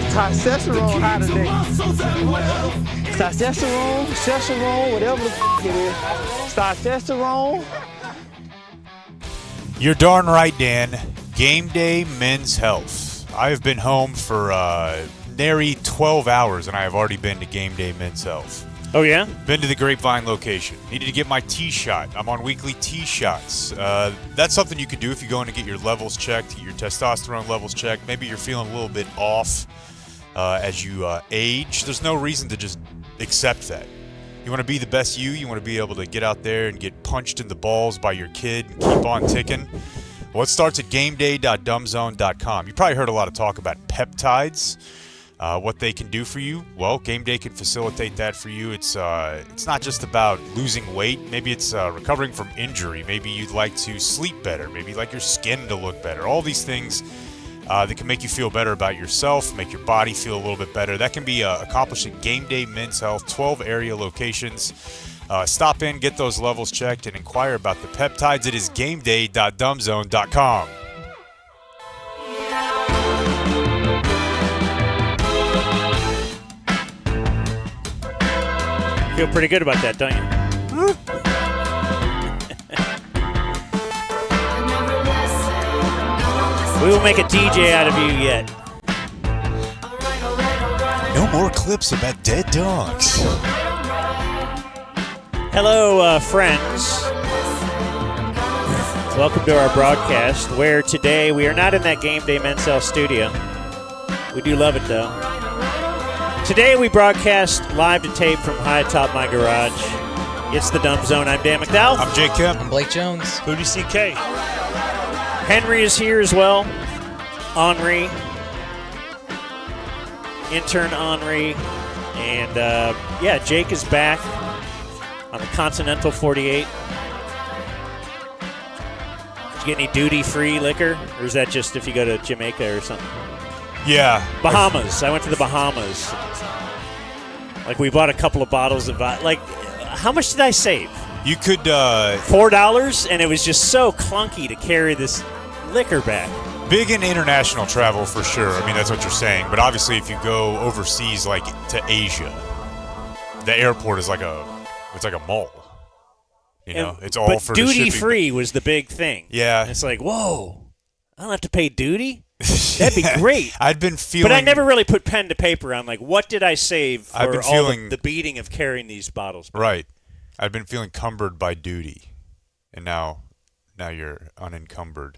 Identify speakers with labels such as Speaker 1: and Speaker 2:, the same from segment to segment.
Speaker 1: testosterone high today. Testosterone, whatever the it is. Testosterone.
Speaker 2: You're darn right, Dan. Game day men's health. I have been home for nary 12 hours, and I have already been to game day men's health.
Speaker 3: Oh, yeah?
Speaker 2: Been to the Grapevine location. Needed to get my T shot. I'm on weekly T shots. That's something you could do if you go in to get your levels checked, get your testosterone levels checked. Maybe you're feeling a little bit off as you age. There's no reason to just accept that. You want to be the best you. You want to be able to get out there and get punched in the balls by your kid and keep on ticking. Well, it starts at gameday.dumbzone.com. You probably heard a lot of talk about peptides. What they can do for you. Well, Game Day can facilitate that for you. It's not just about losing weight. Maybe it's recovering from injury. Maybe you'd like to sleep better. Maybe you'd like your skin to look better. All these things that can make you feel better about yourself, make your body feel a little bit better. That can be accomplished at Game Day Men's Health, 12 area locations. Stop in, get those levels checked, and inquire about the peptides. It is gameday.dumbzone.com.
Speaker 3: Feel pretty good about that, don't you? We will make a DJ out of you yet.
Speaker 2: No more clips about dead dogs.
Speaker 3: Hello, friends. Welcome to our broadcast, where today we are not in that Game Day Men's Health studio. We do love it, though. Today we broadcast live to tape from high atop my garage. It's the Dumb Zone. I'm Dan McDowell.
Speaker 2: I'm Jake Kemp.
Speaker 4: I'm Blake Jones.
Speaker 3: Booty CK. Henry is here as well. Henri. Intern Henri. And, Jake is back on the Continental 48. Did you get any duty-free liquor? Or is that just if you go to Jamaica or something?
Speaker 2: Yeah.
Speaker 3: Bahamas. I went to the Bahamas. Like, we bought a couple of bottles of how much did I save?
Speaker 2: You could
Speaker 3: $4, and it was just so clunky to carry this liquor back.
Speaker 2: Big in international travel for sure. I mean, that's what you're saying. But obviously, if you go overseas, like to Asia, the airport is like a mall. You know, it's all for the shipping. But
Speaker 3: duty-free was the big thing.
Speaker 2: Yeah.
Speaker 3: And it's like, whoa, I don't have to pay duty? That'd be great.
Speaker 2: I'd been feeling...
Speaker 3: But I never really put pen to paper on, like, what did I save for
Speaker 2: I've been feeling,
Speaker 3: the beating of carrying these bottles back?
Speaker 2: Right. I've been feeling cumbered by duty. And now you're unencumbered.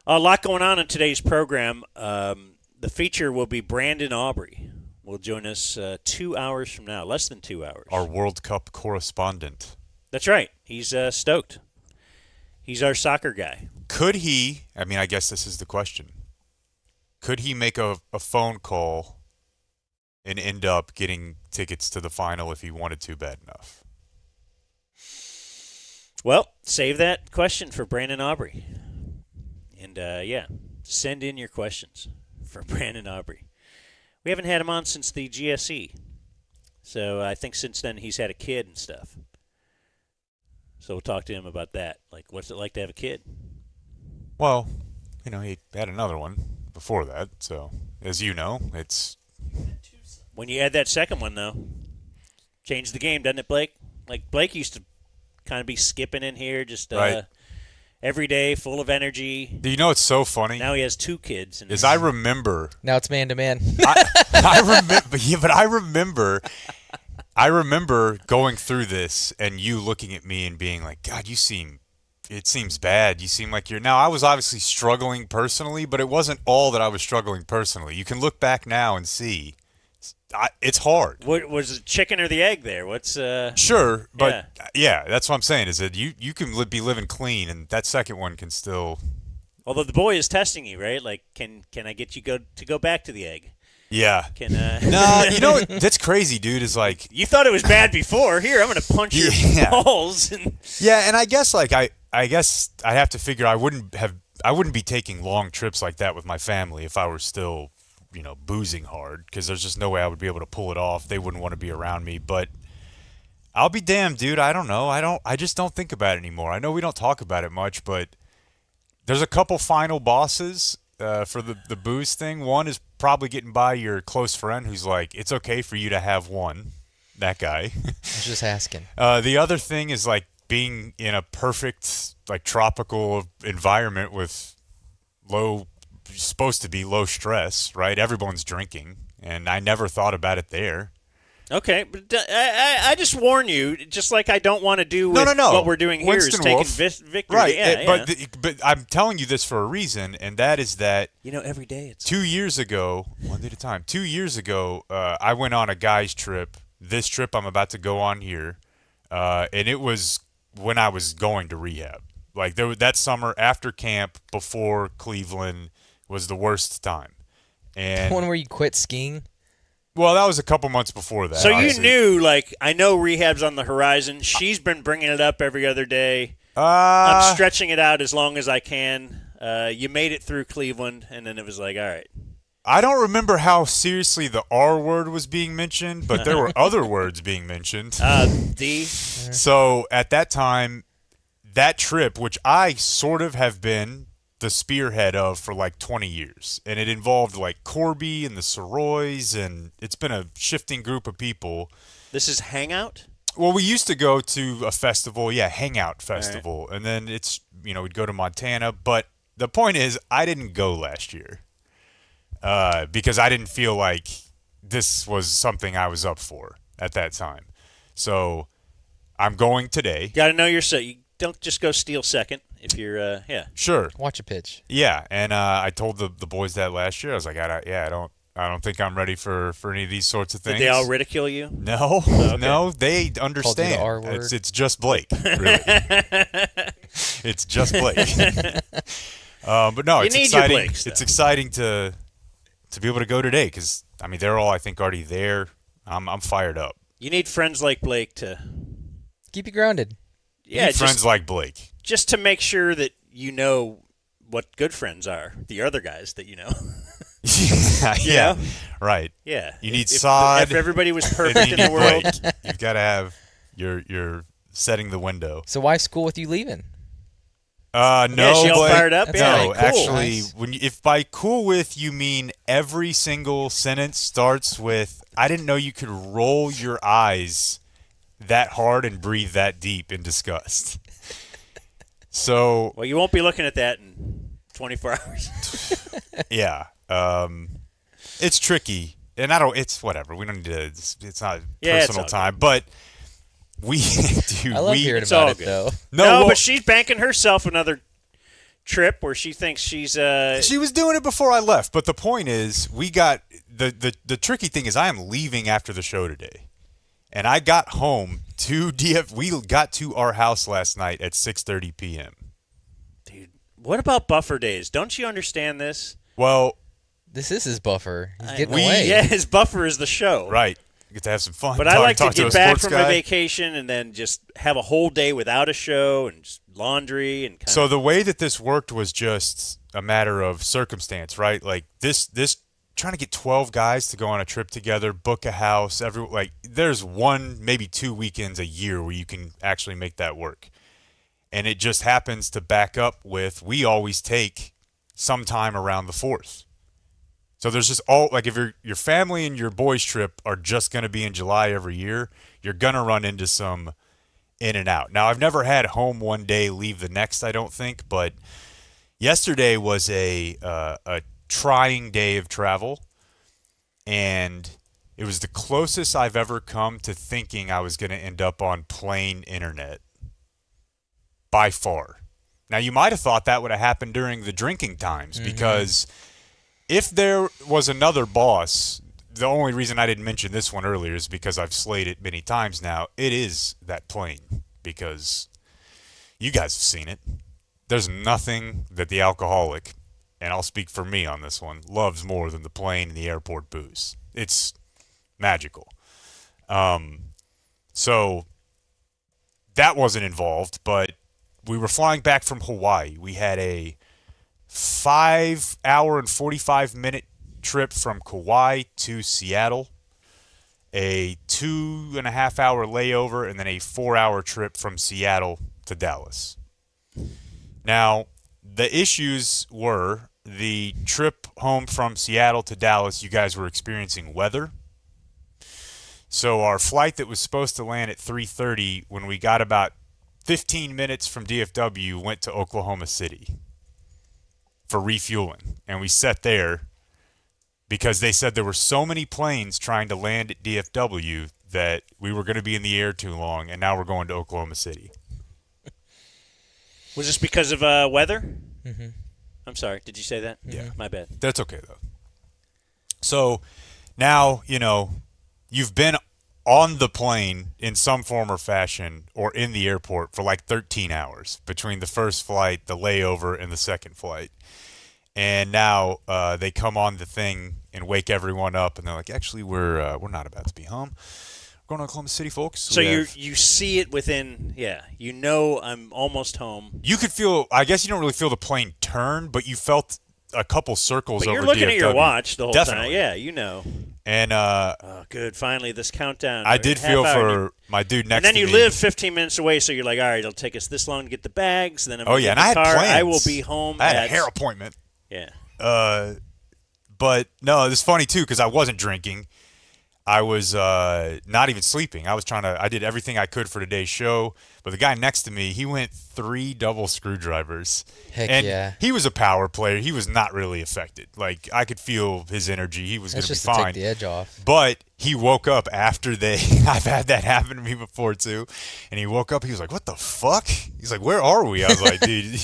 Speaker 3: A lot going on in today's program. The feature will be Brandon Aubrey. Will join us 2 hours from now, less than 2 hours.
Speaker 2: Our World Cup correspondent.
Speaker 3: That's right. He's stoked. He's our soccer guy.
Speaker 2: Could he, I mean, I guess this is the question, could he make a phone call and end up getting tickets to the final if he wanted to bad enough?
Speaker 3: Well, save that question for Brandon Aubrey. And, send in your questions for Brandon Aubrey. We haven't had him on since the GSE. So I think since then he's had a kid and stuff. So we'll talk to him about that. Like, what's it like to have a kid?
Speaker 2: Well, he had another one before that. So, as you know, it's...
Speaker 3: When you add that second one, though, change the game, doesn't it, Blake? Like, Blake used to kind of be skipping in here just
Speaker 2: right.
Speaker 3: Every day, full of energy.
Speaker 2: Do you know what's so funny?
Speaker 3: Now he has 2 kids.
Speaker 2: I remember...
Speaker 4: Now it's man-to-man.
Speaker 2: I remember going through this and you looking at me and being like, God, it seems bad. You seem like you're... Now, I was obviously struggling personally, but it wasn't all that I was struggling personally. You can look back now and see. It's hard.
Speaker 3: What was the chicken or the egg there? What's
Speaker 2: Sure, but yeah, that's what I'm saying is that you can be living clean, and that second one can still...
Speaker 3: Although the boy is testing you, right? Like, can I get you to go back to the egg?
Speaker 2: Yeah.
Speaker 3: No,
Speaker 2: you know what? That's crazy, dude. Is like...
Speaker 3: You thought it was bad before. Here, I'm going to punch your balls.
Speaker 2: Yeah, and I guess I guess I have to figure I wouldn't be taking long trips like that with my family if I were still, boozing hard, because there's just no way I would be able to pull it off. They wouldn't want to be around me, but I'll be damned, dude. I don't know. I just don't think about it anymore. I know we don't talk about it much, but there's a couple final bosses for the booze thing. One is probably getting by your close friend who's like, it's okay for you to have one. That guy.
Speaker 4: I was just asking.
Speaker 2: The other thing is like being in a perfect like tropical environment with supposed to be low stress, right? Everyone's drinking, and I never thought about it there.
Speaker 3: Okay, but I just warn you, just like I don't want to do with
Speaker 2: No.
Speaker 3: what we're doing here
Speaker 2: Winston
Speaker 3: is taking
Speaker 2: Wolf.
Speaker 3: victory.
Speaker 2: Right,
Speaker 3: Yeah.
Speaker 2: but I'm telling you this for a reason, and that is that
Speaker 3: Every day it's
Speaker 2: 2 years ago, one day at a time. 2 years ago, I went on a guy's trip. This trip I'm about to go on here, and it was when I was going to rehab. Like that summer after camp, before Cleveland, was the worst time. And
Speaker 4: The one where you quit skiing?
Speaker 2: well, that was a couple months before that.
Speaker 3: So you
Speaker 2: obviously.
Speaker 3: knew, like, I know rehab's on the horizon. She's been bringing it up every other day.
Speaker 2: Uh,
Speaker 3: I'm stretching it out as long as I can. You made it through Cleveland, and then it was like, all right.
Speaker 2: I don't remember how seriously the R word was being mentioned, but there were other words being mentioned.
Speaker 3: D.
Speaker 2: So at that time, that trip, which I sort of have been the spearhead of for like 20 years, and it involved like Corby and the Soroys, and it's been a shifting group of people.
Speaker 3: This is Hangout?
Speaker 2: Well, we used to go to a festival, Hangout Festival, and then it's, we'd go to Montana, but the point is I didn't go last year because I didn't feel like this was something I was up for at that time. So I'm going today.
Speaker 3: Got to know your set. You don't just go steal second if you're,
Speaker 2: Sure.
Speaker 4: Watch a pitch.
Speaker 2: Yeah, and I told the boys that last year. I was like, I don't think I'm ready for any of these sorts of things.
Speaker 3: Did they all ridicule you?
Speaker 2: No,
Speaker 3: Okay.
Speaker 2: no, they
Speaker 4: Called you
Speaker 2: understand.
Speaker 4: the R word.
Speaker 2: It's just Blake, really. It's just Blake. But no,
Speaker 3: You
Speaker 2: it's
Speaker 3: need your
Speaker 2: exciting.
Speaker 3: Blakes, though.
Speaker 2: It's exciting to be able to go today because they're all I think already there. I'm fired up.
Speaker 3: You need friends like Blake to,
Speaker 4: Keep you grounded.
Speaker 3: yeah,
Speaker 2: Friends like Blake.
Speaker 3: just to make sure that you know what good friends are, the other guys that you know.
Speaker 2: yeah, right.
Speaker 3: Yeah.
Speaker 2: You need
Speaker 3: if,
Speaker 2: sod.
Speaker 3: If everybody was
Speaker 2: And
Speaker 3: perfect
Speaker 2: you
Speaker 3: in the
Speaker 2: need
Speaker 3: world.
Speaker 2: Blake. You've got to have your setting the window.
Speaker 4: So why's school with you leaving?
Speaker 2: No,
Speaker 3: Yeah, she all
Speaker 2: Blake.
Speaker 3: fired up?
Speaker 4: That's
Speaker 3: Yeah,
Speaker 2: No,
Speaker 4: cool.
Speaker 2: actually,
Speaker 4: Nice.
Speaker 2: if by cool with you mean every single sentence starts with, I didn't know you could roll your eyes that hard and breathe that deep in disgust. So,
Speaker 3: Well, you won't be looking at that in 24 hours.
Speaker 2: yeah, it's tricky, and it's whatever. We don't need to. It's not
Speaker 3: Yeah, it's
Speaker 2: personal
Speaker 3: all
Speaker 2: time, but we do.
Speaker 4: I love hearing
Speaker 3: It's
Speaker 4: about
Speaker 3: all
Speaker 4: it,
Speaker 3: good.
Speaker 4: though.
Speaker 3: No,
Speaker 2: well,
Speaker 3: but she's banking herself another trip where she thinks she's
Speaker 2: she was doing it before I left, but the point is, we got the tricky thing is I am leaving after the show today, and I got home to We got to our house last night at 6:30 p.m.
Speaker 3: dude. What about buffer days? Don't you understand this?
Speaker 2: Well,
Speaker 4: This is his buffer. He's getting
Speaker 2: we-
Speaker 4: away.
Speaker 3: Yeah, his buffer is the show.
Speaker 2: right, get to have some fun.
Speaker 3: But I like to
Speaker 2: talk
Speaker 3: get
Speaker 2: a
Speaker 3: back
Speaker 2: sports
Speaker 3: from a
Speaker 2: guy.
Speaker 3: vacation and then just have a whole day without a show and just laundry and kind
Speaker 2: So
Speaker 3: of.
Speaker 2: the way that this worked was just a matter of circumstance, right? Like this trying to get 12 guys to go on a trip together, book a house, there's one, maybe 2 weekends a year where you can actually make that work. And it just happens to back up with, we always take sometime around the 4th. So there's just if your family and your boys trip are just going to be in July every year, you're going to run into some in and out. Now, I've never had home one day, leave the next, I don't think, but yesterday was a trying day of travel, and it was the closest I've ever come to thinking I was going to end up on plain internet, by far. Now, you might have thought that would have happened during the drinking times, because if there was another boss, the only reason I didn't mention this one earlier is because I've slayed it many times now. It is that plane, because you guys have seen it. There's nothing that the alcoholic, and I'll speak for me on this one, loves more than the plane and the airport booze. It's magical. So that wasn't involved, but we were flying back from Hawaii. We had a 5-hour and 45-minute trip from Kauai to Seattle, a 2.5-hour layover, and then a 4-hour trip from Seattle to Dallas. Now, the issues were the trip home from Seattle to Dallas, you guys were experiencing weather. So our flight that was supposed to land at 3:30, when we got about 15 minutes from DFW, went to Oklahoma City for refueling. And we sat there because they said there were so many planes trying to land at DFW that we were going to be in the air too long, and now we're going to Oklahoma City.
Speaker 3: Was this because of weather?
Speaker 4: Mm-hmm.
Speaker 3: I'm sorry. Did you say that?
Speaker 2: Yeah.
Speaker 3: My bad.
Speaker 2: That's okay, though. So now, you've been on the plane in some form or fashion or in the airport for like 13 hours between the first flight, the layover, and the second flight. And now they come on the thing and wake everyone up, and they're like, actually, we're not about to be home. We're going to Oklahoma City, folks.
Speaker 3: So you see it within, I'm almost home.
Speaker 2: You could feel, I guess you don't really feel the plane turn, but you felt a couple circles
Speaker 3: But
Speaker 2: over
Speaker 3: you're looking
Speaker 2: DFW.
Speaker 3: at your watch the whole
Speaker 2: Definitely.
Speaker 3: time. Yeah, you know.
Speaker 2: And
Speaker 3: Oh, good. Finally, this countdown.
Speaker 2: I did
Speaker 3: half
Speaker 2: feel
Speaker 3: hour.
Speaker 2: for my dude next to
Speaker 3: And
Speaker 2: me.
Speaker 3: then you live 15 minutes away, so you're like, all right, it'll take us this long to get the bags. Then I'm
Speaker 2: Oh, yeah, and
Speaker 3: in
Speaker 2: I
Speaker 3: the
Speaker 2: had
Speaker 3: car.
Speaker 2: plans.
Speaker 3: I will be home
Speaker 2: I had
Speaker 3: at
Speaker 2: a hair appointment.
Speaker 3: Yeah.
Speaker 2: But no, it's funny too because I wasn't drinking. I was not even sleeping. I did everything I could for today's show. But the guy next to me, he went 3 double screwdrivers.
Speaker 4: Heck
Speaker 2: and
Speaker 4: yeah.
Speaker 2: He was a power player. He was not really affected. Like, I could feel his energy. He was going
Speaker 4: That's
Speaker 2: to be
Speaker 4: just
Speaker 2: fine.
Speaker 4: to take the edge off.
Speaker 2: But he woke up after I've had that happen to me before too. And he woke up. He was like, "What the fuck?" He's like, "Where are we?" I was like, "Dude,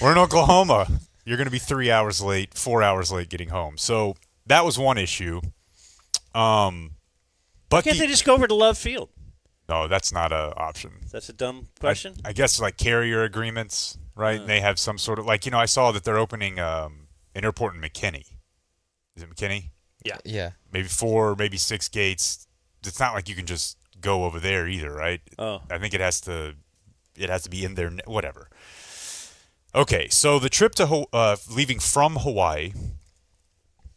Speaker 2: we're in Oklahoma. You're going to be 3 hours late, 4 hours late getting home." So that was one issue. But
Speaker 3: Can't they just go over to Love Field?
Speaker 2: no, that's not an option.
Speaker 3: That's a dumb question.
Speaker 2: I guess like carrier agreements, right? And they have some sort of I saw that they're opening an airport in McKinney. Is it McKinney?
Speaker 4: Yeah.
Speaker 2: Maybe 4, maybe 6 gates. It's not like you can just go over there either, right?
Speaker 3: Oh.
Speaker 2: I think it has to be in there, whatever. Okay, so the trip to leaving from Hawaii,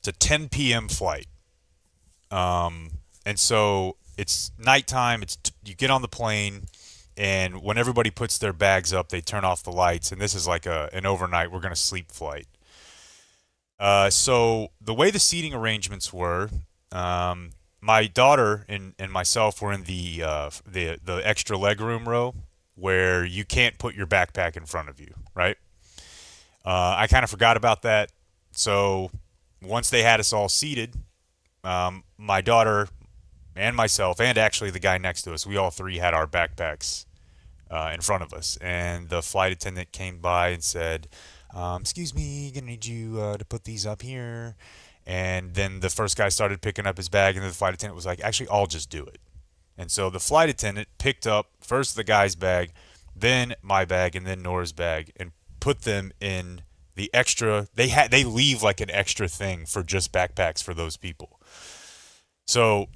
Speaker 2: it's a 10 p.m. flight. And so it's nighttime. You get on the plane, and when everybody puts their bags up, they turn off the lights. And this is like an overnight, we're going to sleep flight. So the way the seating arrangements were, my daughter and myself were in the extra legroom row where you can't put your backpack in front of you, right? I kind of forgot about that. So once they had us all seated, my daughter and myself, and actually the guy next to us, we all 3 had our backpacks in front of us. And the flight attendant came by and said, "Excuse me, gonna need you to put these up here." And then the first guy started picking up his bag, and then the flight attendant was like, "Actually, I'll just do it." And so the flight attendant picked up first the guy's bag, then my bag, and then Nora's bag, and put them in the extra. They leave like an extra thing for just backpacks for those people. So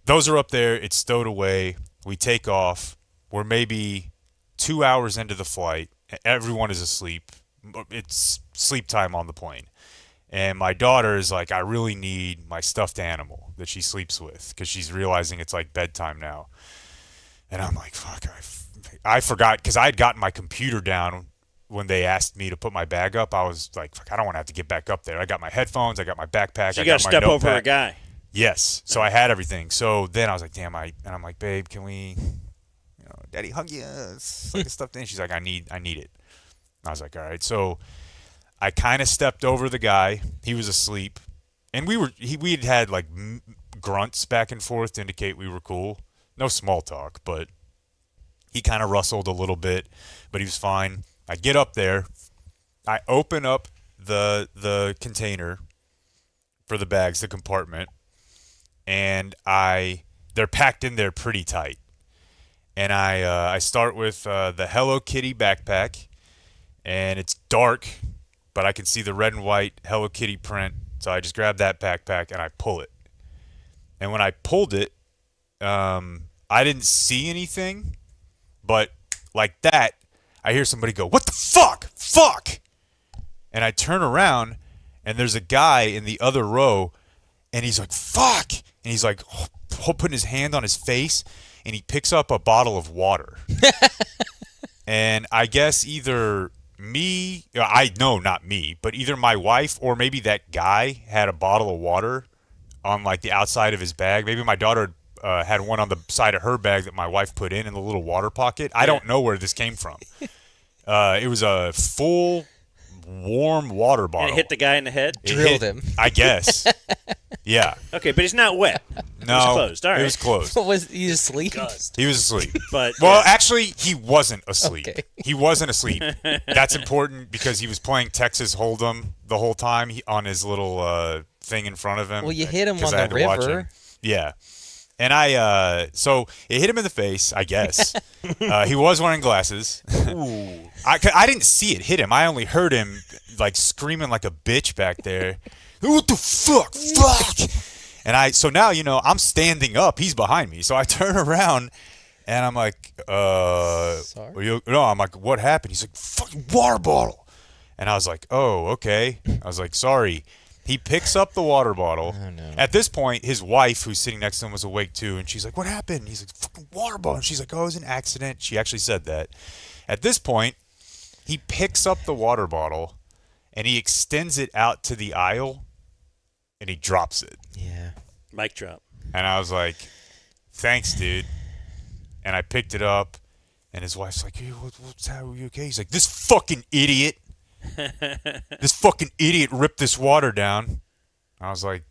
Speaker 2: those are up there. It's stowed away. We take off. We're maybe 2 hours into the flight. Everyone is asleep. It's sleep time on the plane. And my daughter is like, "I really need my stuffed animal that she sleeps with," because she's realizing it's like bedtime now. And I'm like, fuck, I forgot, because I had gotten my computer down when they asked me to put my bag up. I was like, fuck, I don't want to have to get back up there. I got my headphones, I got my backpack,
Speaker 3: So
Speaker 2: I
Speaker 3: you got
Speaker 2: got
Speaker 3: to
Speaker 2: my
Speaker 3: step over
Speaker 2: notepad.
Speaker 3: a guy.
Speaker 2: Yes. So I had everything. So then I was like, damn, and I'm like, "Babe, can we, daddy hug you? It's like a stuffed animal." She's like, I need it. And I was like, all right. So I kind of stepped over the guy. He was asleep. And we had like grunts back and forth to indicate we were cool. No small talk, but he kind of rustled a little bit, but he was fine. I get up there. I open up the container for the bags, the compartment, and they're packed in there pretty tight. And I start with the Hello Kitty backpack, and it's dark, but I can see the red and white Hello Kitty print. So I just grab that backpack and I pull it. And when I pulled it, I didn't see anything, but like that, I hear somebody go, "What the fuck? Fuck!" And I turn around, and there's a guy in the other row, and he's like, "Fuck!" And he's like putting his hand on his face, and he picks up a bottle of water. And I guess either not me, but either my wife or maybe that guy had a bottle of water on like the outside of his bag. Maybe my daughter had one on the side of her bag that my wife put in the little water pocket. I don't know where this came from. It was a full warm water bottle.
Speaker 3: And it hit the guy in the head?
Speaker 4: Drilled him.
Speaker 2: I guess. Yeah.
Speaker 3: Okay, but he's not wet.
Speaker 2: No.
Speaker 3: It was closed. All right.
Speaker 2: It was closed.
Speaker 4: What was he asleep?
Speaker 2: He was asleep.
Speaker 3: But
Speaker 2: Well, actually, he wasn't asleep.
Speaker 4: Okay.
Speaker 2: He wasn't asleep. That's important because he was playing Texas Hold'em the whole time on his little thing in front of him.
Speaker 4: Well, you hit him
Speaker 2: 'cause
Speaker 4: on
Speaker 2: I had
Speaker 4: the
Speaker 2: to watch
Speaker 4: river.
Speaker 2: him. Yeah. And so it hit him in the face, I guess. He was wearing glasses. I didn't see it hit him. I only heard him like screaming like a bitch back there. What the fuck? Fuck! And so now, I'm standing up. He's behind me. So I turn around and I'm like,
Speaker 4: Sorry?
Speaker 2: No, I'm like, what happened? He's like, fucking water bottle. And I was like, oh, okay. I was like, sorry. He picks up the water bottle.
Speaker 4: Oh, no.
Speaker 2: At this point, his wife, who's sitting next to him, was awake too. And she's like, what happened? And he's like, fucking water bottle. And she's like, oh, it was an accident. She actually said that. At this point, he picks up the water bottle and he extends it out to the aisle and he drops it.
Speaker 4: Yeah.
Speaker 3: mic drop.
Speaker 2: And I was like, thanks, dude. And I picked it up and his wife's like, hey, what's that? Are you okay? He's like, this fucking idiot. This fucking idiot ripped this water down. I was like,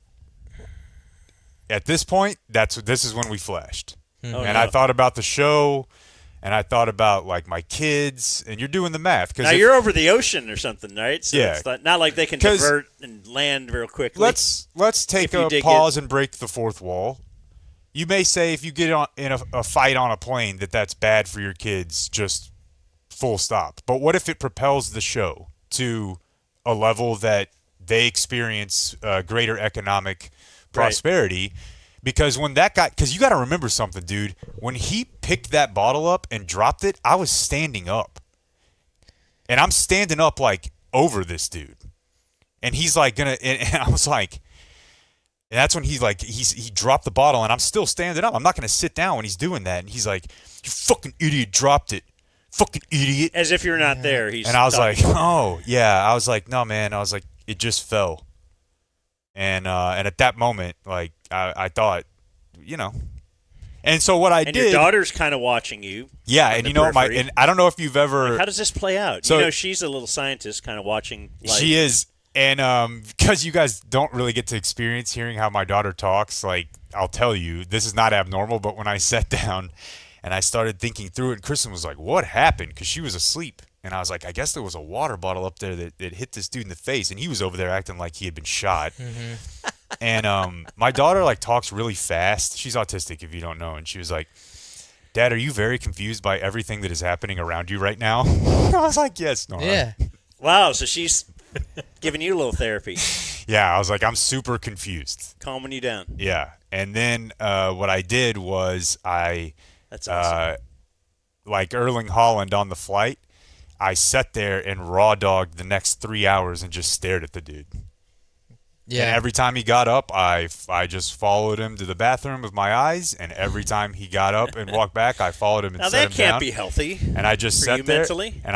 Speaker 2: at this point, this is when we flashed.
Speaker 3: Oh,
Speaker 2: And
Speaker 3: no.
Speaker 2: I thought about the show, and I thought about like my kids, and you're doing the math.
Speaker 3: Now you're over the ocean or something, right? So
Speaker 2: Yeah.
Speaker 3: it's not like they can
Speaker 2: 'Cause
Speaker 3: divert and land real quickly.
Speaker 2: let's take
Speaker 3: If you
Speaker 2: a
Speaker 3: did
Speaker 2: pause and break the fourth wall. You may say if you get in a fight on a plane that's bad for your kids, just full stop. But what if it propels the show to a level that they experience greater economic prosperity? Because when that guy, because you got to remember something, dude. When he picked that bottle up and dropped it, I was standing up. And I'm standing up like over this dude. And he's like and I was like, and that's when he's like, he dropped the bottle and I'm still standing up. I'm not going to sit down when he's doing that. And he's like, you fucking idiot dropped it. Fucking idiot.
Speaker 3: As if you're not there. He's
Speaker 2: And I was like,
Speaker 3: talking.
Speaker 2: oh, yeah. I was like, no, man. I was like, it just fell. And at that moment, like, I thought, And so what I
Speaker 3: And
Speaker 2: did.
Speaker 3: your daughter's kind of watching you.
Speaker 2: Yeah,
Speaker 3: on
Speaker 2: and
Speaker 3: the
Speaker 2: you know,
Speaker 3: periphery.
Speaker 2: and I don't know if you've ever.
Speaker 3: Like, how does this play out?
Speaker 2: So-
Speaker 3: She's a little scientist kind of watching life.
Speaker 2: She is. And because you guys don't really get to experience hearing how my daughter talks, like, I'll tell you, this is not abnormal, but when I sat down and I started thinking through it, and Kristen was like, what happened? Because she was asleep. And I was like, I guess there was a water bottle up there that hit this dude in the face. And he was over there acting like he had been shot.
Speaker 4: Mm-hmm.
Speaker 2: And my daughter, like, talks really fast. She's autistic, if you don't know. And she was like, Dad, are you very confused by everything that is happening around you right now? I was like, yes, Nora.
Speaker 4: Yeah.
Speaker 3: Wow, so she's giving you a little therapy,
Speaker 2: Yeah, I was like, I'm super confused.
Speaker 3: calming you down.
Speaker 2: Yeah. And then what I did was
Speaker 3: That's awesome.
Speaker 2: like Erling Haaland on the flight, I sat there and raw dogged the next 3 hours and just stared at the dude.
Speaker 4: Yeah.
Speaker 2: And every time he got up, I just followed him to the bathroom with my eyes. And every time he got up and walked back, I followed him and
Speaker 3: Now
Speaker 2: set
Speaker 3: that
Speaker 2: him
Speaker 3: can't
Speaker 2: down.
Speaker 3: be healthy.
Speaker 2: And I just
Speaker 3: for
Speaker 2: sat
Speaker 3: you
Speaker 2: there
Speaker 3: mentally.
Speaker 2: and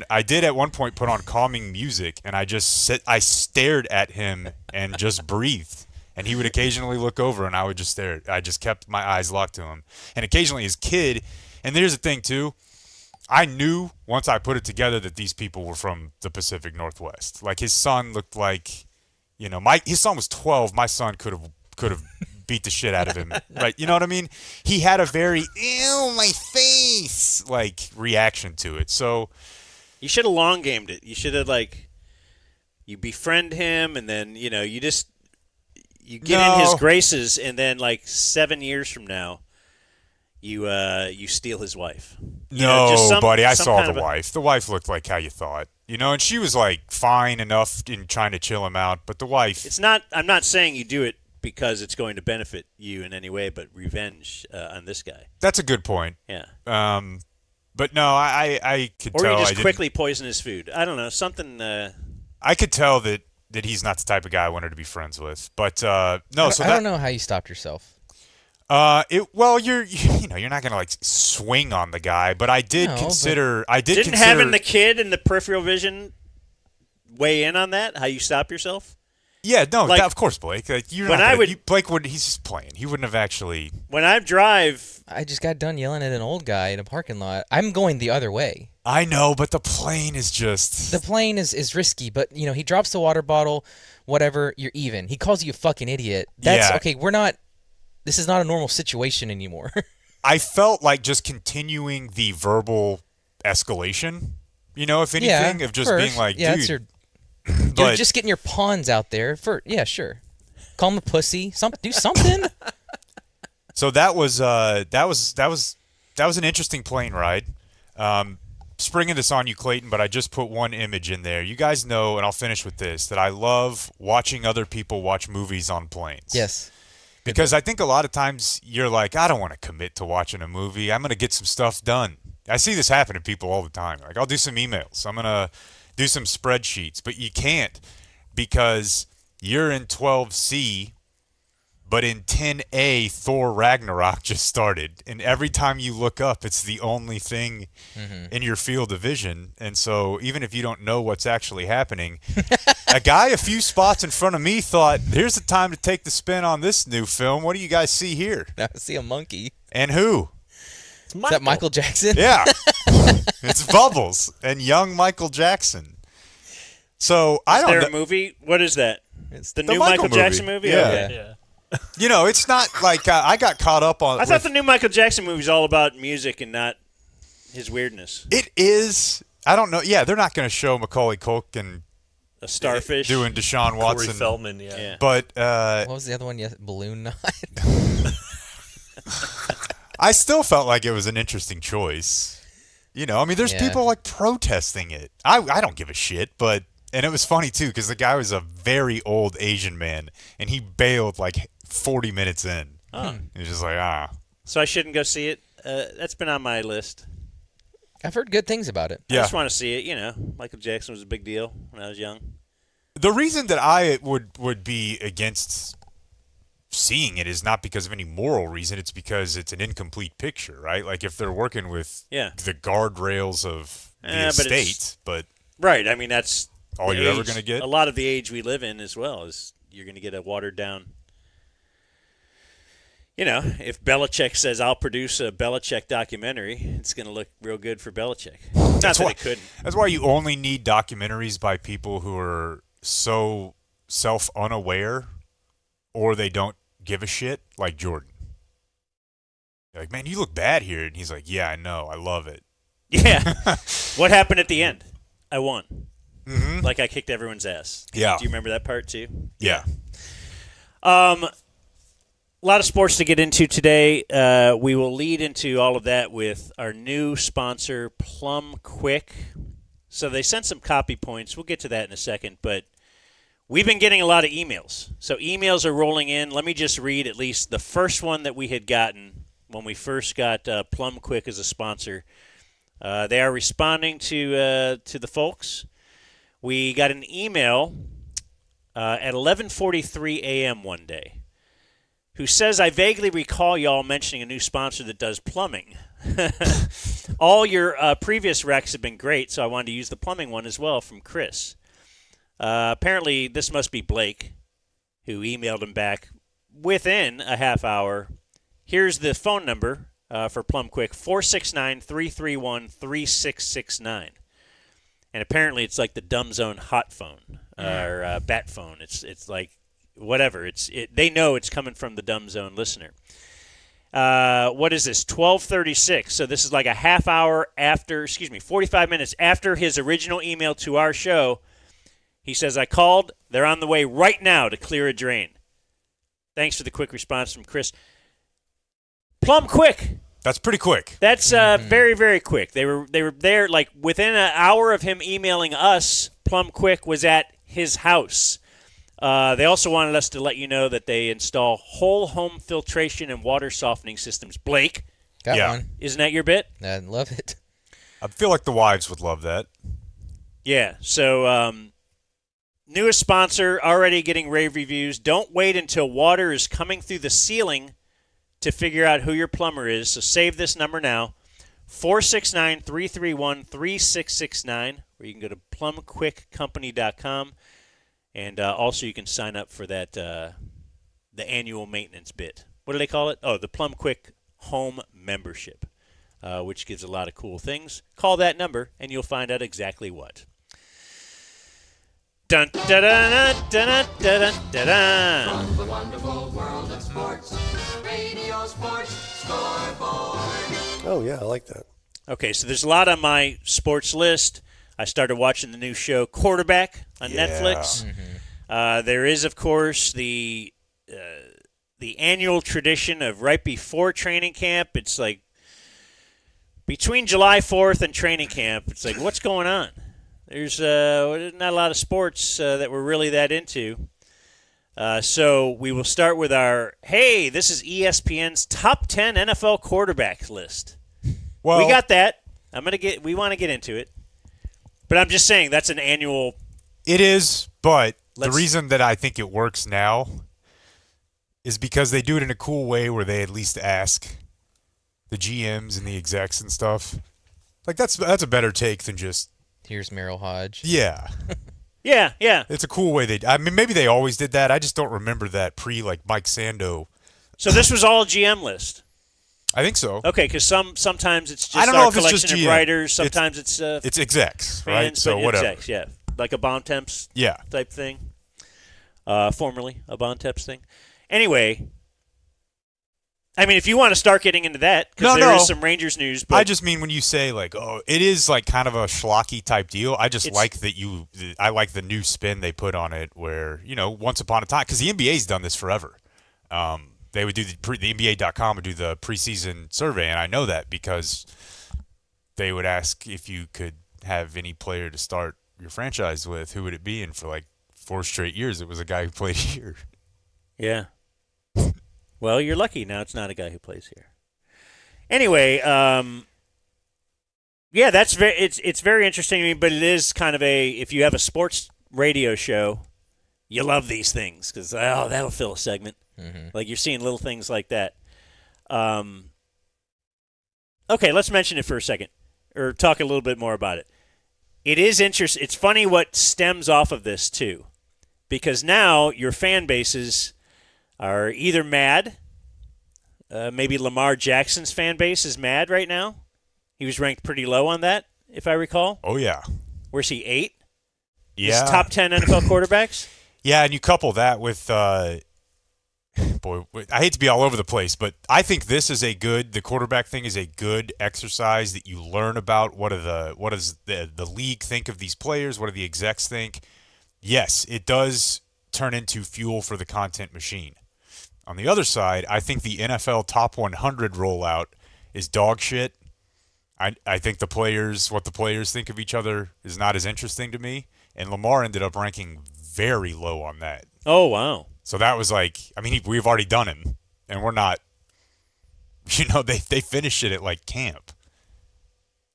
Speaker 2: I did at one point put on calming music and I stared at him and just breathed. And he would occasionally look over and I would just stare. I just kept my eyes locked to him. And occasionally his kid, and there's the thing too, I knew once I put it together that these people were from the Pacific Northwest. Like his son looked like, his son was 12. My son could have beat the shit out of him. Right? You know what I mean? He had a very, ew, my face, like reaction to it. So
Speaker 3: You should have long gamed it. You should have you befriend him, and then you get in his
Speaker 2: No.
Speaker 3: graces, and then 7 years from now, you steal his wife.
Speaker 2: no, buddy, I saw
Speaker 3: kind
Speaker 2: the
Speaker 3: of
Speaker 2: wife. The wife looked like how you thought. And she was like fine enough in trying to chill him out, but the wife.
Speaker 3: It's not. I'm not saying you do it because it's going to benefit you in any way, but revenge on this guy.
Speaker 2: That's a good point.
Speaker 3: Yeah.
Speaker 2: But no, I could
Speaker 3: Or
Speaker 2: tell.
Speaker 3: you
Speaker 2: I
Speaker 3: just
Speaker 2: didn't-
Speaker 3: quickly poison his food. I don't know. Something.
Speaker 2: I could tell that he's not the type of guy I wanted to be friends with. But no, so
Speaker 4: I
Speaker 2: that
Speaker 4: don't know how you stopped yourself.
Speaker 2: You're not gonna like swing on the guy, but I did consider.
Speaker 3: Didn't having the kid and the peripheral vision weigh in on that? How you stop yourself?
Speaker 2: Yeah, no,
Speaker 3: Like,
Speaker 2: of course, Blake. Like, Blake would. He's just playing. He wouldn't have actually.
Speaker 3: When I drive,
Speaker 4: I just got done yelling at an old guy in a parking lot. I'm going the other way.
Speaker 2: I know, but the plane is just.
Speaker 4: The plane is risky, but he drops the water bottle, whatever. You're even. He calls you a fucking idiot. That's okay. We're not. This is not a normal situation anymore.
Speaker 2: I felt like just continuing the verbal escalation. If anything, of just being like, dude.
Speaker 4: You're just getting your pawns out there. Sure. Call him a pussy. Do something.
Speaker 2: So that was an interesting plane ride. Springing this on you, Clayton, but I just put one image in there. You guys know, and I'll finish with this, that I love watching other people watch movies on planes.
Speaker 4: Yes.
Speaker 2: Because I think a lot of times you're like, I don't want to commit to watching a movie. I'm going to get some stuff done. I see this happen to people all the time. Like, I'll do some emails. I'm going to do some spreadsheets. But you can't because you're in 12C, but in 10A, Thor Ragnarok just started. And every time you look up, it's the only thing in your field of vision. And so even if you don't know what's actually happening, a guy a few spots in front of me thought, here's the time to take the spin on this new film. What do you guys see here?
Speaker 4: I see a monkey.
Speaker 2: And who?
Speaker 4: Is that Michael Jackson?
Speaker 2: Yeah. It's Bubbles and young Michael Jackson. So I don't know.
Speaker 3: Is there a movie? What is that?
Speaker 4: It's
Speaker 3: the new Michael Jackson movie?
Speaker 2: Yeah.
Speaker 3: Okay.
Speaker 4: Yeah.
Speaker 2: It's not like I got caught up on.
Speaker 3: I thought the new Michael Jackson movie is all about music and not his weirdness.
Speaker 2: It is. I don't know. Yeah, they're not going to show Macaulay Culkin
Speaker 3: a starfish
Speaker 2: doing Deshaun Watson.
Speaker 5: Corey Feldman, yeah.
Speaker 2: But
Speaker 4: what was the other one? Yes, Balloon Knot.
Speaker 2: I still felt like it was an interesting choice. There's people like protesting it. I don't give a shit, and it was funny too because the guy was a very old Asian man and he bailed like 40 minutes in.
Speaker 3: Oh.
Speaker 2: He was just like,
Speaker 3: So I shouldn't go see it? That's been on my list.
Speaker 4: I've heard good things about it.
Speaker 3: I just want to see it. Michael Jackson was a big deal when I was young.
Speaker 2: The reason that I would be against seeing it is not because of any moral reason. It's because it's an incomplete picture, right? Like if they're working with the guardrails of the estate, but
Speaker 3: right. I mean, that's
Speaker 2: all you're ever going to get.
Speaker 3: A lot of the age we live in as well is you're going to get a watered down. If Belichick says I'll produce a Belichick documentary, it's going to look real good for Belichick. Not that it couldn't.
Speaker 2: That's why you only need documentaries by people who are so self-unaware or they don't give a shit, like Jordan. You're like, man, you look bad here. And he's like, yeah, I know. I love it.
Speaker 3: Yeah. What happened at the end? I won.
Speaker 2: Mm-hmm.
Speaker 3: Like I kicked everyone's ass.
Speaker 2: Yeah.
Speaker 3: Do you remember that part too?
Speaker 2: Yeah.
Speaker 3: A lot of sports to get into today. We will lead into all of that with our new sponsor, Plum Quick. So they sent some copy points. We'll get to that in a second, but we've been getting a lot of emails. So emails are rolling in. Let me just read at least the first one that we had gotten when we first got Plum Quick as a sponsor. They are responding to the folks. We got an email at 11:43 a.m. one day who says, I vaguely recall y'all mentioning a new sponsor that does plumbing. All your previous recs have been great, so I wanted to use the plumbing one as well from Chris. Apparently, this must be Blake, who emailed him back within a half hour. Here's the phone number for Plum Quick, 469-331-3669. And apparently it's like the Dumb Zone hot phone or bat phone. It's like whatever. They know it's coming from the Dumb Zone listener. What is this? 12:36. So this is like a half hour after, 45 minutes after his original email to our show. He says, I called. They're on the way right now to clear a drain. Thanks for the quick response from Chris. Plum Quick.
Speaker 2: That's pretty quick.
Speaker 3: That's very, very quick. They were there like within an hour of him emailing us. Plum Quick was at his house. They also wanted us to let you know that they install whole home filtration and water softening systems. Blake,
Speaker 4: got one.
Speaker 3: Isn't that your bit?
Speaker 4: I love it.
Speaker 2: I feel like the wives would love that.
Speaker 3: Yeah. So newest sponsor, already getting rave reviews. Don't wait until water is coming through the ceiling to figure out who your plumber is. So save this number now, 469-331-3669, or you can go to plumquickcompany.com. And also you can sign up for that the annual maintenance bit. What do they call it? Oh, the Plum Quick Home Membership, which gives a lot of cool things. Call that number, and you'll find out exactly what. Dun da da da da da da da.
Speaker 5: From the wonderful world of sports, Radio Sports Scoreboard.
Speaker 6: Oh, yeah, I like that.
Speaker 3: Okay, so there's a lot on my sports list. I started watching the new show Quarterback on Netflix.
Speaker 4: Mm-hmm.
Speaker 3: There is, of course, the annual tradition of right before training camp. It's like between July 4th and training camp. It's like, what's going on? There's not a lot of sports that we're really that into. So we will start with our, hey, this is ESPN's top 10 NFL quarterbacks list.
Speaker 2: Well,
Speaker 3: We got that. We want to get into it. But I'm just saying that's an annual.
Speaker 2: it is, but the
Speaker 3: Let's-
Speaker 2: reason that I think it works now is because they do it in a cool way where they at least ask the GMs and the execs and stuff. Like that's a better take than just
Speaker 4: Here's Merrill Hodge.
Speaker 2: yeah.
Speaker 3: Yeah.
Speaker 2: It's a cool way I mean, maybe they always did that. I just don't remember that like Mike Sando.
Speaker 3: So this was all GM list.
Speaker 2: I think so.
Speaker 3: Okay, because sometimes it's just
Speaker 2: I don't know
Speaker 3: our
Speaker 2: if it's
Speaker 3: collection
Speaker 2: just
Speaker 3: of
Speaker 2: GM.
Speaker 3: writers. Sometimes it's
Speaker 2: It's execs, right?
Speaker 3: fans,
Speaker 2: So
Speaker 3: but
Speaker 2: whatever.
Speaker 3: execs, yeah, like a Bontemps
Speaker 2: Yeah.
Speaker 3: type thing. Formerly a Bontemps thing. Anyway, I mean, if you want to start getting into that, because there is some Rangers news. But
Speaker 2: I just mean when you say like, oh, it is like kind of a schlocky type deal. I just like that I like the new spin they put on it, where once upon a time, because the NBA's done this forever. They would do the NBA.com would do the preseason survey, and I know that because they would ask if you could have any player to start your franchise with, who would it be? And for like 4 straight years, it was a guy who played here.
Speaker 3: yeah. Well, you're lucky now. It's not a guy who plays here. Anyway, yeah, that's it's very interesting to me, but it is kind of if you have a sports radio show, you love these things because that'll fill a segment.
Speaker 4: Mm-hmm.
Speaker 3: Like you're seeing little things like that. Okay, let's mention it for a second, or talk a little bit more about it. It is interesting. It's funny what stems off of this too, because now your fan bases are either mad. Maybe Lamar Jackson's fan base is mad right now. He was ranked pretty low on that, if I recall.
Speaker 2: Oh yeah,
Speaker 3: Where's he, 8?
Speaker 2: yeah.
Speaker 3: He's top 10 NFL quarterbacks.
Speaker 2: Yeah, and you couple that with, boy, I hate to be all over the place, but I think the quarterback thing is a good exercise that you learn about what does the league think of these players, what do the execs think. Yes, it does turn into fuel for the content machine. On the other side, I think the NFL Top 100 rollout is dog shit. I think what the players think of each other is not as interesting to me, and Lamar ended up ranking very low on that.
Speaker 3: Oh, wow.
Speaker 2: So that was like, I mean, we've already done him, and we're not, they finished it at like camp.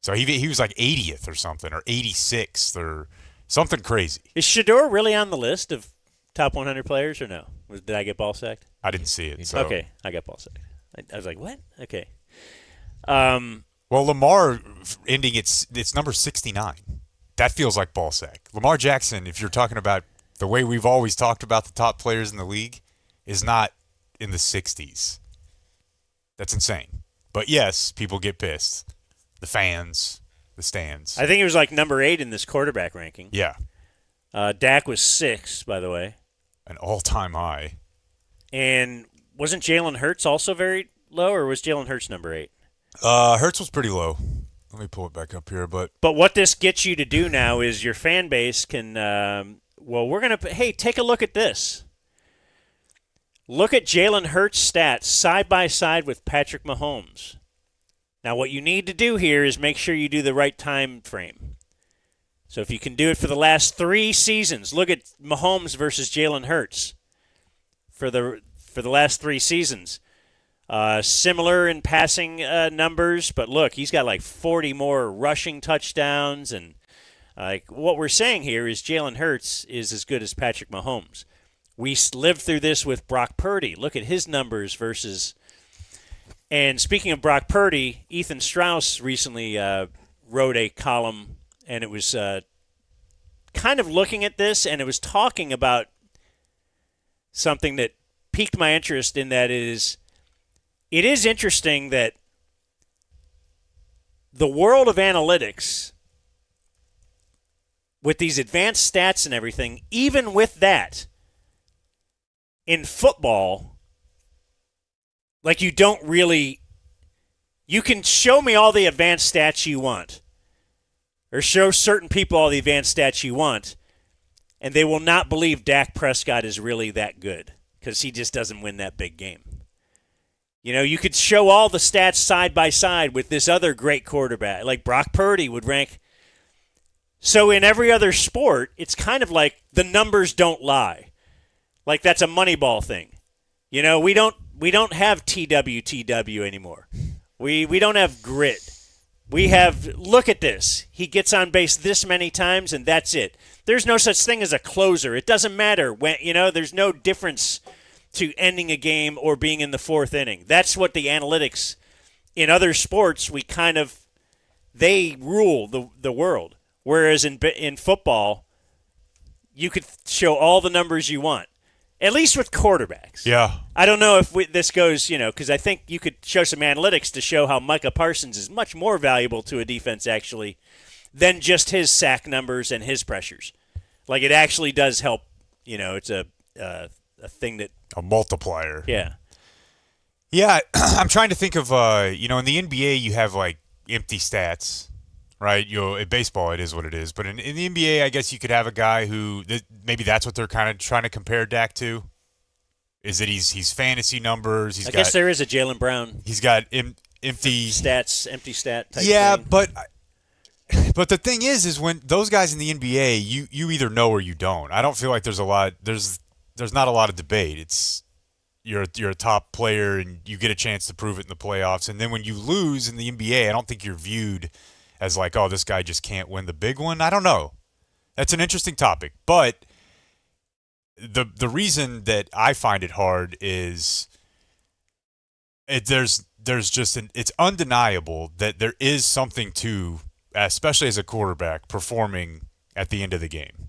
Speaker 2: So he was like 80th or something, or 86th, or something crazy.
Speaker 3: Is Shador really on the list of top 100 players or no? Did I get ball sacked?
Speaker 2: I didn't see it. So.
Speaker 3: Okay, I got ball sacked. I was like, what? Okay.
Speaker 2: Well, Lamar ending it's number 69. That feels like ball sack. Lamar Jackson, if you're talking about the way we've always talked about the top players in the league, is not in the 60s. That's insane. But yes, people get pissed. The fans, the stands.
Speaker 3: I think he was like number 8 in this quarterback ranking.
Speaker 2: Yeah.
Speaker 3: Dak was 6, by the way.
Speaker 2: An all-time high.
Speaker 3: And wasn't Jalen Hurts also very low, or was Jalen Hurts number 8?
Speaker 2: Hurts was pretty low. Let me pull it back up here. But
Speaker 3: what this gets you to do now is your fan base can, take a look at this. Look at Jalen Hurts' stats side by side with Patrick Mahomes. Now, what you need to do here is make sure you do the right time frame. So if you can do it for the last 3 seasons, look at Mahomes versus Jalen Hurts for the last 3 seasons. Similar in passing numbers, but look, he's got like 40 more rushing touchdowns, and what we're saying here is Jalen Hurts is as good as Patrick Mahomes. We lived through this with Brock Purdy. Look at his numbers versus And speaking of Brock Purdy, Ethan Strauss recently wrote a column, and it was kind of looking at this, and it was talking about something that piqued my interest in that it is interesting that the world of analytics, with these advanced stats and everything, even with that, in football, like you can show me all the advanced stats you want, or show certain people all the advanced stats you want, and they will not believe Dak Prescott is really that good because he just doesn't win that big game. You could show all the stats side by side with this other great quarterback, like Brock Purdy would rank. So in every other sport, it's kind of like the numbers don't lie. Like that's a Moneyball thing. We don't have TWTW anymore. We don't have grit. We have, look at this. He gets on base this many times, and that's it. There's no such thing as a closer. It doesn't matter when, there's no difference to ending a game or being in the fourth inning. That's what the analytics in other sports, they rule the world. Whereas in football, you could show all the numbers you want, at least with quarterbacks.
Speaker 2: Yeah.
Speaker 3: I don't know if this goes, because I think you could show some analytics to show how Micah Parsons is much more valuable to a defense, actually, than just his sack numbers and his pressures. Like, it actually does help. It's a thing that...
Speaker 2: A multiplier.
Speaker 3: Yeah.
Speaker 2: Yeah, I'm trying to think of, in the NBA, you have, empty stats, right? In baseball, it is what it is. But in the NBA, I guess you could have a guy who, maybe that's what they're kind of trying to compare Dak to, is that he's fantasy numbers.
Speaker 3: I guess there is a Jaylen Brown.
Speaker 2: He's got empty
Speaker 3: stats, empty stat type
Speaker 2: yeah,
Speaker 3: thing.
Speaker 2: but the thing is when those guys in the NBA, you either know or you don't. I don't feel like there's not a lot of debate. It's you're a top player and you get a chance to prove it in the playoffs. And then when you lose in the NBA, I don't think you're viewed as like, oh, this guy just can't win the big one. I don't know. That's an interesting topic. But the reason that I find it hard is it's undeniable that there is something to, especially as a quarterback, performing at the end of the game.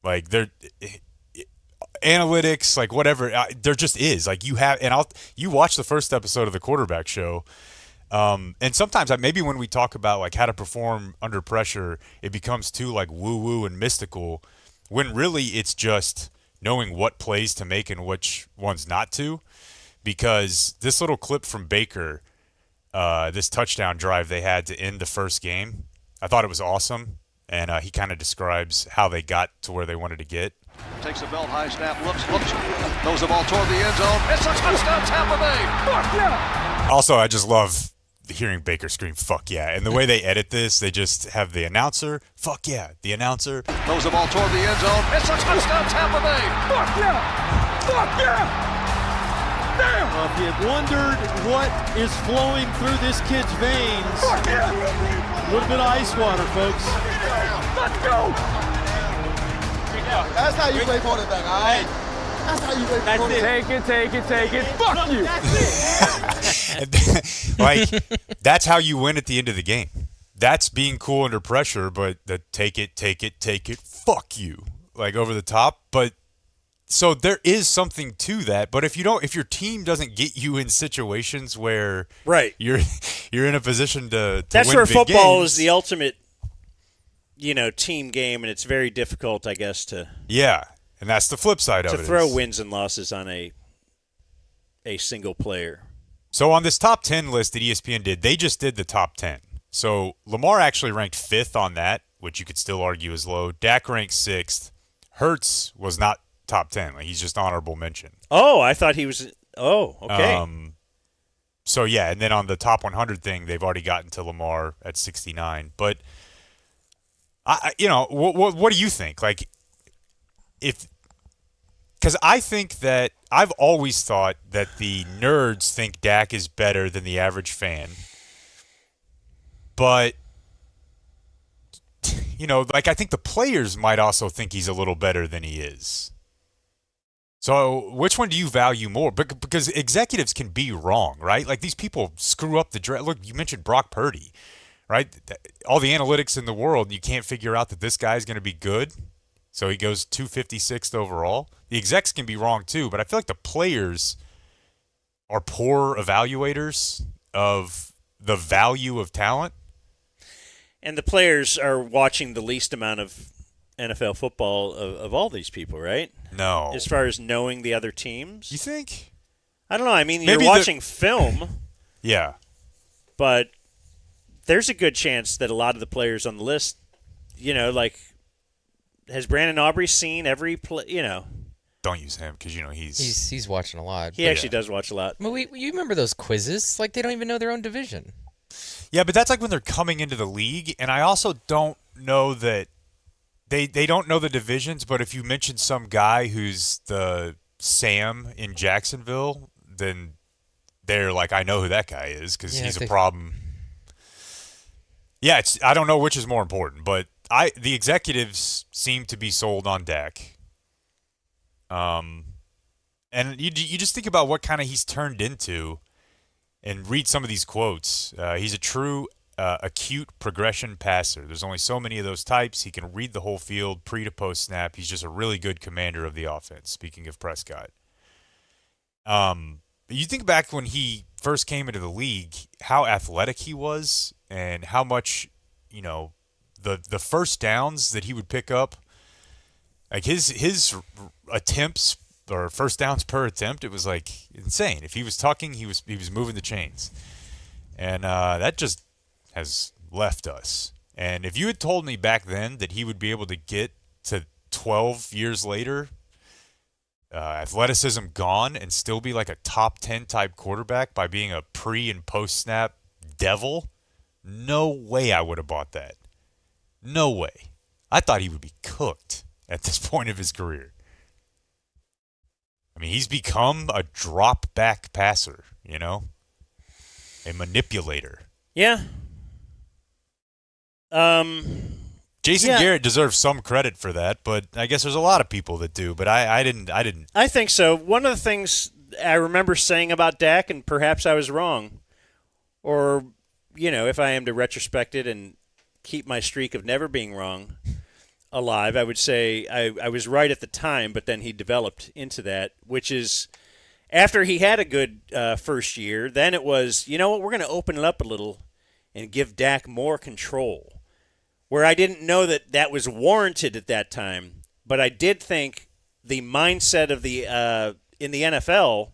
Speaker 2: Like analytics, like whatever, there just is. Like you watch the first episode of the Quarterback Show, and sometimes maybe when we talk about like how to perform under pressure, it becomes too like woo-woo and mystical, when really it's just knowing what plays to make and which ones not to. Because this little clip from Baker, this touchdown drive they had to end the first game, I thought it was awesome, and he kind of describes how they got to where they wanted to get.
Speaker 6: Takes a belt high snap, looks, throws the ball toward the end zone. It's a touchdown, Tampa Bay. Fuck yeah!
Speaker 2: Also, I just love hearing Baker scream, fuck yeah. And the way they edit this, they just have the announcer, fuck yeah, the announcer.
Speaker 6: Throws the ball toward the end zone. It's a touchdown, Tampa Bay. Fuck yeah! Fuck yeah! Damn!
Speaker 7: Well, if you had wondered what is flowing through this kid's veins,
Speaker 6: Fuck yeah!
Speaker 7: a little bit of ice water, folks.
Speaker 6: Let's go!
Speaker 8: That's how you play quarterback, all right? That's how you play quarterback.
Speaker 7: Take it. Fuck you.
Speaker 2: Like, that's how you win at the end of the game. That's being cool under pressure, but the take it, fuck you. Like, over the top. But so there is something to that. But if your team doesn't get you in situations where
Speaker 3: right,
Speaker 2: you're in a position to
Speaker 3: that's
Speaker 2: win
Speaker 3: where
Speaker 2: big
Speaker 3: football
Speaker 2: games,
Speaker 3: is the ultimate, team game, and it's very difficult, I guess, to
Speaker 2: and that's the flip side of it.
Speaker 3: To throw wins and losses on a single player.
Speaker 2: So on this top 10 list that ESPN did, they just did the top 10. So Lamar actually ranked 5th on that, which you could still argue is low. Dak ranked 6th. Hurts was not top 10. Like, he's just honorable mention.
Speaker 3: Oh, I thought he was. Oh, okay.
Speaker 2: So, yeah, and then on the top 100 thing, they've already gotten to Lamar at 69. But, what do you think? Like, because I think that I've always thought that the nerds think Dak is better than the average fan. But, I think the players might also think he's a little better than he is. So which one do you value more? Because executives can be wrong, right? Like these people screw up the draft. Look, you mentioned Brock Purdy, right? All the analytics in the world, you can't figure out that this guy's going to be good. So he goes 256th overall. The execs can be wrong too, but I feel like the players are poor evaluators of the value of talent.
Speaker 3: And the players are watching the least amount of NFL football of all these people, right?
Speaker 2: No.
Speaker 3: As far as knowing the other teams?
Speaker 2: You think?
Speaker 3: I don't know. I mean,
Speaker 2: Maybe
Speaker 3: you're watching film.
Speaker 2: Yeah.
Speaker 3: But there's a good chance that a lot of the players on the list, like, has Brandon Aubrey seen every play,
Speaker 2: Don't use him because,
Speaker 4: he's watching a lot.
Speaker 3: He actually does watch a lot.
Speaker 4: Well, you remember those quizzes? Like, they don't even know their own division.
Speaker 2: Yeah, but that's like when they're coming into the league, and I also don't know that they don't know the divisions, but if you mention some guy who's the Sam in Jacksonville, then they're like, I know who that guy is because he's a problem. Yeah, I don't know which is more important, but the executives seem to be sold on Dak. And you just think about what kind of he's turned into and read some of these quotes. He's a true acute progression passer. There's only so many of those types. He can read the whole field pre to post snap. He's just a really good commander of the offense, speaking of Prescott. You think back when he first came into the league, how athletic he was and how much, the first downs that he would pick up, like his attempts or first downs per attempt, it was like insane. If he was tucking, he was moving the chains. And that just has left us. And if you had told me back then that he would be able to get to 12 years later, athleticism gone, and still be like a top 10 type quarterback by being a pre and post snap devil, no way I would have bought that. No way. I thought he would be cooked at this point of his career. I mean, he's become a drop back passer, a manipulator.
Speaker 3: Yeah.
Speaker 2: Jason Garrett deserves some credit for that, but I guess there's a lot of people that do, but I didn't.
Speaker 3: I think so. One of the things I remember saying about Dak, and perhaps I was wrong, or, if I am to retrospect it and keep my streak of never being wrong alive, I would say I was right at the time, but then he developed into that, which is after he had a good first year, then it was, we're going to open it up a little and give Dak more control. Where I didn't know that was warranted at that time, but I did think the mindset of the in the NFL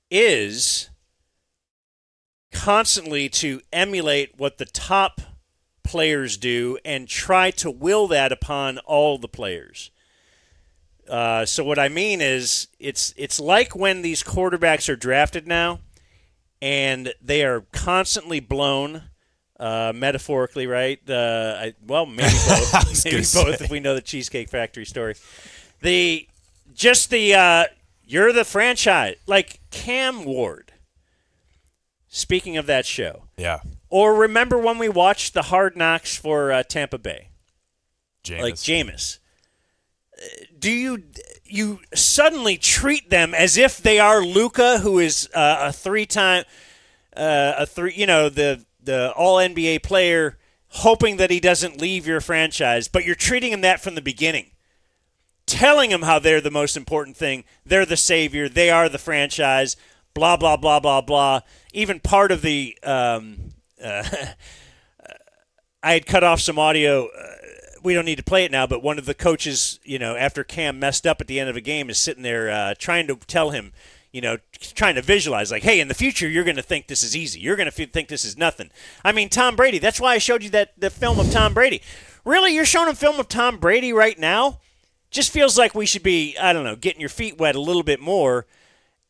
Speaker 3: is constantly to emulate what the top players do and try to will that upon all the players. So what I mean is it's like when these quarterbacks are drafted now and they are constantly blown. Metaphorically, right? Maybe both. Maybe both if we know the Cheesecake Factory story. You're the franchise. Like Cam Ward. Speaking of that show.
Speaker 2: Yeah.
Speaker 3: Or remember when we watched the Hard Knocks for Tampa Bay?
Speaker 2: Jameis.
Speaker 3: Like Jameis. Do you suddenly treat them as if they are Luka, who is a three-time, the all-NBA player, hoping that he doesn't leave your franchise, but you're treating him that from the beginning, telling him how they're the most important thing, they're the savior, they are the franchise, blah, blah, blah, blah, blah. Even part of the I had cut off some audio. We don't need to play it now, but one of the coaches, after Cam messed up at the end of a game, is sitting there trying to tell him, trying to visualize, like, hey, in the future, you're going to think this is easy. You're going to think this is nothing. I mean, Tom Brady, that's why I showed you the film of Tom Brady. Really, you're showing a film of Tom Brady right now? Just feels like we should be, I don't know, getting your feet wet a little bit more.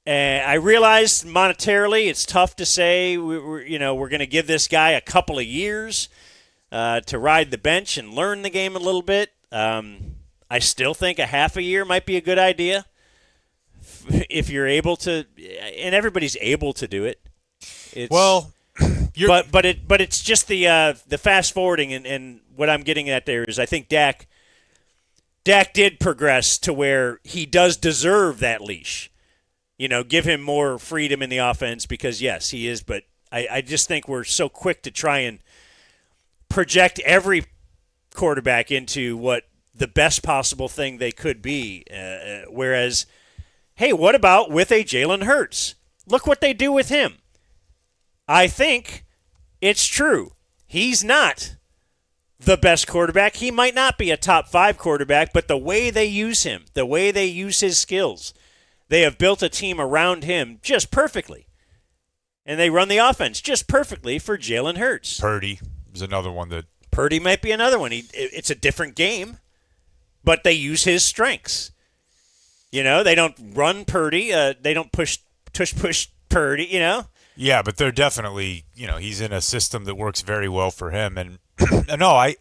Speaker 3: I realize monetarily it's tough to say we're going to give this guy a couple of years to ride the bench and learn the game a little bit. I still think a half a year might be a good idea. If you're able to, and everybody's able to do it, but it's just the fast forwarding, and what I'm getting at there is I think Dak Dak did progress to where he does deserve that leash. Give him more freedom in the offense because, yes, he is. But I just think we're so quick to try and project every quarterback into what the best possible thing they could be. Whereas, hey, what about with a Jalen Hurts? Look what they do with him. I think it's true. He's not the best quarterback. He might not be a top 5 quarterback, but the way they use him, the way they use his skills, they have built a team around him just perfectly. And they run the offense just perfectly for Jalen Hurts.
Speaker 2: Purdy is another one that...
Speaker 3: Purdy might be another one. It's a different game, but they use his strengths. They don't run Purdy. They don't push Purdy,
Speaker 2: Yeah, but they're definitely, he's in a system that works very well for him. And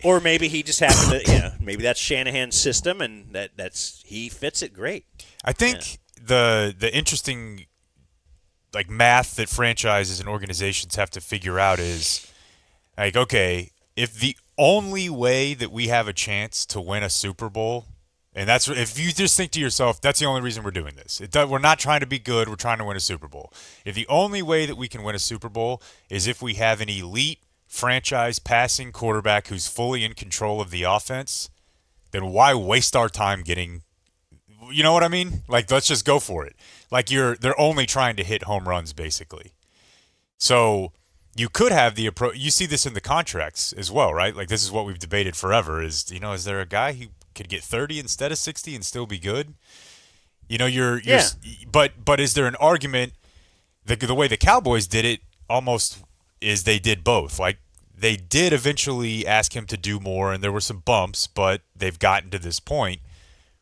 Speaker 2: or
Speaker 3: maybe he just happened to, maybe that's Shanahan's system, and that's he fits it great.
Speaker 2: I think the interesting math that franchises and organizations have to figure out is okay, if the only way that we have a chance to win a Super Bowl, and that's if you just think to yourself, that's the only reason we're doing this. We're not trying to be good. We're trying to win a Super Bowl. If the only way that we can win a Super Bowl is if we have an elite franchise passing quarterback who's fully in control of the offense, then why waste our time getting, you know what I mean? Let's just go for it. They're only trying to hit home runs, basically. So you could have the approach. You see this in the contracts as well, right? This is what we've debated forever is, is there a guy who could get 30 instead of 60 and still be good? But is there an argument, the way the Cowboys did it almost is they did both. They did eventually ask him to do more, and there were some bumps, but they've gotten to this point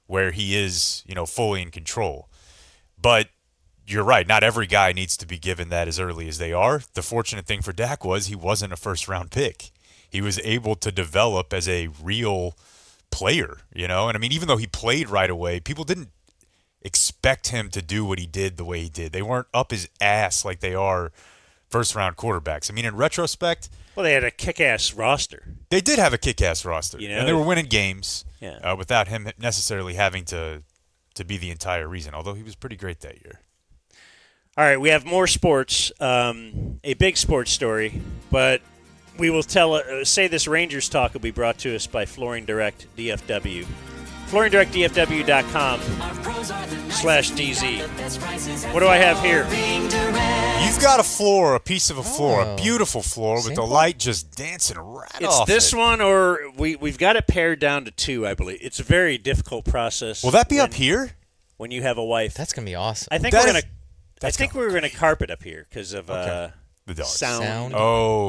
Speaker 2: where he is, fully in control. But you're right. Not every guy needs to be given that as early as they are. The fortunate thing for Dak was he wasn't a first-round pick. He was able to develop as a real player, And I mean, even though he played right away, people didn't expect him to do what he did the way he did. They weren't up his ass like they are first-round quarterbacks. I mean, in retrospect...
Speaker 3: Well, they had a kick-ass roster.
Speaker 2: They did have a kick-ass roster. And they were winning games without him necessarily having to be the entire reason, although he was pretty great that year.
Speaker 3: All right, we have more sports, a big sports story, but we will say this Rangers talk will be brought to us by Flooring Direct DFW. FlooringDirectDFW.com/DZ. What do I have here?
Speaker 2: You've got a piece of a floor, a beautiful floor with the light just dancing right off
Speaker 3: It's this one, or we've got it pared down to 2, I believe. It's a very difficult process.
Speaker 2: Will that be up here?
Speaker 3: When you have a wife.
Speaker 4: That's going to be awesome.
Speaker 3: I think we're gonna carpet up here because of
Speaker 2: the dogs.
Speaker 3: sound.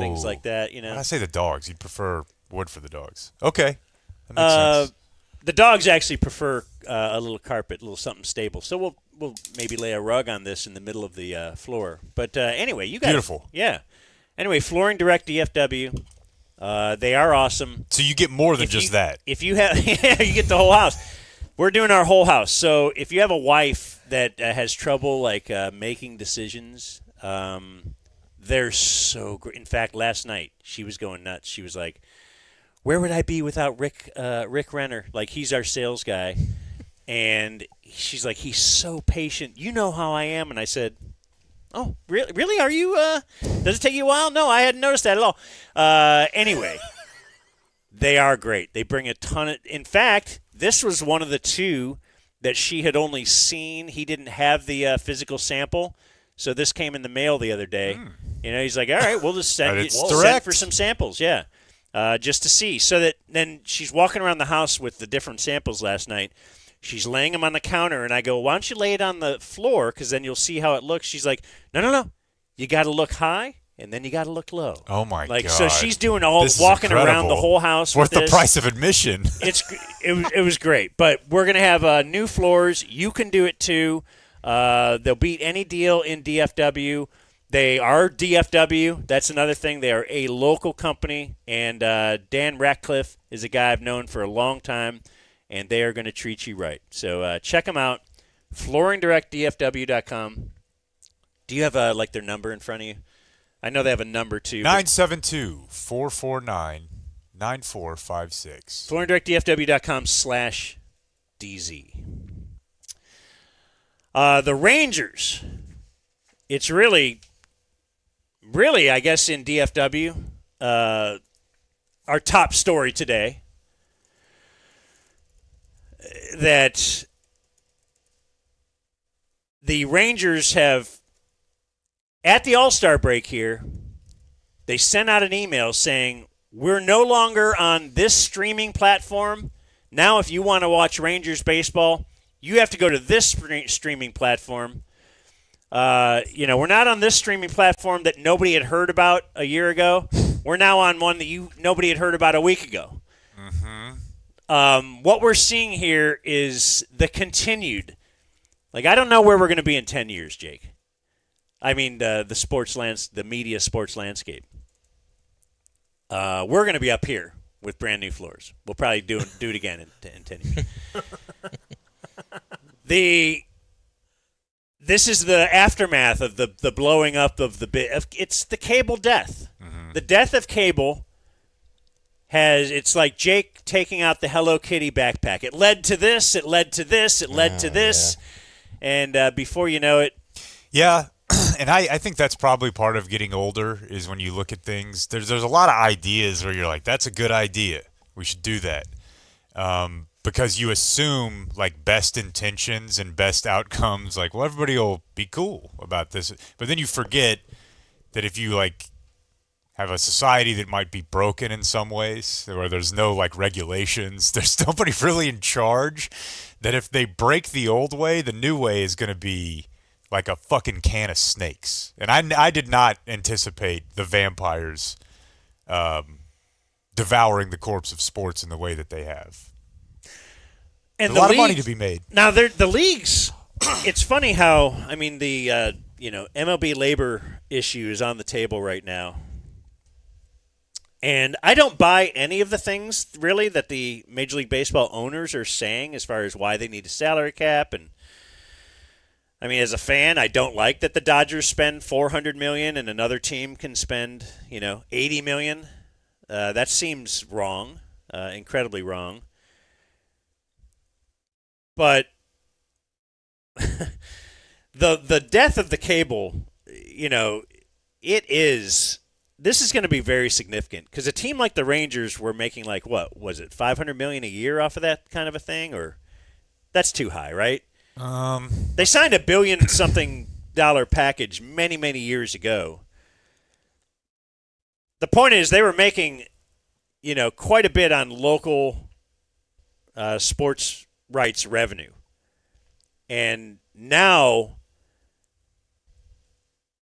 Speaker 3: Things like that.
Speaker 2: When I say the dogs, you prefer wood for the dogs. Okay. That makes sense.
Speaker 3: The dogs actually prefer a little carpet, a little something stable. So we'll maybe lay a rug on this in the middle of the floor. But anyway, you guys.
Speaker 2: Beautiful.
Speaker 3: Yeah. Anyway, Flooring Direct DFW. They are awesome.
Speaker 2: So you get more than just that.
Speaker 3: If you have, you get the whole house. We're doing our whole house. So if you have a wife that has trouble making decisions, they're so great. In fact, last night she was going nuts. She was like, "Where would I be without Rick Renner? He's our sales guy." And she's like, "He's so patient. You know how I am." And I said, "Oh, really? Really? Are you? Does it take you a while?" No, I hadn't noticed that at all. Anyway, they are great. They bring a ton of. In fact, this was one of the 2 that she had only seen. He didn't have the physical sample, so this came in the mail the other day. He's like, "All right, we'll just send for some samples." Yeah. Just to see. So that then she's walking around the house with the different samples last night. She's laying them on the counter, and I go, "Why don't you lay it on the floor, because then you'll see how it looks." She's like, No. You got to look high, and then you got to look low.
Speaker 2: Oh, my God.
Speaker 3: So she's doing walking around the whole house
Speaker 2: worth
Speaker 3: with
Speaker 2: the price of admission.
Speaker 3: It was great. But we're going to have new floors. You can do it, too. They'll beat any deal in DFW. They are DFW. That's another thing. They are a local company, and Dan Ratcliffe is a guy I've known for a long time, and they are going to treat you right. So check them out, flooringdirectdfw.com. Do you have their number in front of you? I know they have a number, too.
Speaker 2: 972-449-9456.
Speaker 3: flooringdirectdfw.com/DZ. DZ. The Rangers. It's really, I guess, in DFW, our top story today. That the Rangers have, at the All-Star break here, they sent out an email saying, we're no longer on this streaming platform. Now, if you want to watch Rangers baseball, you have to go to this streaming platform. We're not on this streaming platform that nobody had heard about a year ago. We're now on one that nobody had heard about a week ago. What we're seeing here is the continued. Like, I don't know where we're going to be in 10 years, Jake. I mean, the media sports landscape. We're going to be up here with brand new floors. We'll probably do it again in 10 years. This is the aftermath of the blowing up of it's the cable death. The death of cable it's like Jake taking out the Hello Kitty backpack. It led to this, it led to this, it led to this. Yeah. And before you know it.
Speaker 2: Yeah, and I think that's probably part of getting older is when you look at things. There's a lot of ideas where you're like, that's a good idea. We should do that. Because you assume like best intentions and best outcomes, like, well, everybody will be cool about this. But then you forget that if you like have a society that might be broken in some ways, where there's no like regulations, there's nobody really in charge, that if they break the old way, the new way is going to be like a fucking can of snakes. And I did not anticipate the vampires devouring the corpse of sports in the way that they have.
Speaker 3: And
Speaker 2: there's a lot of money to be made.
Speaker 3: Now, the leagues, it's funny how, I mean, the MLB labor issue is on the table right now. And I don't buy any of the things, really, that the Major League Baseball owners are saying as far as why they need a salary cap. And, I mean, as a fan, I don't like that the Dodgers spend $400 million and another team can spend, $80 million. That seems wrong, incredibly wrong. But the death of the cable, this is going to be very significant because a team like the Rangers were making like, what was it, $500 million a year off of that kind of a thing, or that's too high, right? They signed $1 billion-something package many, many years ago. The point is they were making, quite a bit on local sports rights revenue. And now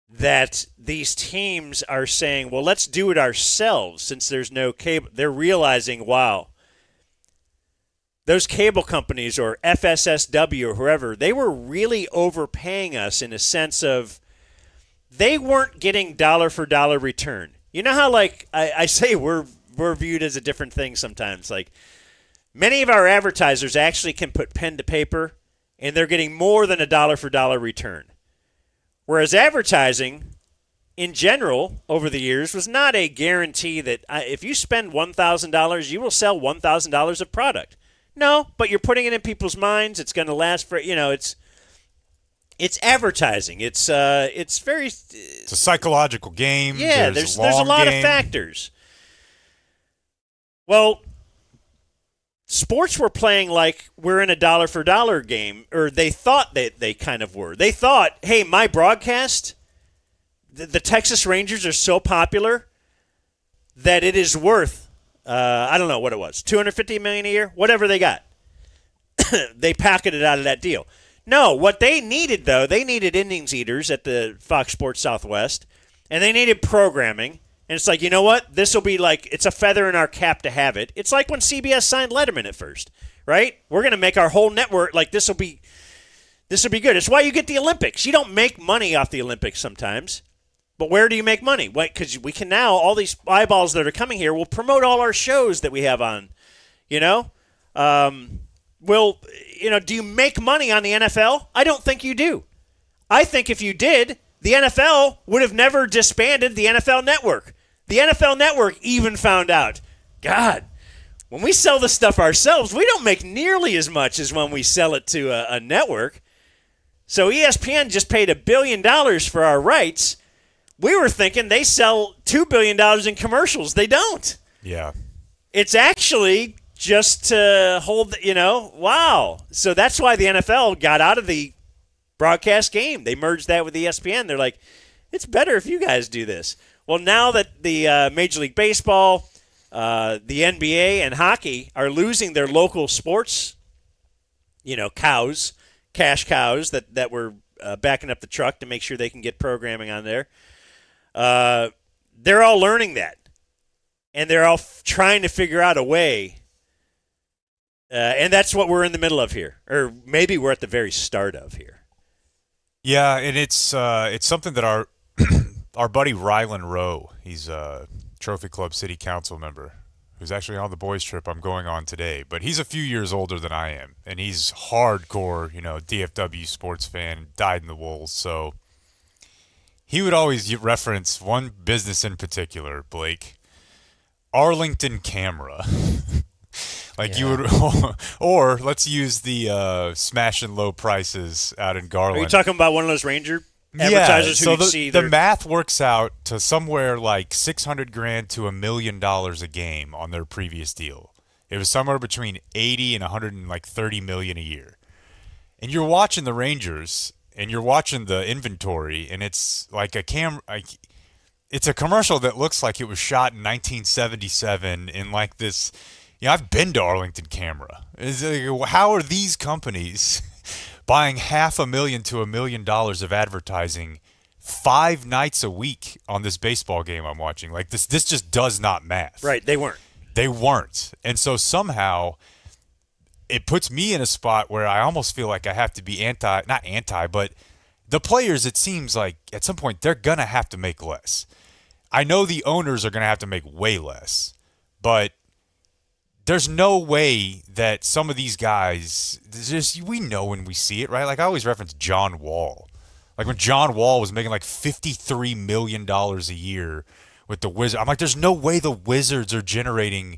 Speaker 3: that these teams are saying, well, let's do it ourselves since there's no cable, they're realizing, wow, those cable companies or FSSW or whoever, they were really overpaying us in a sense of they weren't getting dollar for dollar return. You know how, like, I say we're viewed as a different thing sometimes. Like, many of our advertisers actually can put pen to paper, and they're getting more than a dollar for dollar return. Whereas advertising, in general, over the years, was not a guarantee that if you spend $1,000, you will sell $1,000 of product. No, but you're putting it in people's minds. It's going to last for, it's advertising. It's very.
Speaker 2: It's a psychological game.
Speaker 3: Yeah, there's a lot of factors. Well, sports were playing like we're in a dollar for dollar game, or they thought that they kind of were. They thought, hey, my broadcast, the Texas Rangers are so popular that it is worth, I don't know what it was, $250 million a year, whatever they got. They pocketed out of that deal. No, what they needed, though, they needed innings eaters at the Fox Sports Southwest, and they needed programming. And it's like, you know what? This will be like, it's a feather in our cap to have it. It's like when CBS signed Letterman at first, right? We're going to make our whole network, like this will be good. It's why you get the Olympics. You don't make money off the Olympics sometimes. But where do you make money? Because we can now, all these eyeballs that are coming here will promote all our shows that we have on, do you make money on the NFL? I don't think you do. I think if you did, the NFL would have never disbanded the NFL Network. The NFL Network even found out, God, When we sell the stuff ourselves, we don't make nearly as much as when we sell it to a network. So ESPN just paid $1 billion for our rights. We were thinking they sell $2 billion in commercials. They don't.
Speaker 2: Yeah.
Speaker 3: It's actually just to hold, wow. So that's why the NFL got out of the broadcast game. They merged that with ESPN. They're like, it's better if you guys do this. Well, now that the Major League Baseball, the NBA, and hockey are losing their local sports, cash cows that were backing up the truck to make sure they can get programming on there, they're all learning that. And they're all trying to figure out a way. And that's what we're in the middle of here. Or maybe we're at the very start of here.
Speaker 2: Yeah, and it's something that our our buddy Rylan Rowe, he's a Trophy Club City Council member, who's actually on the boys trip I'm going on today. But he's a few years older than I am, and he's hardcore, DFW sports fan, dyed in the wool. So he would always reference one business in particular, Blake, Arlington Camera. You would, or let's use the smash and low prices out in Garland.
Speaker 3: Are you talking about one of those Ranger advertisers who see
Speaker 2: the math works out to somewhere like $600,000 to $1 million a game on their previous deal. It was somewhere between 80 and 130 million a year. And you're watching the Rangers and you're watching the inventory, and it's like it's a commercial that looks like it was shot in 1977 in like this. I've been to Arlington Camera. How are these companies buying $500,000 to $1 million of advertising 5 nights a week on this baseball game I'm watching? Like this just does not math.
Speaker 3: Right, they weren't.
Speaker 2: They weren't. And so somehow it puts me in a spot where I almost feel like I have to be but the players, it seems like at some point they're going to have to make less. I know the owners are going to have to make way less, but there's no way that some of these guys, we know when we see it, right? Like I always reference John Wall. Like when John Wall was making like $53 million a year with the Wizards. I'm like, there's no way the Wizards are generating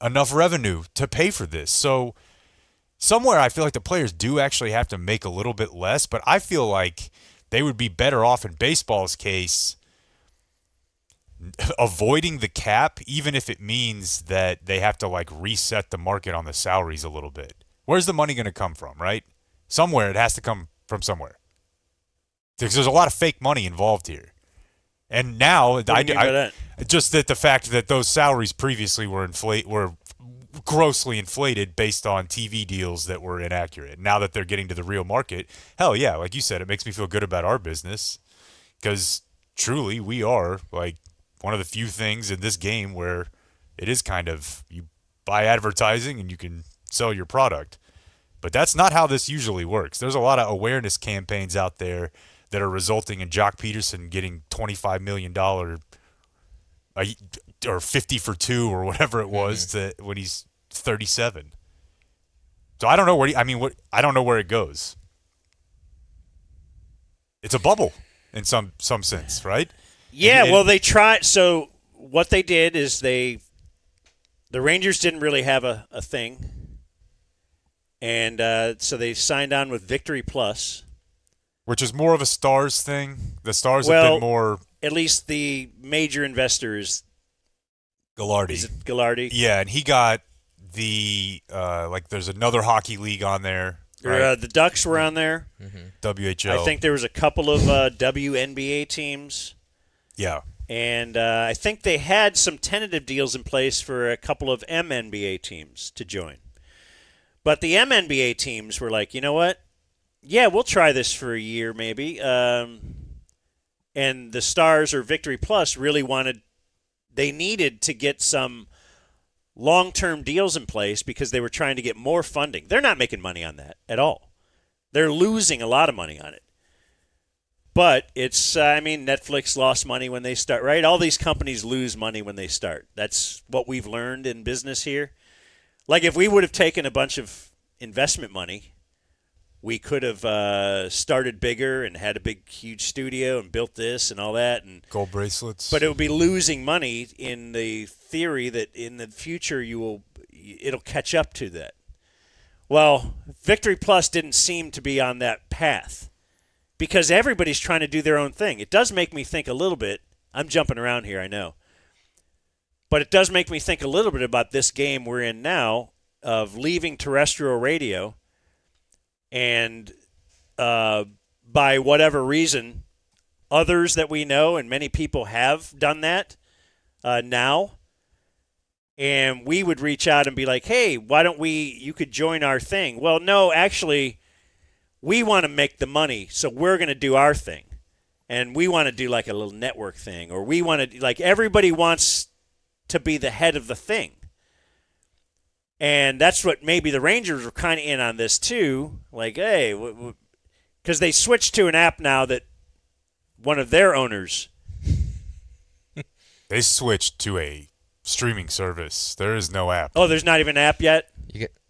Speaker 2: enough revenue to pay for this. So somewhere I feel like the players do actually have to make a little bit less, but I feel like they would be better off in baseball's case avoiding the cap, even if it means that they have to like reset the market on the salaries a little bit. Where's the money going to come from, right? Somewhere it has to come from somewhere. Because there's a lot of fake money involved here. And now just that the fact that those salaries previously were grossly inflated based on TV deals that were inaccurate. Now that they're getting to the real market, hell yeah, like you said, it makes me feel good about our business because truly we are like one of the few things in this game where it is kind of you buy advertising and you can sell your product. But that's not how this usually works. There's a lot of awareness campaigns out there that are resulting in Jock Peterson getting $25 million or 50 for 2 or whatever it was when he's 37. So I don't know I don't know where it goes. It's a bubble in some sense, right?
Speaker 3: Yeah, well, they tried. So what they did is the Rangers didn't really have a thing. And so they signed on with Victory Plus.
Speaker 2: Which is more of a Stars thing. The Stars have been more...
Speaker 3: At least the major investor is...
Speaker 2: Ghilardi.
Speaker 3: Is it Ghilardi?
Speaker 2: Yeah, and he got the... there's another hockey league on there. Right?
Speaker 3: The Ducks were on there.
Speaker 2: Mm-hmm. WHL.
Speaker 3: I think there was a couple of WNBA teams.
Speaker 2: Yeah.
Speaker 3: And I think they had some tentative deals in place for a couple of MNBA teams to join. But the MNBA teams were like, you know what? Yeah, we'll try this for a year maybe. And the Stars or Victory Plus really they needed to get some long-term deals in place because they were trying to get more funding. They're not making money on that at all. They're losing a lot of money on it. But it's, Netflix lost money when they start, right? All these companies lose money when they start. That's what we've learned in business here. Like if we would have taken a bunch of investment money, we could have started bigger and had a big, huge studio and built this and all that. And
Speaker 2: gold bracelets.
Speaker 3: But it would be losing money in the theory that in the future you will, it'll catch up to that. Well, Victory Plus didn't seem to be on that path because everybody's trying to do their own thing. It does make me think a little bit. I'm jumping around here, I know. But it does make me think a little bit about this game we're in now of leaving terrestrial radio and by whatever reason, others that we know and many people have done that now. And we would reach out and be like, hey, why don't you could join our thing. Well, no, actually, we want to make the money, so we're going to do our thing. And we want to do like a little network thing, or we want to, like, everybody wants to be the head of the thing. And that's what maybe the Rangers were kind of in on this too. Like, hey, because they switched to an app now that one of their owners.
Speaker 2: They switched to a streaming service. There is no app.
Speaker 3: Oh, there's not even an app yet?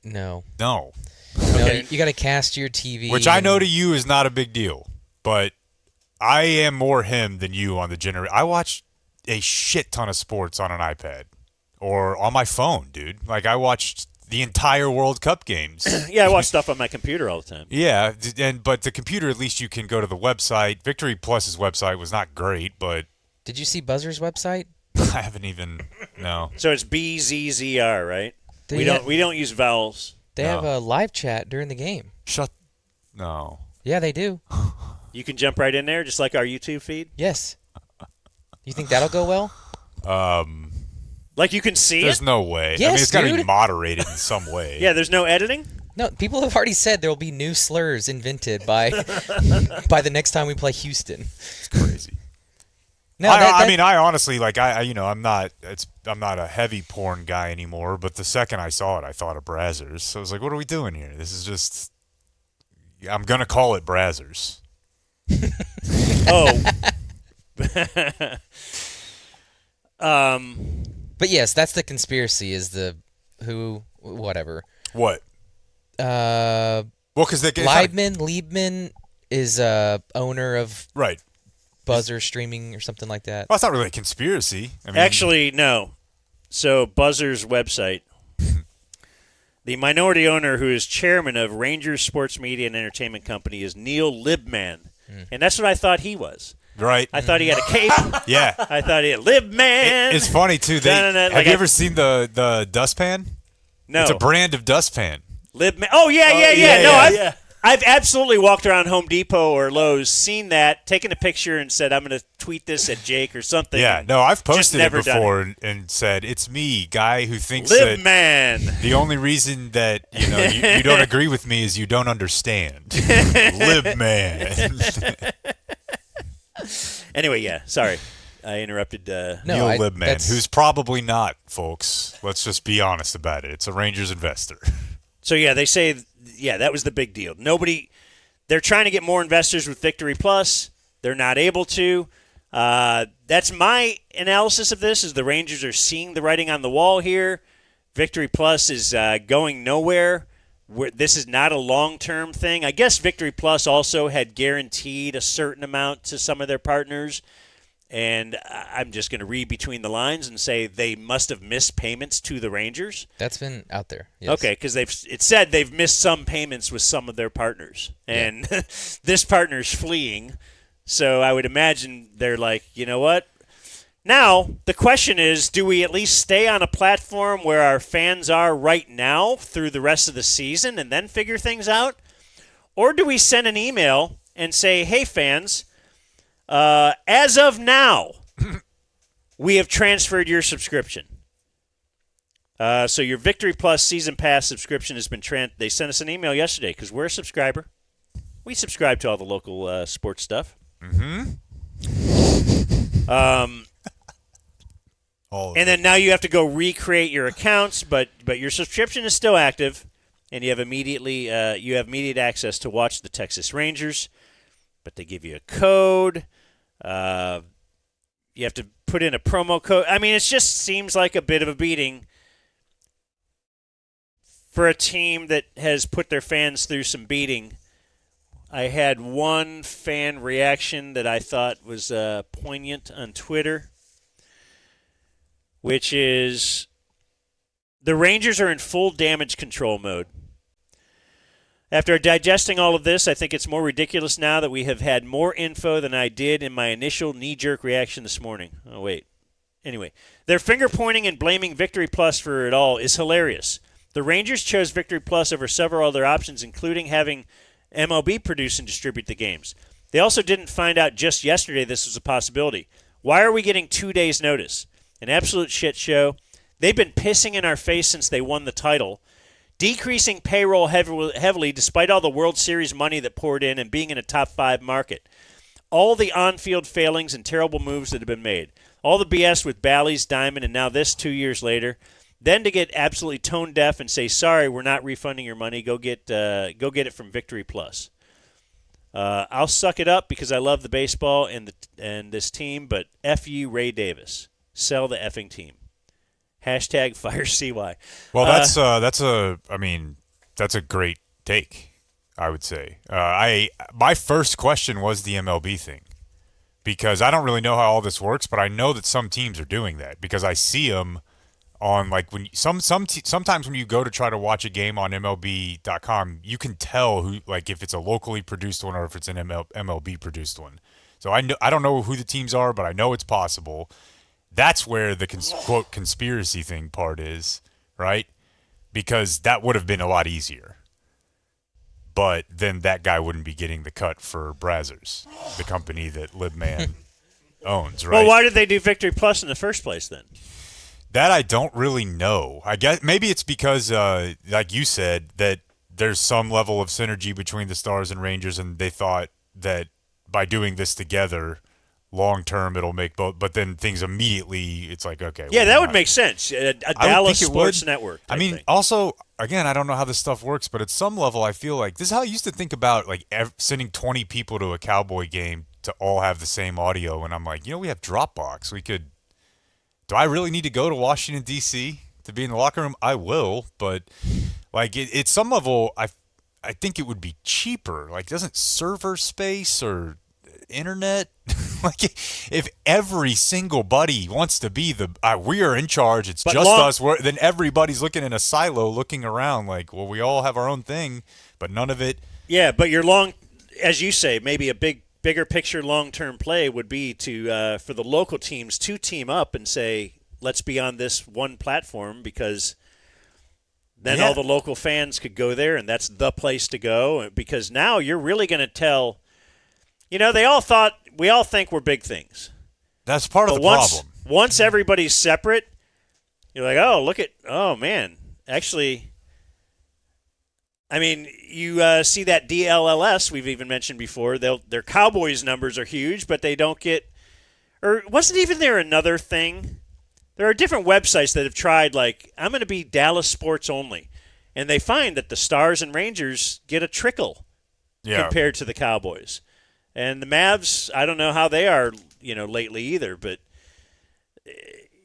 Speaker 4: No.
Speaker 2: No.
Speaker 3: Okay.
Speaker 4: You got to cast your TV.
Speaker 2: Which I know to you is not a big deal, but I am more him than you on the generator. I watch a shit ton of sports on an iPad or on my phone, dude. Like, I watched the entire World Cup games.
Speaker 3: Yeah, I watch stuff on my computer all the time.
Speaker 2: Yeah, but the computer, at least you can go to the website. Victory Plus's website was not great, but
Speaker 4: Did you see Buzzer's website?
Speaker 2: I haven't even no.
Speaker 3: So it's BZZR, right? We
Speaker 4: Yeah.
Speaker 3: don't use vowels.
Speaker 4: They have a live chat during the game.
Speaker 2: No.
Speaker 4: Yeah, they do.
Speaker 3: You can jump right in there, just like our YouTube feed.
Speaker 4: Yes. You think that'll go well?
Speaker 3: Like you can see
Speaker 2: There's
Speaker 3: it.
Speaker 2: no way. I
Speaker 4: Yes,
Speaker 2: mean, it's got to be
Speaker 4: dude.
Speaker 2: moderated in some way.
Speaker 3: Yeah, there's no editing.
Speaker 4: No, people have already said there will be new slurs invented by by the next time we play Houston.
Speaker 2: It's crazy.
Speaker 4: No,
Speaker 2: I mean, I honestly, like, I'm not a heavy porn guy anymore. But the second I saw it, I thought of Brazzers. So I was like, what are we doing here? This is just. I'm gonna call it Brazzers.
Speaker 3: Oh.
Speaker 4: But yes, that's the conspiracy. Is the whatever.
Speaker 2: What? Well, because
Speaker 4: Liebman is owner of
Speaker 2: right.
Speaker 4: Buzzer Streaming or something like that.
Speaker 2: Well, it's not really a conspiracy. I mean,
Speaker 3: Actually, no. So Buzzer's website, the minority owner who is chairman of Rangers Sports Media and Entertainment Company is Neil Libman. And that's what I thought he was.
Speaker 2: Right.
Speaker 3: I thought he had a cape.
Speaker 2: Yeah.
Speaker 3: I thought he had Libman.
Speaker 2: It's funny, too. Have you ever seen the dustpan?
Speaker 3: No.
Speaker 2: It's a brand of dustpan.
Speaker 3: Libman. Oh, yeah.
Speaker 2: yeah.
Speaker 3: I've absolutely walked around Home Depot or Lowe's, seen that, taken a picture, and said, I'm going to tweet this at Jake or something.
Speaker 2: Yeah, no, I've posted it
Speaker 3: never done
Speaker 2: before and said, it's me, guy who thinks
Speaker 3: Libman.
Speaker 2: that the only reason that you don't agree with me is you don't understand. Libman.
Speaker 3: Anyway, yeah, sorry. I interrupted.
Speaker 2: Neil Libman, who's probably not, folks. Let's just be honest about it. It's a Rangers investor.
Speaker 3: So, yeah, they say, that was the big deal. They're trying to get more investors with Victory Plus. They're not able to. That's my analysis of this, is the Rangers are seeing the writing on the wall here. Victory Plus is going nowhere. This is not a long-term thing. I guess Victory Plus also had guaranteed a certain amount to some of their partners. And I'm just going to read between the lines and say they must have missed payments to the Rangers.
Speaker 4: That's been out there. Yes.
Speaker 3: Okay, because it said they've missed some payments with some of their partners. And this partner's fleeing. So I would imagine they're like, you know what? Now, the question is, do we at least stay on a platform where our fans are right now through the rest of the season and then figure things out? Or do we send an email and say, hey, fans, as of now, we have transferred your subscription. So your Victory Plus Season Pass subscription has been they sent us an email yesterday because we're a subscriber. We subscribe to all the local sports stuff.
Speaker 2: Mm-hmm.
Speaker 3: And then now you have to go recreate your accounts, but your subscription is still active, and you have immediate access to watch the Texas Rangers. But they give you a code. You have to put in a promo code. I mean, it just seems like a bit of a beating for a team that has put their fans through some beating. I had one fan reaction that I thought was poignant on Twitter, which is The Rangers are in full damage control mode. After digesting all of this, I think it's more ridiculous now that we have had more info than I did in my initial knee-jerk reaction this morning. Oh, wait. Anyway, their finger-pointing and blaming Victory Plus for it all is hilarious. The Rangers chose Victory Plus over several other options, including having MLB produce and distribute the games. They also didn't find out just yesterday this was a possibility. Why are we getting 2 days' notice? An absolute shit show. They've been pissing in our face since they won the title, decreasing payroll heavily despite all the World Series money that poured in and being in a top 5 market. All the on-field failings and terrible moves that have been made. All the BS with Bally's, Diamond, and now this 2 years later. Then to get absolutely tone deaf and say, sorry, we're not refunding your money. Go get it from Victory Plus. I'll suck it up because I love the baseball and this team, but F you, Ray Davis. Sell the effing team. Hashtag fire CY.
Speaker 2: Well, that's a great take, I would say. My first question was the MLB thing because I don't really know how all this works, but I know that some teams are doing that because I see them on like when sometimes when you go to try to watch a game on MLB.com, you can tell who like if it's a locally produced one or if it's an MLB produced one. So I don't know who the teams are, but I know it's possible. That's where the quote conspiracy thing part is, right? Because that would have been a lot easier. But then that guy wouldn't be getting the cut for Brazzers, the company that Libman owns, right?
Speaker 3: Well, why did they do Victory Plus in the first place then?
Speaker 2: That I don't really know. I guess maybe it's because, like you said, that there's some level of synergy between the Stars and Rangers, and they thought that by doing this together, long term it'll make both. But then things immediately, it's like, okay.
Speaker 3: Yeah, that would make sense. A Dallas Sports Network.
Speaker 2: I mean, also, again, I don't know how this stuff works, but at some level, I feel like this is how I used to think about like sending 20 people to a Cowboy game to all have the same audio, and I'm like, we have Dropbox. We could. Do I really need to go to Washington, D.C. to be in the locker room? I will, but like at some level, I think it would be cheaper. Like, doesn't server space or internet, like if every single buddy wants to be we are in charge, it's but just us, then everybody's looking in a silo looking around like, well, we all have our own thing, but none of it.
Speaker 3: Yeah, but your as you say, maybe a bigger picture long-term play would be to for the local teams to team up and say, let's be on this one platform because then all the local fans could go there and that's the place to go because now you're really going to tell, we all think we're big things.
Speaker 2: That's part of the problem.
Speaker 3: Once everybody's separate, you're like, oh man, actually, I mean, you see that DLLS we've even mentioned before. Their Cowboys numbers are huge, but they don't get – or wasn't even there another thing? There are different websites that have tried, like, I'm going to be Dallas sports only. And they find that the Stars and Rangers get a trickle compared to the Cowboys. And the Mavs, I don't know how they are, lately either, but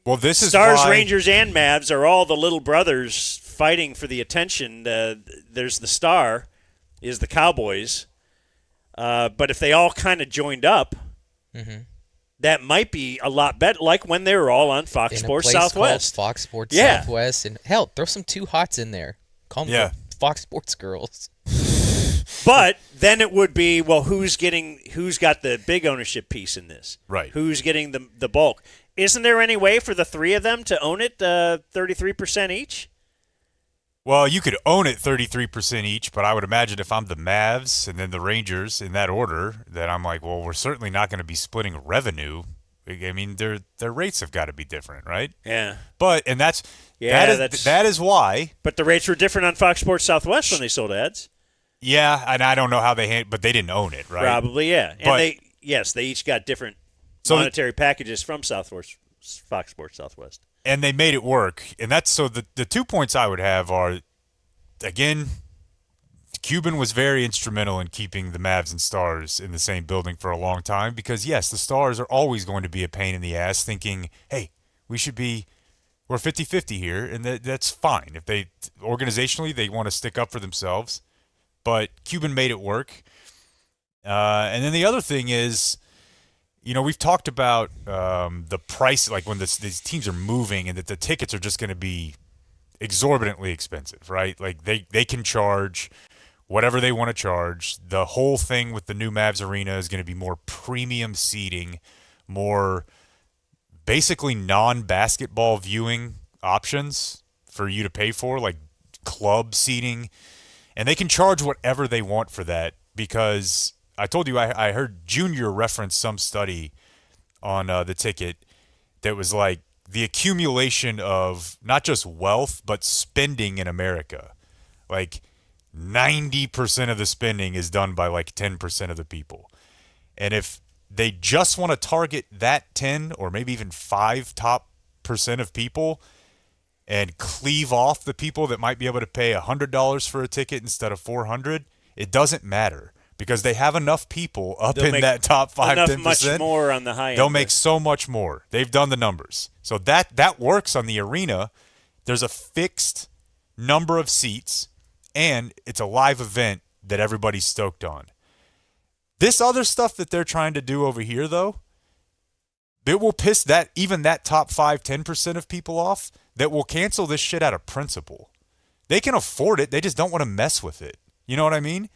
Speaker 2: well, this is
Speaker 3: Stars, Rangers, and Mavs are all the little brothers fighting for the attention. There's the Star, is the Cowboys. But if they all kind of joined up, that might be a lot better. Like when they were all on Fox Sports Southwest.
Speaker 4: Fox Sports Southwest, and hell, throw some Two Hots in there. Call them the Fox Sports girls.
Speaker 3: But then it would be, well, who's got the big ownership piece in this?
Speaker 2: Right.
Speaker 3: Who's getting the bulk? Isn't there any way for the three of them to own it 33% each?
Speaker 2: Well, you could own it 33% each, but I would imagine if I'm the Mavs and then the Rangers in that order, that I'm like, well, we're certainly not going to be splitting revenue. I mean, their rates have got to be different, right?
Speaker 3: Yeah.
Speaker 2: But that is why.
Speaker 3: But the rates were different on Fox Sports Southwest when they sold ads.
Speaker 2: Yeah, and I don't know how but they didn't own it, right?
Speaker 3: Probably, yeah. And they each got different monetary packages from Fox Sports Southwest.
Speaker 2: And they made it work. And that's so the 2 points I would have are, again, Cuban was very instrumental in keeping the Mavs and Stars in the same building for a long time because, yes, the Stars are always going to be a pain in the ass thinking, hey, we're 50-50 here, and that's fine. If they organizationally they want to stick up for themselves. But Cuban made it work. And then the other thing is, we've talked about the price, like when these teams are moving and that the tickets are just going to be exorbitantly expensive, right? Like they can charge whatever they want to charge. The whole thing with the new Mavs Arena is going to be more premium seating, more basically non-basketball viewing options for you to pay for, like club seating. And they can charge whatever they want for that because I told you I heard Junior reference some study on the ticket that was like the accumulation of not just wealth but spending in America. Like 90% of the spending is done by like 10% of the people. And if they just want to target that 10 or maybe even 5 top % of people and cleave off the people that might be able to pay $100 for a ticket instead of $400, it doesn't matter because they have enough people up in that top 5-10%.
Speaker 3: Much more on the high end.
Speaker 2: They'll make so much more. They've done the numbers. So that works on the arena. There's a fixed number of seats, and it's a live event that everybody's stoked on. This other stuff that they're trying to do over here, though, it will piss even that top 5-10% of people off that will cancel this shit out of principle. They can afford it. They just don't want to mess with it. You know what I mean?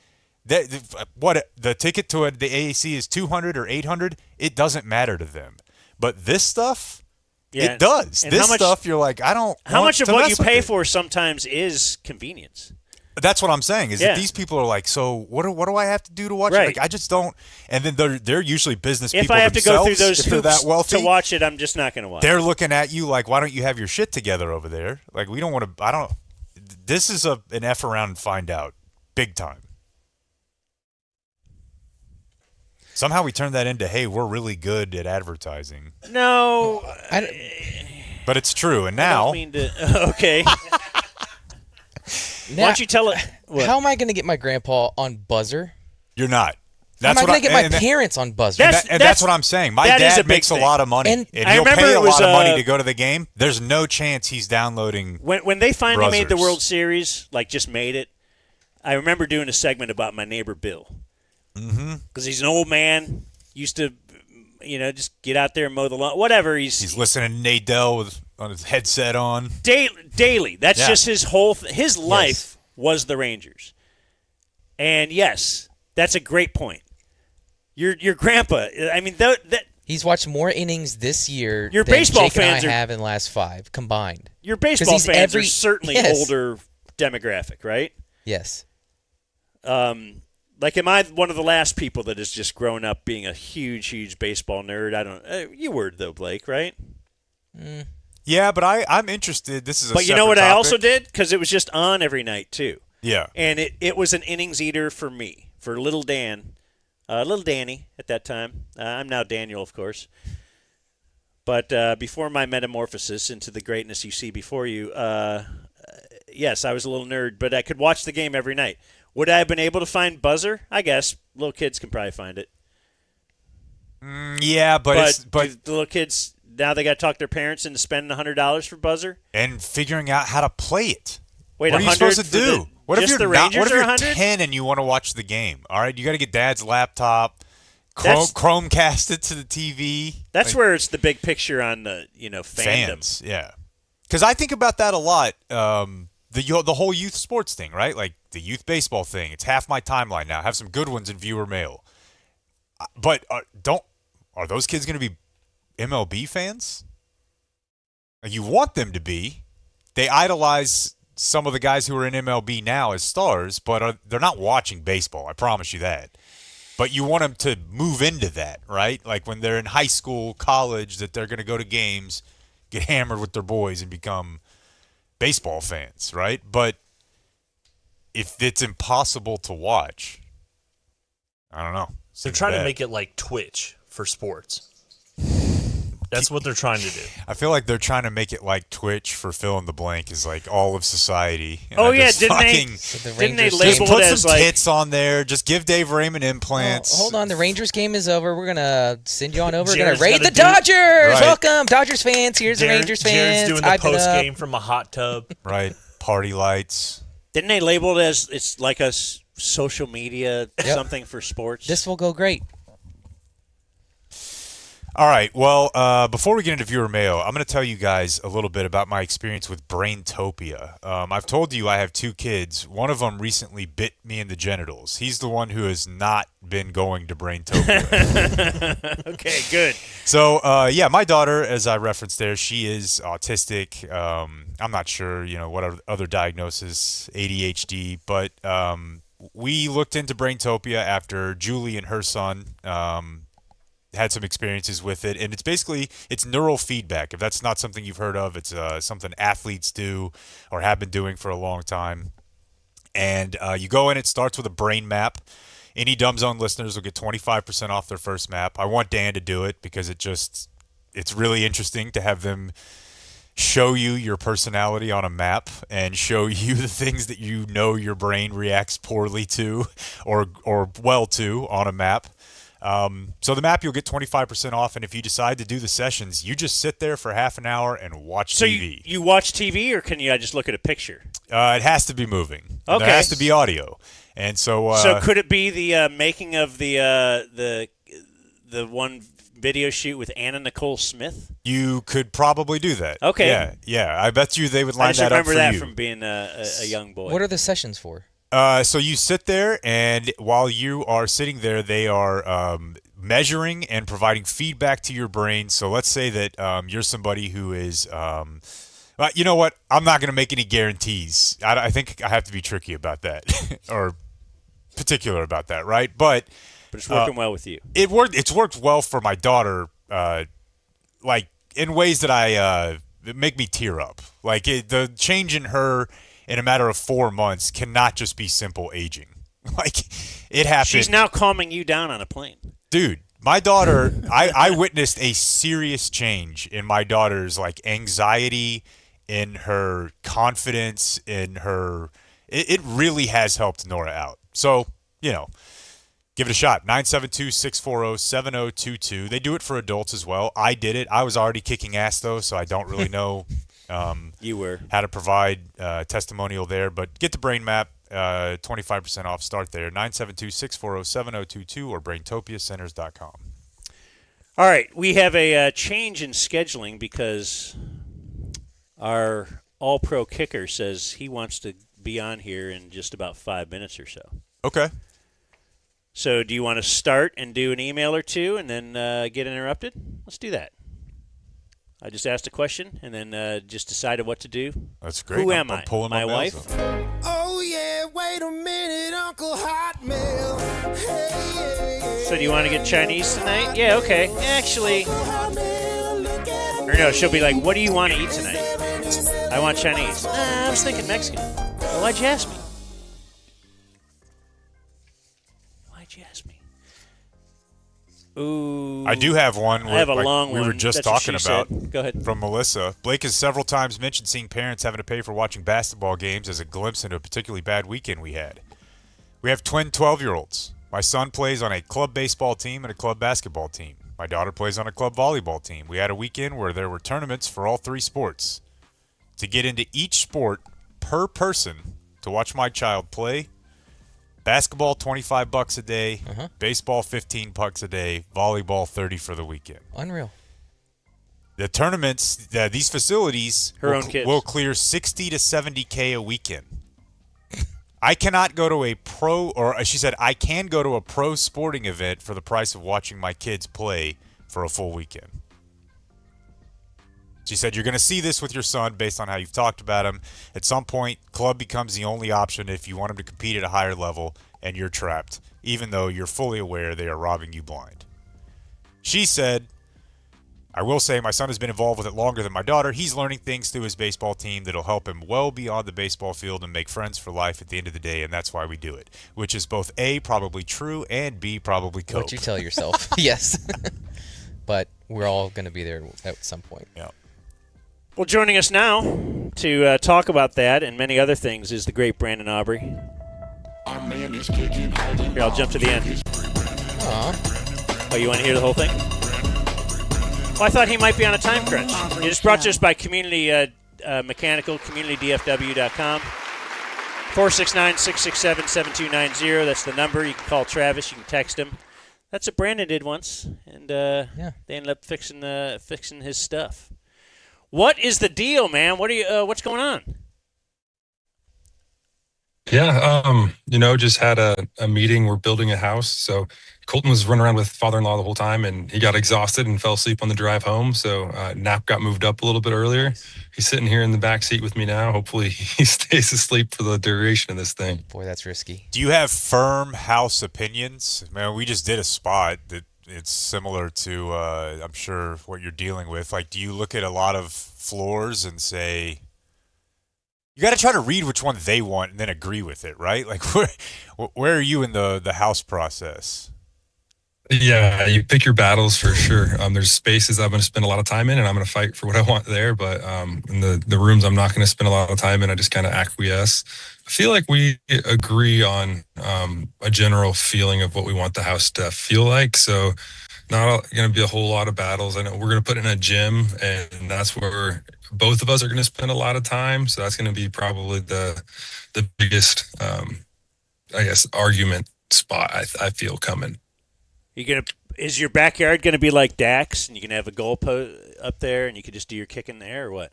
Speaker 2: The ticket to the AAC is $200 or $800. It doesn't matter to them. But this stuff, it does.
Speaker 3: And
Speaker 2: this stuff, you're like, I don't.
Speaker 3: How much of
Speaker 2: to
Speaker 3: what
Speaker 2: mess
Speaker 3: you
Speaker 2: with
Speaker 3: pay
Speaker 2: it.
Speaker 3: for sometimes is convenience.
Speaker 2: That's what I'm saying. Is that these people are like, so what do I have to do to watch it? Like, I just don't. And then they're usually business people.
Speaker 3: If I have to go through those
Speaker 2: if they're that
Speaker 3: hoops
Speaker 2: wealthy,
Speaker 3: to watch it, I'm just not going to watch.
Speaker 2: They're looking at you like, why don't you have your shit together over there? Like, we don't want to. I don't. This is an F around and find out, big time. Somehow we turned that into, hey, we're really good at advertising.
Speaker 3: No,
Speaker 2: but it's true. And now,
Speaker 3: I don't mean to, okay. Why don't you tell it? What?
Speaker 4: How am I going to get my grandpa on Buzzer?
Speaker 2: You're not.
Speaker 4: How am I going to get my parents on Buzzer?
Speaker 2: That's what I'm saying. My dad makes a lot of money, and he'll pay a lot of money to go to the game. There's no chance he's downloading.
Speaker 3: When they finally made the
Speaker 2: Bruzzers.
Speaker 3: World Series, like just made it, I remember doing a segment about my neighbor Bill. Because he's an old man, used to, just get out there and mow the lawn, whatever. He's
Speaker 2: listening to Nadell on his headset on
Speaker 3: daily. That's just his whole his life was the Rangers. And yes, that's a great point. Your grandpa, I mean, that
Speaker 4: he's watched more innings this year
Speaker 3: your
Speaker 4: than
Speaker 3: baseball
Speaker 4: Jake
Speaker 3: fans
Speaker 4: and I have in the last 5 combined.
Speaker 3: Your baseball fans are certainly older demographic, right?
Speaker 4: Yes.
Speaker 3: Like, am I one of the last people that has just grown up being a huge baseball nerd? I don't. You were though, Blake, right?
Speaker 2: Yeah, but I'm interested. This is a
Speaker 3: But you know what
Speaker 2: separate
Speaker 3: I also
Speaker 2: topic.
Speaker 3: did? Because it was just on every night too.
Speaker 2: Yeah.
Speaker 3: And it was an innings eater for me, for little Dan, little Danny at that time. I'm now Daniel, of course. But before my metamorphosis into the greatness you see before you, yes, I was a little nerd, but I could watch the game every night. Would I have been able to find Buzzer? I guess little kids can probably find it.
Speaker 2: Yeah, but
Speaker 3: the little kids now they got to talk their parents into spending $100 for Buzzer
Speaker 2: and figuring out how to play it.
Speaker 3: Wait,
Speaker 2: what are you supposed to do? What if
Speaker 3: just
Speaker 2: you're
Speaker 3: the
Speaker 2: not?
Speaker 3: Rangers
Speaker 2: What if
Speaker 3: are
Speaker 2: you're
Speaker 3: 100?
Speaker 2: 10 and you want to watch the game? All right, you got to get Dad's laptop, Chromecast it to the TV.
Speaker 3: That's where it's the big picture on the fandom.
Speaker 2: Fans, yeah. Because I think about that a lot. The whole youth sports thing, right? Like the youth baseball thing. It's half my timeline now. I have some good ones in viewer mail. But are those kids going to be MLB fans? Like, you want them to be. They idolize some of the guys who are in MLB now as stars, but they're not watching baseball. I promise you that. But you want them to move into that, right? Like when they're in high school, college, that they're going to go to games, get hammered with their boys, and become baseball fans, right? But if it's impossible to watch, I don't know.
Speaker 9: They're trying to make it like Twitch for sports. That's what they're trying to do.
Speaker 2: I feel like they're trying to make it like Twitch for fill in the blank is like all of society. And
Speaker 3: Oh
Speaker 2: I
Speaker 3: yeah,
Speaker 2: just
Speaker 3: didn't they
Speaker 2: just
Speaker 3: label
Speaker 2: put
Speaker 3: it as
Speaker 2: some
Speaker 3: like
Speaker 2: tits on there? Just give Dave Raymond implants.
Speaker 4: Hold on, the Rangers game is over. We're gonna send you on over. We're
Speaker 9: Jared's
Speaker 4: gonna raid the
Speaker 9: gotta
Speaker 4: Dodgers.
Speaker 2: Right.
Speaker 4: Welcome, Dodgers fans. Here's the Rangers fans.
Speaker 9: Jared's doing the
Speaker 4: Hype it
Speaker 9: post
Speaker 4: up.
Speaker 9: game from a hot tub.
Speaker 2: Right, party lights.
Speaker 3: Didn't they label it as it's like a social media something for sports?
Speaker 4: This will go great.
Speaker 2: All right. Well, before we get into viewer mail, I'm going to tell you guys a little bit about my experience with Braintopia. I've told you I have 2 kids. One of them recently bit me in the genitals. He's the one who has not been going to Braintopia.
Speaker 3: Okay, good.
Speaker 2: So, my daughter, as I referenced there, she is autistic. I'm not sure, what other diagnosis, ADHD, but we looked into Braintopia after Julie and her son had some experiences with it, and it's neural feedback. If that's not something you've heard of, it's something athletes do or have been doing for a long time. And you go in, it starts with a brain map. Any Dumb Zone listeners will get 25% off their first map. I want Dan to do it because it's really interesting to have them show you your personality on a map and show you the things that your brain reacts poorly to or well to on a map. So the map, you'll get 25% off, and if you decide to do the sessions, you just sit there for half an hour and watch TV.
Speaker 3: So you watch TV, or can you just look at a picture?
Speaker 2: It has to be moving.
Speaker 3: Okay.
Speaker 2: There has to be audio, and so.
Speaker 3: So could it be the making of the one video shoot with Anna Nicole Smith?
Speaker 2: You could probably do that.
Speaker 3: Okay.
Speaker 2: Yeah. I bet you they would line that up for you.
Speaker 3: I just remember that from being a young boy.
Speaker 4: What are the sessions for?
Speaker 2: So you sit there, and while you are sitting there, they are measuring and providing feedback to your brain. So let's say that you're somebody who is, you know what? I'm not going to make any guarantees. I think I have to be tricky about that or particular about that, right? But
Speaker 3: it's working well with you.
Speaker 2: It's worked well for my daughter, like in ways that make me tear up. Like the change in her in a matter of 4 months cannot just be simple aging. Like, it happened.
Speaker 3: She's now calming you down on a plane.
Speaker 2: Dude, my daughter, I witnessed a serious change in my daughter's, like, anxiety, in her confidence, in her... It really has helped Nora out. So, give it a shot. 972-640-7022. They do it for adults as well. I did it. I was already kicking ass, though, so I don't really know...
Speaker 3: you were.
Speaker 2: How to provide testimonial there. But get the brain map, 25% off. Start there. 972-640-7022 or braintopiacenters.com.
Speaker 3: All right. We have a change in scheduling because our all-pro kicker says he wants to be on here in just about 5 minutes or so.
Speaker 2: Okay.
Speaker 3: So do you want to start and do an email or two and then get interrupted? Let's do that. I just asked a question and then just decided what to do.
Speaker 2: That's great.
Speaker 3: Who am I?
Speaker 2: Pulling
Speaker 3: my wife?
Speaker 10: Oh, yeah, wait a minute, Uncle Hotmail. Hey.
Speaker 3: So do you want to get Chinese tonight? Yeah, okay. Actually, or no, she'll be like, what do you want to eat tonight? I want Chinese. I was thinking Mexican. Well, why'd you ask me? Ooh.
Speaker 2: I do have one.
Speaker 3: I have a long one.
Speaker 2: We were just
Speaker 3: That's
Speaker 2: talking
Speaker 3: what she
Speaker 2: about.
Speaker 3: said. Go ahead.
Speaker 2: From Melissa. Blake has several times mentioned seeing parents having to pay for watching basketball games as a glimpse into a particularly bad weekend we had. We have twin 12-year-olds. My son plays on a club baseball team and a club basketball team. My daughter plays on a club volleyball team. We had a weekend where there were tournaments for all 3 sports. To get into each sport per person to watch my child play, basketball $25 a day, baseball $15 a day, volleyball $30 for the weekend.
Speaker 4: Unreal.
Speaker 2: The tournaments, these facilities will clear $60 to $70K a weekend. I cannot go to a pro, or she said, I can go to a pro sporting event for the price of watching my kids play for a full weekend. She said, you're going to see this with your son based on how you've talked about him. At some point, club becomes the only option if you want him to compete at a higher level, and you're trapped, even though you're fully aware they are robbing you blind. She said, I will say my son has been involved with it longer than my daughter. He's learning things through his baseball team that'll help him well beyond the baseball field and make friends for life at the end of the day, and that's why we do it, which is both A, probably true, and B, probably cope.
Speaker 4: What you tell yourself. Yes. But we're all going to be there at some point.
Speaker 2: Yeah.
Speaker 3: Well, joining us now to talk about that and many other things is the great Brandon Aubrey. Here, I'll jump to the end.
Speaker 4: Aww.
Speaker 3: Oh, you want to hear the whole thing? Well, I thought he might be on a time crunch. It is brought to us by Community Mechanical, CommunityDFW.com. 469-667-7290. That's the number. You can call Travis. You can text him. That's what Brandon did once, and
Speaker 4: Yeah.
Speaker 3: they ended up fixing his stuff. What is the deal, man? What's going on?
Speaker 11: Yeah, just had a meeting. We're building a house. So Colton was running around with father-in-law the whole time, and he got exhausted and fell asleep on the drive home. So nap got moved up a little bit earlier. He's sitting here in the back seat with me now. Hopefully he stays asleep for the duration of this thing.
Speaker 4: Boy, that's risky.
Speaker 2: Do you have firm house opinions? Man, we just did a spot that it's similar to, I'm sure, what you're dealing with. Like, do you look at a lot of floors and say, you got to try to read which one they want and then agree with it, right? Like, where are you in the house process?
Speaker 11: Yeah, you pick your battles for sure. There's spaces I'm going to spend a lot of time in, and I'm going to fight for what I want there. But in the rooms I'm not going to spend a lot of time in, I just kind of acquiesce. I feel like we agree on a general feeling of what we want the house to feel like. So not going to be a whole lot of battles. I know we're going to put in a gym, and that's where both of us are going to spend a lot of time. So that's going to be probably the biggest, I guess, argument spot I feel coming.
Speaker 3: Is your backyard gonna be like Dax, and you can have a goal up there, and you can just do your kick in there, or what?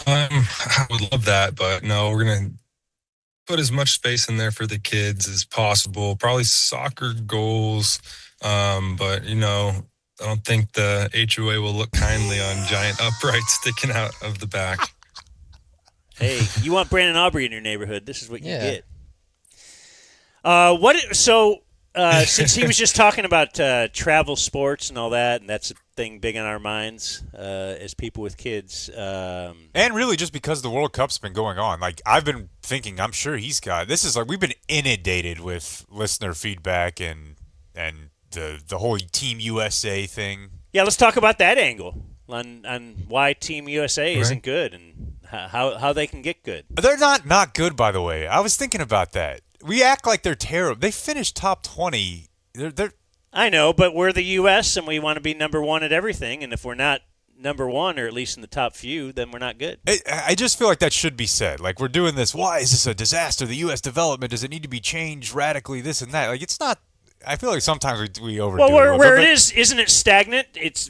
Speaker 11: I would love that, but no, we're gonna put as much space in there for the kids as possible. Probably soccer goals, but I don't think the HOA will look kindly on giant uprights sticking out of the back.
Speaker 3: Hey, you want Brandon Aubrey in your neighborhood? This is what you get. Since he was just talking about travel sports and all that, and that's a thing big on our minds as people with kids.
Speaker 2: And really just because the World Cup's been going on. Like, I've been thinking, I'm sure this is like, we've been inundated with listener feedback and the whole Team USA thing.
Speaker 3: Yeah, let's talk about that angle on why Team USA isn't good and how they can get good.
Speaker 2: They're not good, by the way. I was thinking about that. We act like they're terrible. They finished top 20.
Speaker 3: I know, but we're the U.S. and we want to be number one at everything. And if we're not number one, or at least in the top few, then we're not good.
Speaker 2: I just feel like that should be said. Like, we're doing this. Why is this a disaster? The U.S. development, does it need to be changed radically? This and that. Like, it's not. I feel like sometimes we overdo it.
Speaker 3: Well, where it is, isn't it stagnant? It's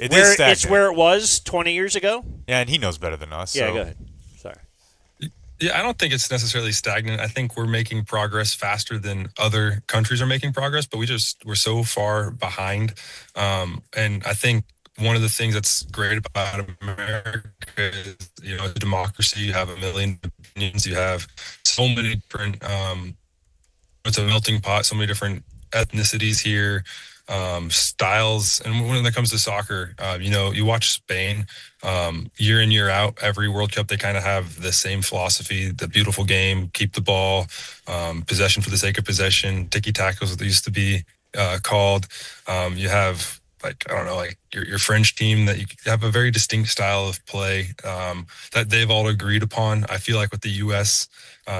Speaker 3: where it was 20 years ago.
Speaker 2: Yeah, and he knows better than us.
Speaker 3: Yeah,
Speaker 2: so.
Speaker 3: go ahead. Sorry.
Speaker 11: Yeah, I don't think it's necessarily stagnant. I think we're making progress faster than other countries are making progress, but we're so far behind. And I think one of the things that's great about America is, the democracy. You have a million opinions. You have so many different, it's a melting pot, so many different ethnicities here, styles. And when it comes to soccer, you watch Spain year in, year out, every World Cup, they kind of have the same philosophy, the beautiful game, keep the ball, possession for the sake of possession, tiki-taka is what they used to be called. You have, your French team that you have a very distinct style of play that they've all agreed upon. I feel like with the U.S.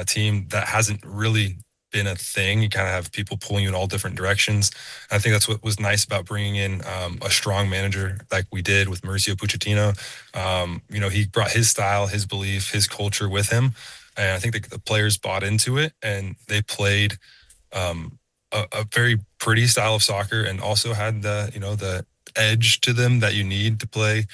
Speaker 11: Team, that hasn't really been a thing. You kind of have people pulling you in all different directions. I think that's what was nice about bringing in a strong manager like we did with Mauricio Pochettino. He brought his style, his belief, his culture with him, and I think the players bought into it, and they played a very pretty style of soccer, and also had the edge to them that you need to play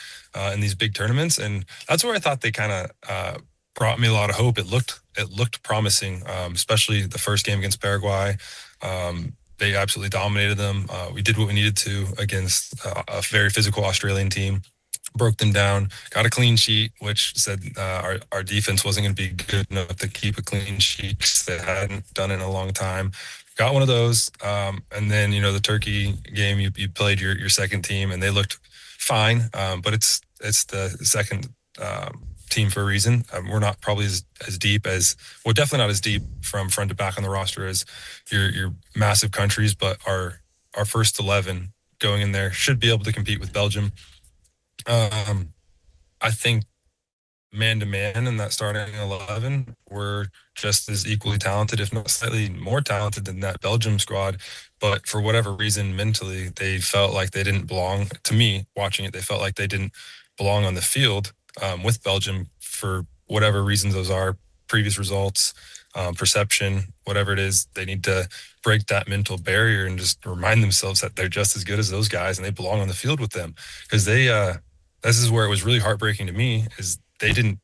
Speaker 11: in these big tournaments. And that's where I thought they kind of brought me a lot of hope. It looked promising, especially the first game against Paraguay. They absolutely dominated them. We did what we needed to against a very physical Australian team, broke them down, got a clean sheet, which said our defense wasn't going to be good enough to keep a clean sheet because they hadn't done it in a long time. Got one of those. And then, the Turkey game, you played your second team, and they looked fine. But it's the second team for a reason. We're not probably as deep as, well, definitely not as deep from front to back on the roster as your massive countries, but our first 11 going in there should be able to compete with Belgium. I think man-to-man in that starting 11 were just as equally talented, if not slightly more talented than that Belgium squad. But for whatever reason, mentally, they felt like they didn't belong. To me, watching it, they felt like they didn't belong on the field with Belgium for whatever reasons those are, previous results, perception, whatever it is. They need to break that mental barrier and just remind themselves that they're just as good as those guys and they belong on the field with them. Because this is where it was really heartbreaking to me, is they didn't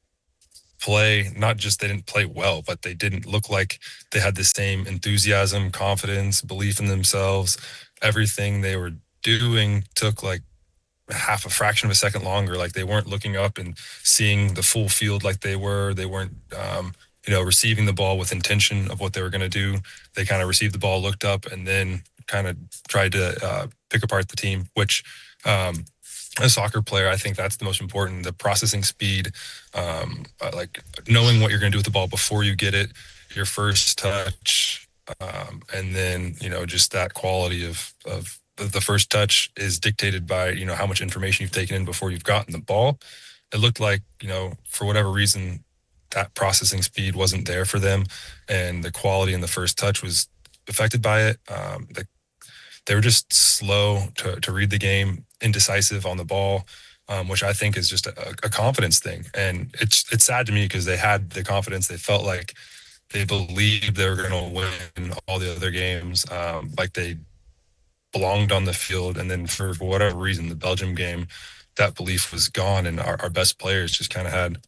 Speaker 11: play, not just they didn't play well, but they didn't look like they had the same enthusiasm, confidence, belief in themselves. Everything they were doing took like half a fraction of a second longer. Like they weren't looking up and seeing the full field like they were. They weren't, receiving the ball with intention of what they were going to do. They kind of received the ball, looked up, and then kind of tried to pick apart the team, which as a soccer player, I think that's the most important, the processing speed, like knowing what you're going to do with the ball before you get it, your first touch, and then, just that quality of the first touch is dictated by, how much information you've taken in before you've gotten the ball. It looked like, for whatever reason, that processing speed wasn't there for them, and the quality in the first touch was affected by it. They were just slow to read the game, indecisive on the ball, which I think is just a confidence thing. And it's sad to me because they had the confidence. They felt like they believed they were going to win all the other games, like they belonged on the field. And then for whatever reason, the Belgium game, that belief was gone, and our best players just kind of had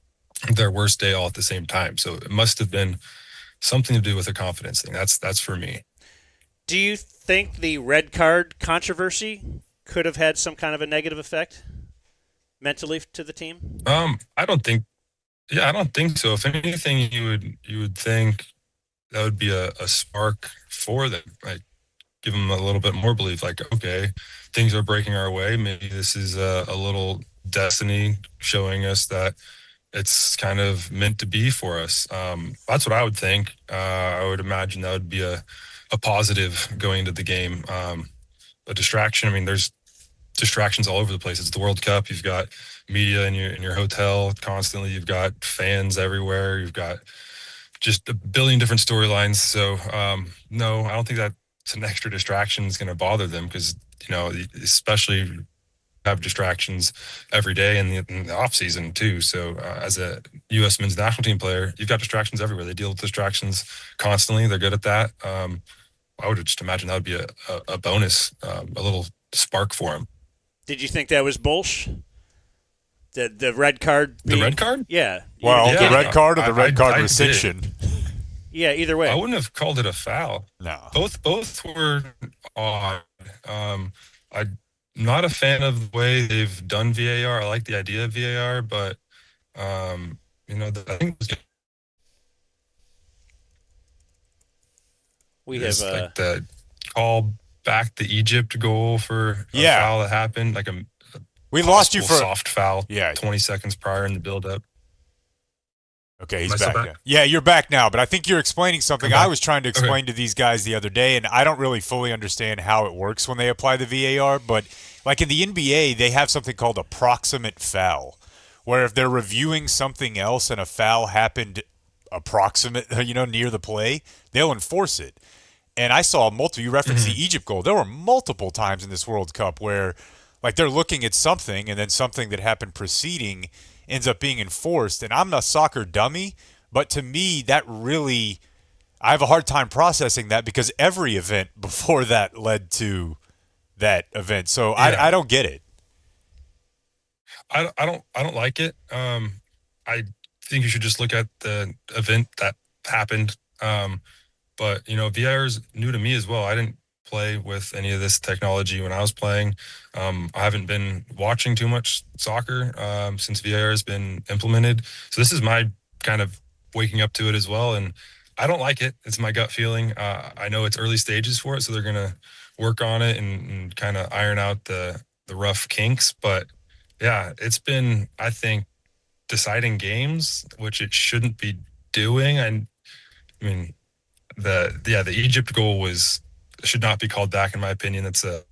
Speaker 11: their worst day all at the same time. So it must have been something to do with the confidence thing. That's for me.
Speaker 3: Do you think the red card controversy could have had some kind of a negative effect mentally to the team?
Speaker 11: I don't think so. If anything, you would think that would be a spark for them, like give them a little bit more belief, like, okay, things are breaking our way. Maybe this is a little destiny showing us that it's kind of meant to be for us. That's what I would think. I would imagine that would be a positive going into the game. A distraction, I mean, there's distractions all over the place. It's the World Cup. You've got media in your hotel constantly. You've got fans everywhere. You've got just a billion different storylines. So no, I don't think that's an extra distraction is going to bother them, because, especially have distractions every day in the off season too. So as a U.S. men's national team player, you've got distractions everywhere. They deal with distractions constantly. They're good at that. I would just imagine that would be a bonus, a little spark for them.
Speaker 3: Did you think that was bullshit? The red card?
Speaker 11: The red card?
Speaker 3: Yeah.
Speaker 2: Well,
Speaker 11: Yeah.
Speaker 2: the red card or the red card
Speaker 11: I
Speaker 2: rescission?
Speaker 3: Yeah, either way.
Speaker 11: I wouldn't have called it a foul.
Speaker 2: No.
Speaker 11: Both were odd. I'm not a fan of the way they've done VAR. I like the idea of VAR, but I think it was
Speaker 3: we have
Speaker 11: like the call back the Egypt goal for a foul that happened, like
Speaker 2: we lost you for
Speaker 11: soft foul.
Speaker 2: 20
Speaker 11: seconds prior in the build-up.
Speaker 2: Okay, he's back. Now. Yeah, you're back now, but I think you're explaining something I was trying to explain to these guys the other day, and I don't really fully understand how it works when they apply the VAR, but like in the NBA, they have something called a proximate foul, where if they're reviewing something else and a foul happened approximate, near the play, they'll enforce it. And I saw you referenced the Egypt goal. There were multiple times in this World Cup where like they're looking at something and then something that happened preceding ends up being enforced. And I'm not a soccer dummy, but to me, I have a hard time processing that because every event before that led to that event. So I don't get it.
Speaker 11: I don't like it. I think you should just look at the event that happened. But VAR is new to me as well. I didn't play with any of this technology when I was playing. I haven't been watching too much soccer since VAR has been implemented. So this is my kind of waking up to it as well. And I don't like it. It's my gut feeling. I know it's early stages for it, so they're going to work on it and kind of iron out the rough kinks. But yeah, it's been, I think, deciding games, which it shouldn't be doing. I mean, the Egypt goal should not be called back, in my opinion. It's a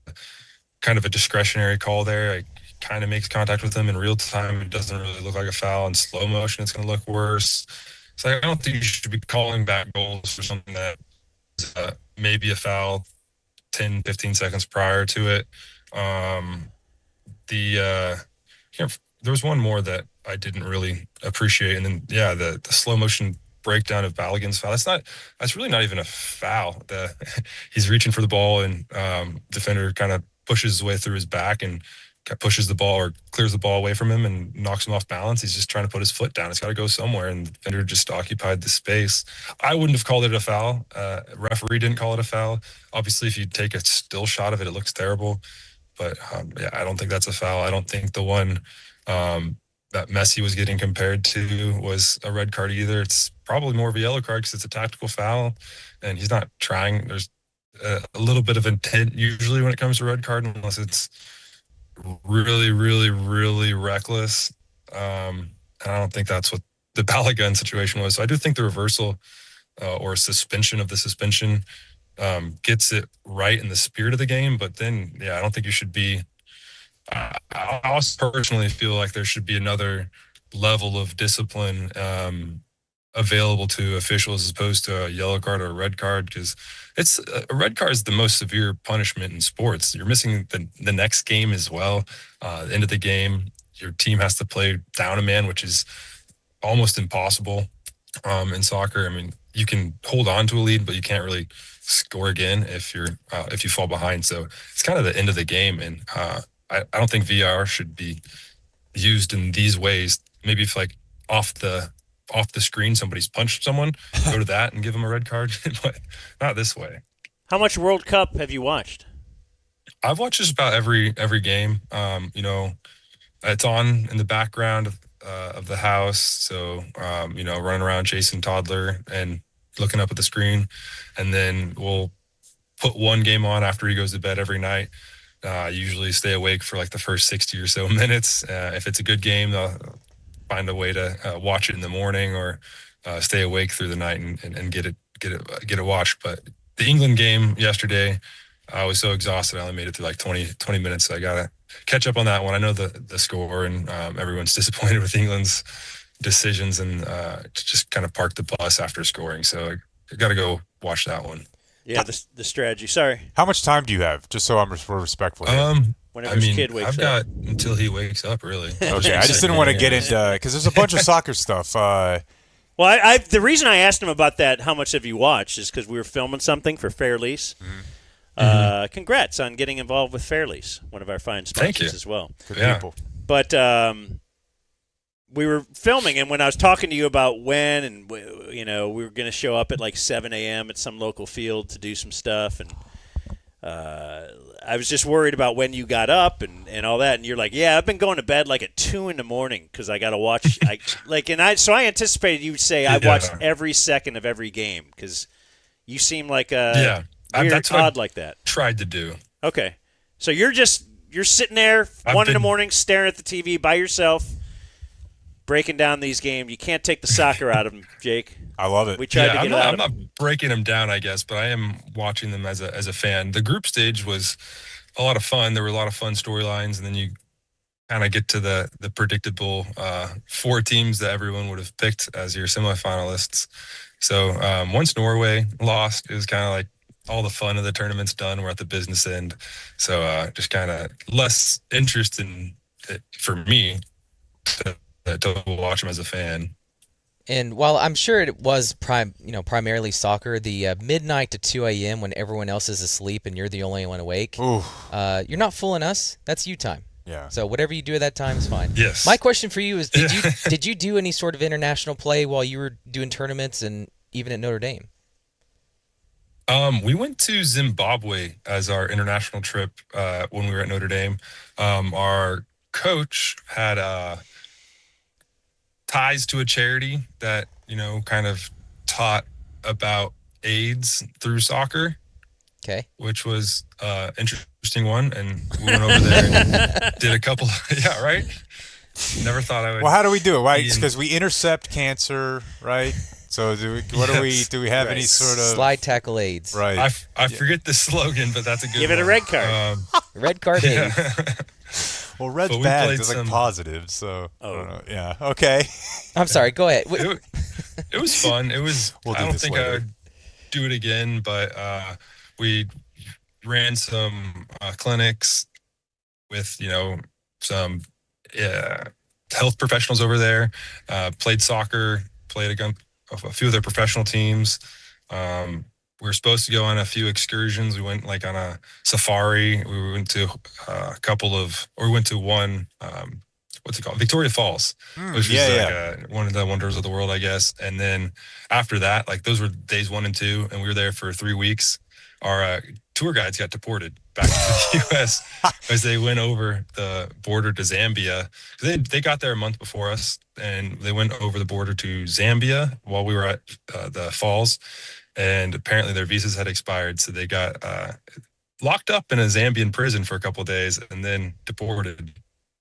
Speaker 11: kind of a discretionary call there. It kind of makes contact with them in real time. It doesn't really look like a foul. In slow motion, it's going to look worse. So I don't think you should be calling back goals for something that is maybe a foul 10, 15 seconds prior to it. There was one more that I didn't really appreciate. And then, the slow motion breakdown of Balogun's foul. That's really not even a foul. He's reaching for the ball, and defender kind of pushes his way through his back and pushes the ball or clears the ball away from him and knocks him off balance. He's just trying to put his foot down. It's got to go somewhere, and the defender just occupied the space. I wouldn't have called it a foul. Referee didn't call it a foul. Obviously, if you take a still shot of it, it looks terrible. But yeah, I don't think that's a foul. I don't think the one that Messi was getting compared to was a red card either. It's probably more of a yellow card because it's a tactical foul, and he's not trying. There's a little bit of intent usually when it comes to red card, unless it's really, really, really reckless. And I don't think that's what the Balogun situation was. So I do think the reversal or suspension of the suspension gets it right in the spirit of the game. But then, yeah, I don't think you should be. I also personally feel like there should be another level of discipline available to officials as opposed to a yellow card or a red card, because it's a red card is the most severe punishment in sports. You're missing the next game as well. The end of the game, your team has to play down a man, which is almost impossible in soccer. I mean, you can hold on to a lead, but you can't really score again if you fall behind. So it's kind of the end of the game, and I don't think VR should be used in these ways. Maybe if like off the screen somebody's punched someone, go to that and give them a red card, but not this way.
Speaker 3: How much World Cup have you watched?
Speaker 11: I've watched just about every game. It's on in the background of the house, so running around chasing toddler and looking up at the screen, and then we'll put one game on after he goes to bed every night. Usually stay awake for like the first 60 or so minutes. If it's a good game, they'll find a way to watch it in the morning or stay awake through the night and get it watched. But the England game yesterday, I was so exhausted. I only made it through like 20 minutes. So I got to catch up on that one. I know the score, and everyone's disappointed with England's decisions and just kind of parked the bus after scoring. So I got to go watch that one.
Speaker 3: Yeah, the strategy. Sorry.
Speaker 2: How much time do you have? Just so I'm respectful.
Speaker 3: Whenever his kid wakes
Speaker 11: I've got until he wakes up, really.
Speaker 2: Okay, I just didn't want to get into because there's a bunch of soccer stuff.
Speaker 3: Well, I the reason I asked him about that, how much have you watched, is because we were filming something for Fair Lease. Mm-hmm. Congrats on getting involved with Fair Lease, one of our fine sponsors as well.
Speaker 2: Good people.
Speaker 3: But we were filming, and when I was talking to you about when, and we were going to show up at like 7 a.m. at some local field to do some stuff, and I was just worried about when you got up and all that, and you're like, yeah, I've been going to bed like at 2 a.m. because I got to watch. So I anticipated you would say I watched every second of every game because you seem like weird,
Speaker 11: that's
Speaker 3: odd like that.
Speaker 11: Tried to do.
Speaker 3: Okay, so you're sitting there 1 a.m. staring at the TV by yourself, breaking down these games. You can't take the soccer out of them, Jake.
Speaker 2: I love it.
Speaker 3: We tried to get it out of them.
Speaker 11: I'm not breaking them down, I guess, but I am watching them as a fan. The group stage was a lot of fun. There were a lot of fun storylines, and then you kind of get to the predictable 4 teams that everyone would have picked as your semifinalists. So once Norway lost, it was kind of like all the fun of the tournament's done. We're at the business end. So just kind of less interest in it for me to watch them as a fan.
Speaker 4: And while I'm sure it was primarily soccer, the midnight to 2 a.m. when everyone else is asleep and you're the only one awake, you're not fooling us. That's you time.
Speaker 2: Yeah.
Speaker 4: So whatever you do at that time is fine.
Speaker 11: Yes.
Speaker 4: My question for you is, did you do any sort of international play while you were doing tournaments and even at Notre Dame?
Speaker 11: We went to Zimbabwe as our international trip when we were at Notre Dame. Our coach had ties to a charity that, kind of taught about AIDS through soccer.
Speaker 4: Okay.
Speaker 11: Which was an interesting one. And we went over there and did a couple. Yeah, right? Never thought I would.
Speaker 2: Well, how do we do it? Right? Because we intercept cancer, right? So do we have any sort of
Speaker 4: slide tackle AIDS?
Speaker 2: Right.
Speaker 11: I forget the slogan, but that's a good one.
Speaker 3: Give it a red card.
Speaker 4: Red card AIDS.
Speaker 2: Well, red's bad. It's like positive, so I don't know. Yeah. Okay.
Speaker 4: I'm sorry. Go ahead.
Speaker 11: It was fun. It was. I don't think I would do it again, but we ran some clinics with some health professionals over there. Played soccer. Played a few of their professional teams. We were supposed to go on a few excursions. We went like on a safari. We went to we went to one, what's it called? Victoria Falls, which is one of the wonders of the world, I guess. And then after that, like those were days 1 and 2, and we were there for 3 weeks. Our tour guides got deported back to the U.S. as they went over the border to Zambia. They got there a month before us, and they went over the border to Zambia while we were at the falls. And apparently their visas had expired, so they got locked up in a Zambian prison for a couple of days and then deported.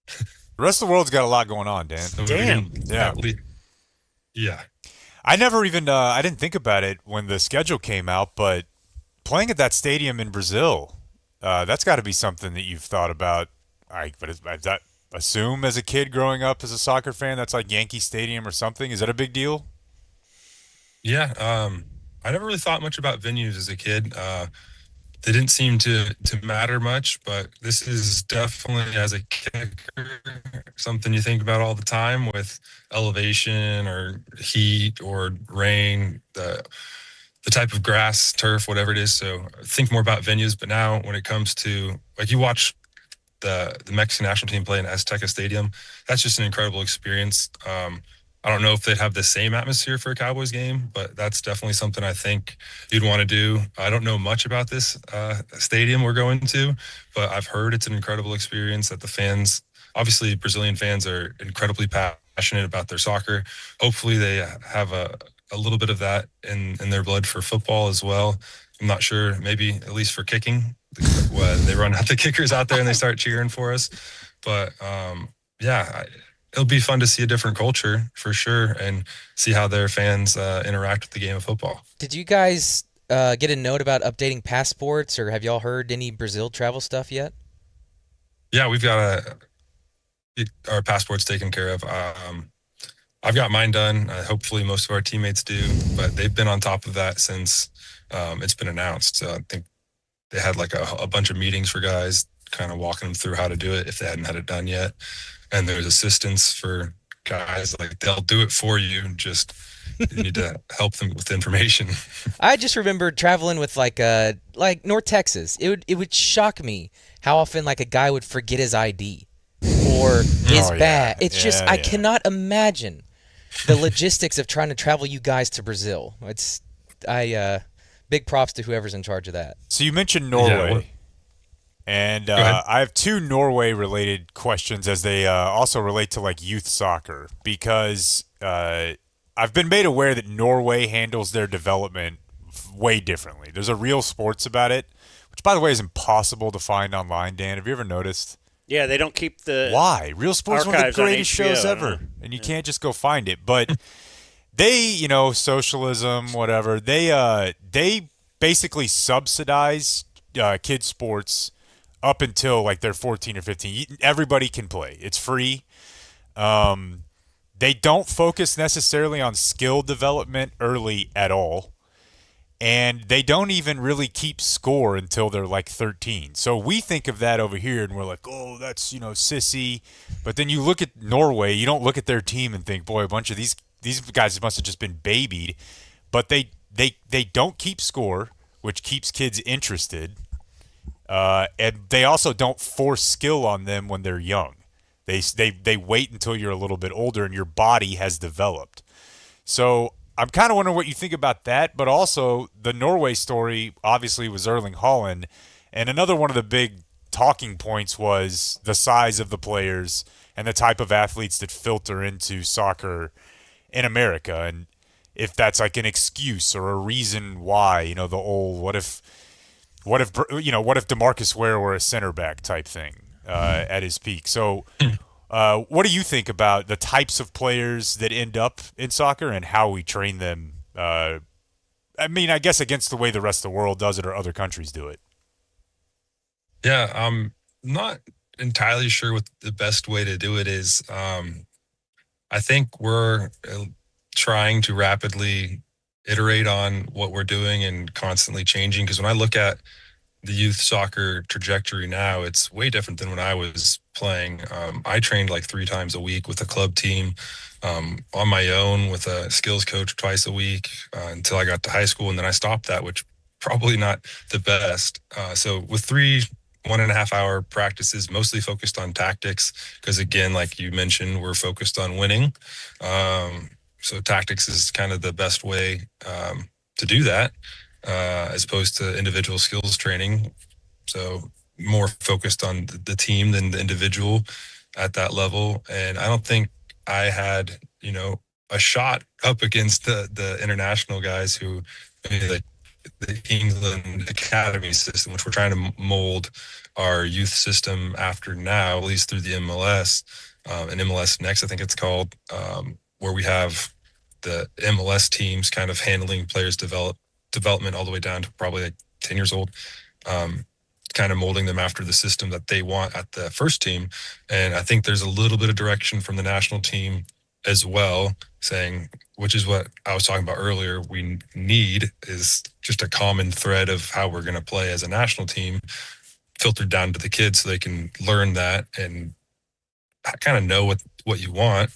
Speaker 2: The rest of the world's got a lot going on, Dan.
Speaker 11: So
Speaker 3: Damn.
Speaker 11: Yeah.
Speaker 2: I never even I didn't think about it when the schedule came out, but playing at that stadium in Brazil, that's got to be something that you've thought about. But is that assume as a kid growing up as a soccer fan, that's like Yankee Stadium or something? Is that a big deal?
Speaker 11: Yeah. I never really thought much about venues as a kid. They didn't seem to matter much, but this is definitely, as a kicker, something you think about all the time with elevation or heat or rain, the type of grass, turf, whatever it is. So think more about venues. But now when it comes to, like, you watch the Mexican national team play in Azteca Stadium, that's just an incredible experience. I don't know if they'd have the same atmosphere for a Cowboys game, but that's definitely something I think you'd want to do. I don't know much about this stadium we're going to, but I've heard it's an incredible experience, that the fans, obviously Brazilian fans, are incredibly passionate about their soccer. Hopefully they have a little bit of that in their blood for football as well. I'm not sure, maybe at least for kicking, when they run out the kickers out there and they start cheering for us. But it'll be fun to see a different culture for sure and see how their fans interact with the game of football.
Speaker 4: Did you guys get a note about updating passports, or have y'all heard any Brazil travel stuff yet?
Speaker 11: Yeah, we've got our passports taken care of. I've got mine done. Hopefully most of our teammates do, but they've been on top of that since it's been announced. So I think they had like a bunch of meetings for guys, kind of walking them through how to do it if they hadn't had it done yet. And there's assistance for guys, like they'll do it for you. Just you need to help them with information.
Speaker 4: I just remember traveling with like North Texas. It would shock me how often like a guy would forget his ID or his bag. It's just I cannot imagine the logistics of trying to travel you guys to Brazil. Big props to whoever's in charge of that.
Speaker 2: So you mentioned Norway. And I have 2 Norway-related questions as they also relate to like youth soccer, because I've been made aware that Norway handles their development way differently. There's a Real Sports about it, which, by the way, is impossible to find online. Dan, have you ever noticed?
Speaker 3: Yeah, they don't keep the
Speaker 2: Why? Real Sports is one of the greatest shows
Speaker 3: HBO,
Speaker 2: ever, and you can't just go find it. But they, socialism, whatever. They basically subsidize kids' sports up until like they're 14 or 15. Everybody can play. It's free. They don't focus necessarily on skill development early at all. And they don't even really keep score until they're like 13. So we think of that over here and we're like, oh, that's, sissy. But then you look at Norway, you don't look at their team and think, boy, a bunch of these guys must have just been babied. But they don't keep score, which keeps kids interested. And they also don't force skill on them when they're young. They wait until you're a little bit older and your body has developed. So I'm kind of wondering what you think about that, but also the Norway story obviously was Erling Haaland, and another one of the big talking points was the size of the players and the type of athletes that filter into soccer in America, and if that's like an excuse or a reason why, the old what if DeMarcus Ware were a center back type thing at his peak. So what do you think about the types of players that end up in soccer and how we train them? I guess against the way the rest of the world does it or other countries do it.
Speaker 11: Yeah, I'm not entirely sure what the best way to do it is. I think we're trying to rapidly iterate on what we're doing and constantly changing. Because when I look at the youth soccer trajectory now, it's way different than when I was playing. I trained like 3 times a week with a club team, on my own with a skills coach twice a week, until I got to high school. And then I stopped that, which probably not the best. So with 3 1.5 hour practices, mostly focused on tactics, because again, like you mentioned, we're focused on winning. So tactics is kind of the best way to do that, as opposed to individual skills training. So more focused on the team than the individual at that level. And I don't think I had, a shot up against the international guys who, like the England academy system, which we're trying to mold our youth system after now, at least through the MLS, and MLS Next, I think it's called, where we have the MLS teams kind of handling players' development all the way down to probably like 10 years old, kind of molding them after the system that they want at the first team. And I think there's a little bit of direction from the national team as well, saying, which is what I was talking about earlier, we need is just a common thread of how we're going to play as a national team filtered down to the kids so they can learn that and kind of know what you want.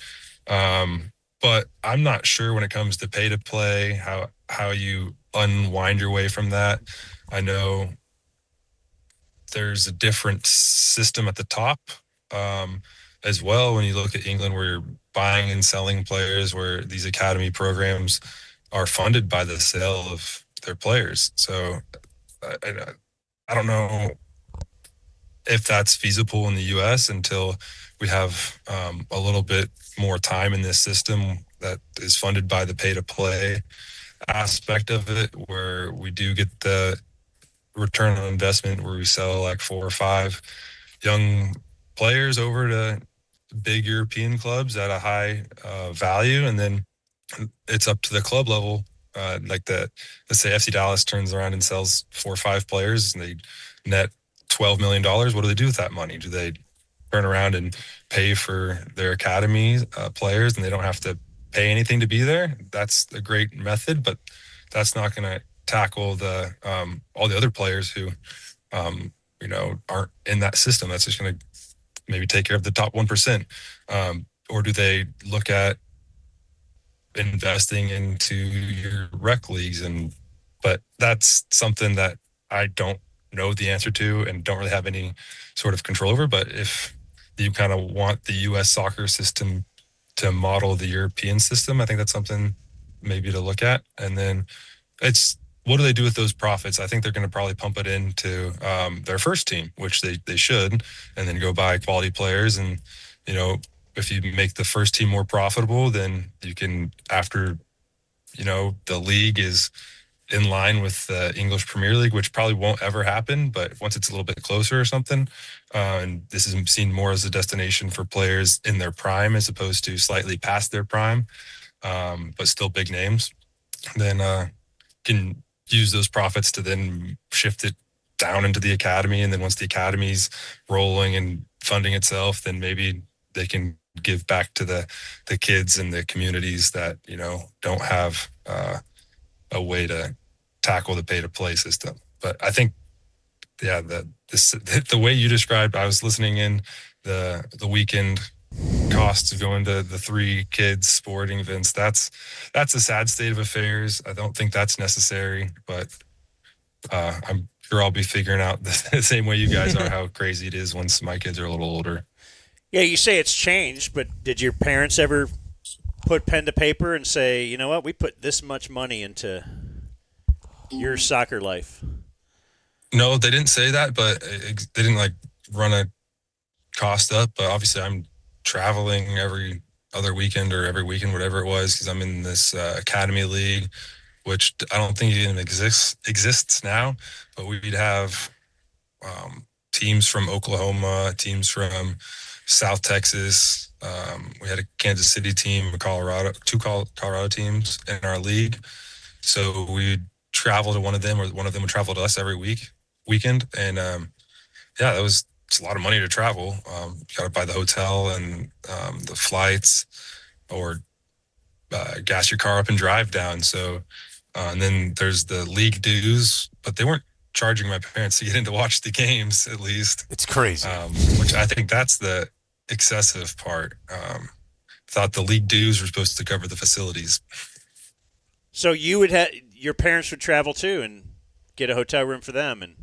Speaker 11: But I'm not sure when it comes to pay to play, how you unwind your way from that. I know there's a different system at the top, as well. When you look at England, where you're buying and selling players, where these academy programs are funded by the sale of their players. So I don't know if that's feasible in the U.S. until we have a little bit more time in this system that is funded by the pay-to-play aspect of it, where we do get the return on investment, where we sell like 4 or 5 young players over to big European clubs at a high value, and then it's up to the club level. Let's say FC Dallas turns around and sells 4 or 5 players, and they net $12 million. What do they do with that money? Do they turn around and pay for their academy players, and they don't have to pay anything to be there? That's a great method, but that's not going to tackle the all the other players who aren't in that system. That's just going to maybe take care of the top 1%. Or do they look at investing into your rec leagues? But that's something that I don't know the answer to and don't really have any sort of control over. But if you kind of want the U.S. soccer system to model the European system, I think that's something maybe to look at. And then it's, what do they do with those profits? I think they're going to probably pump it into their first team, which they should, and then go buy quality players. And, if you make the first team more profitable, then you can, after, the league is in line with the English Premier League, which probably won't ever happen, but once it's a little bit closer or something, and this is seen more as a destination for players in their prime as opposed to slightly past their prime, but still big names, then can use those profits to then shift it down into the academy. And then once the academy's rolling and funding itself, then maybe they can give back to the kids and the communities that, don't have a way to tackle the pay-to-play system. But I think, yeah, the way you described, I was listening in the weekend costs of going to the 3 kids sporting events. That's a sad state of affairs. I don't think that's necessary, but I'm sure I'll be figuring out the same way you guys are, how crazy it is once my kids are a little older.
Speaker 3: Yeah, you say it's changed, but did your parents ever put pen to paper and say, you know what, we put this much money into your soccer life?
Speaker 11: No, they didn't say that, but they didn't run a cost up. But obviously I'm traveling every other weekend or every weekend, whatever it was, because I'm in this academy league, which I don't think even exists now. But we'd have teams from Oklahoma, teams from South Texas. We had a Kansas City team, Colorado, 2 Colorado teams in our league. So we'd travel to one of them, or one of them would travel to us every weekend. And it's a lot of money to travel. You got to buy the hotel and the flights, or gas your car up and drive down. So, and then there's the league dues, but they weren't charging my parents to get in to watch the games at least.
Speaker 2: It's crazy.
Speaker 11: Which I think that's the excessive part. Thought the league dues were supposed to cover the facilities.
Speaker 3: So you would have your parents would travel too and get a hotel room for them, and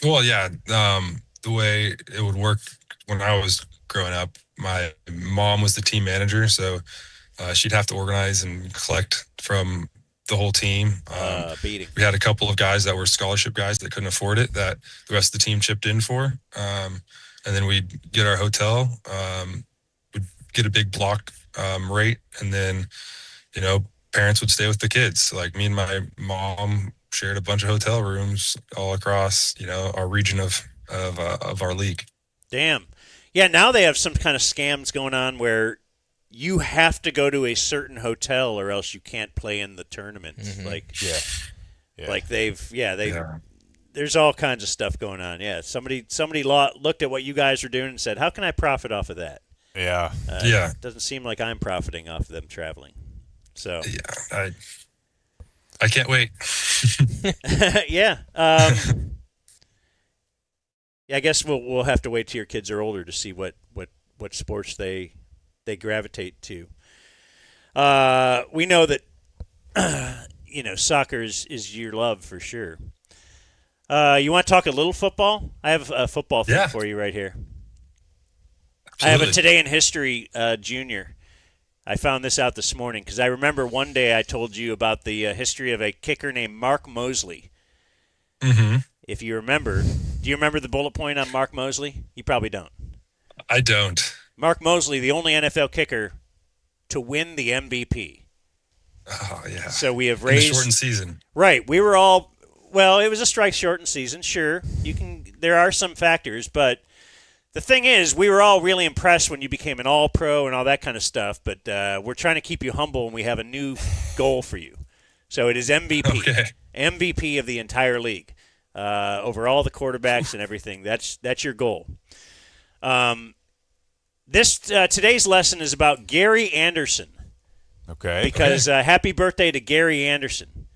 Speaker 11: well, yeah. The way it would work when I was growing up, my mom was the team manager, so she'd have to organize and collect from the whole team.
Speaker 3: Beating.
Speaker 11: We had a couple of guys that were scholarship guys that couldn't afford it that the rest of the team chipped in for. And then we'd get our hotel, we'd get a big block rate, and then, parents would stay with the kids. Like me and my mom shared a bunch of hotel rooms all across, our region of our league.
Speaker 3: Damn. Yeah, now they have some kind of scams going on where you have to go to a certain hotel or else you can't play in the tournaments.
Speaker 4: Mm-hmm.
Speaker 3: Like there's all kinds of stuff going on. Yeah, somebody looked at what you guys are doing and said, "How can I profit off of that?"
Speaker 2: Yeah.
Speaker 3: It doesn't seem like I'm profiting off of them traveling. So
Speaker 11: yeah, I can't wait.
Speaker 3: yeah. Yeah, I guess we'll have to wait till your kids are older to see what sports they gravitate to. We know that soccer is your love for sure. You want to talk a little football? I have a football thing for you right here. Absolutely. I have a Today in History Junior. I found this out this morning because I remember one day I told you about the history of a kicker named Mark Mosley.
Speaker 11: Mm-hmm.
Speaker 3: If you remember, do you remember the bullet point on Mark Mosley? You probably don't.
Speaker 11: I don't.
Speaker 3: Mark Mosley, the only NFL kicker to win the MVP.
Speaker 11: Oh, yeah.
Speaker 3: So we have raised...
Speaker 11: In a shortened season.
Speaker 3: Right. We were all... Well, it was a strike-shortened season, sure. There are some factors, but the thing is, we were all really impressed when you became an all-pro and all that kind of stuff, but we're trying to keep you humble, and we have a new goal for you. So it is MVP.
Speaker 11: Okay.
Speaker 3: MVP of the entire league. Over all the quarterbacks and everything. That's your goal. Today's lesson is about Gary Anderson.
Speaker 2: Okay.
Speaker 3: Because happy birthday to Gary Anderson.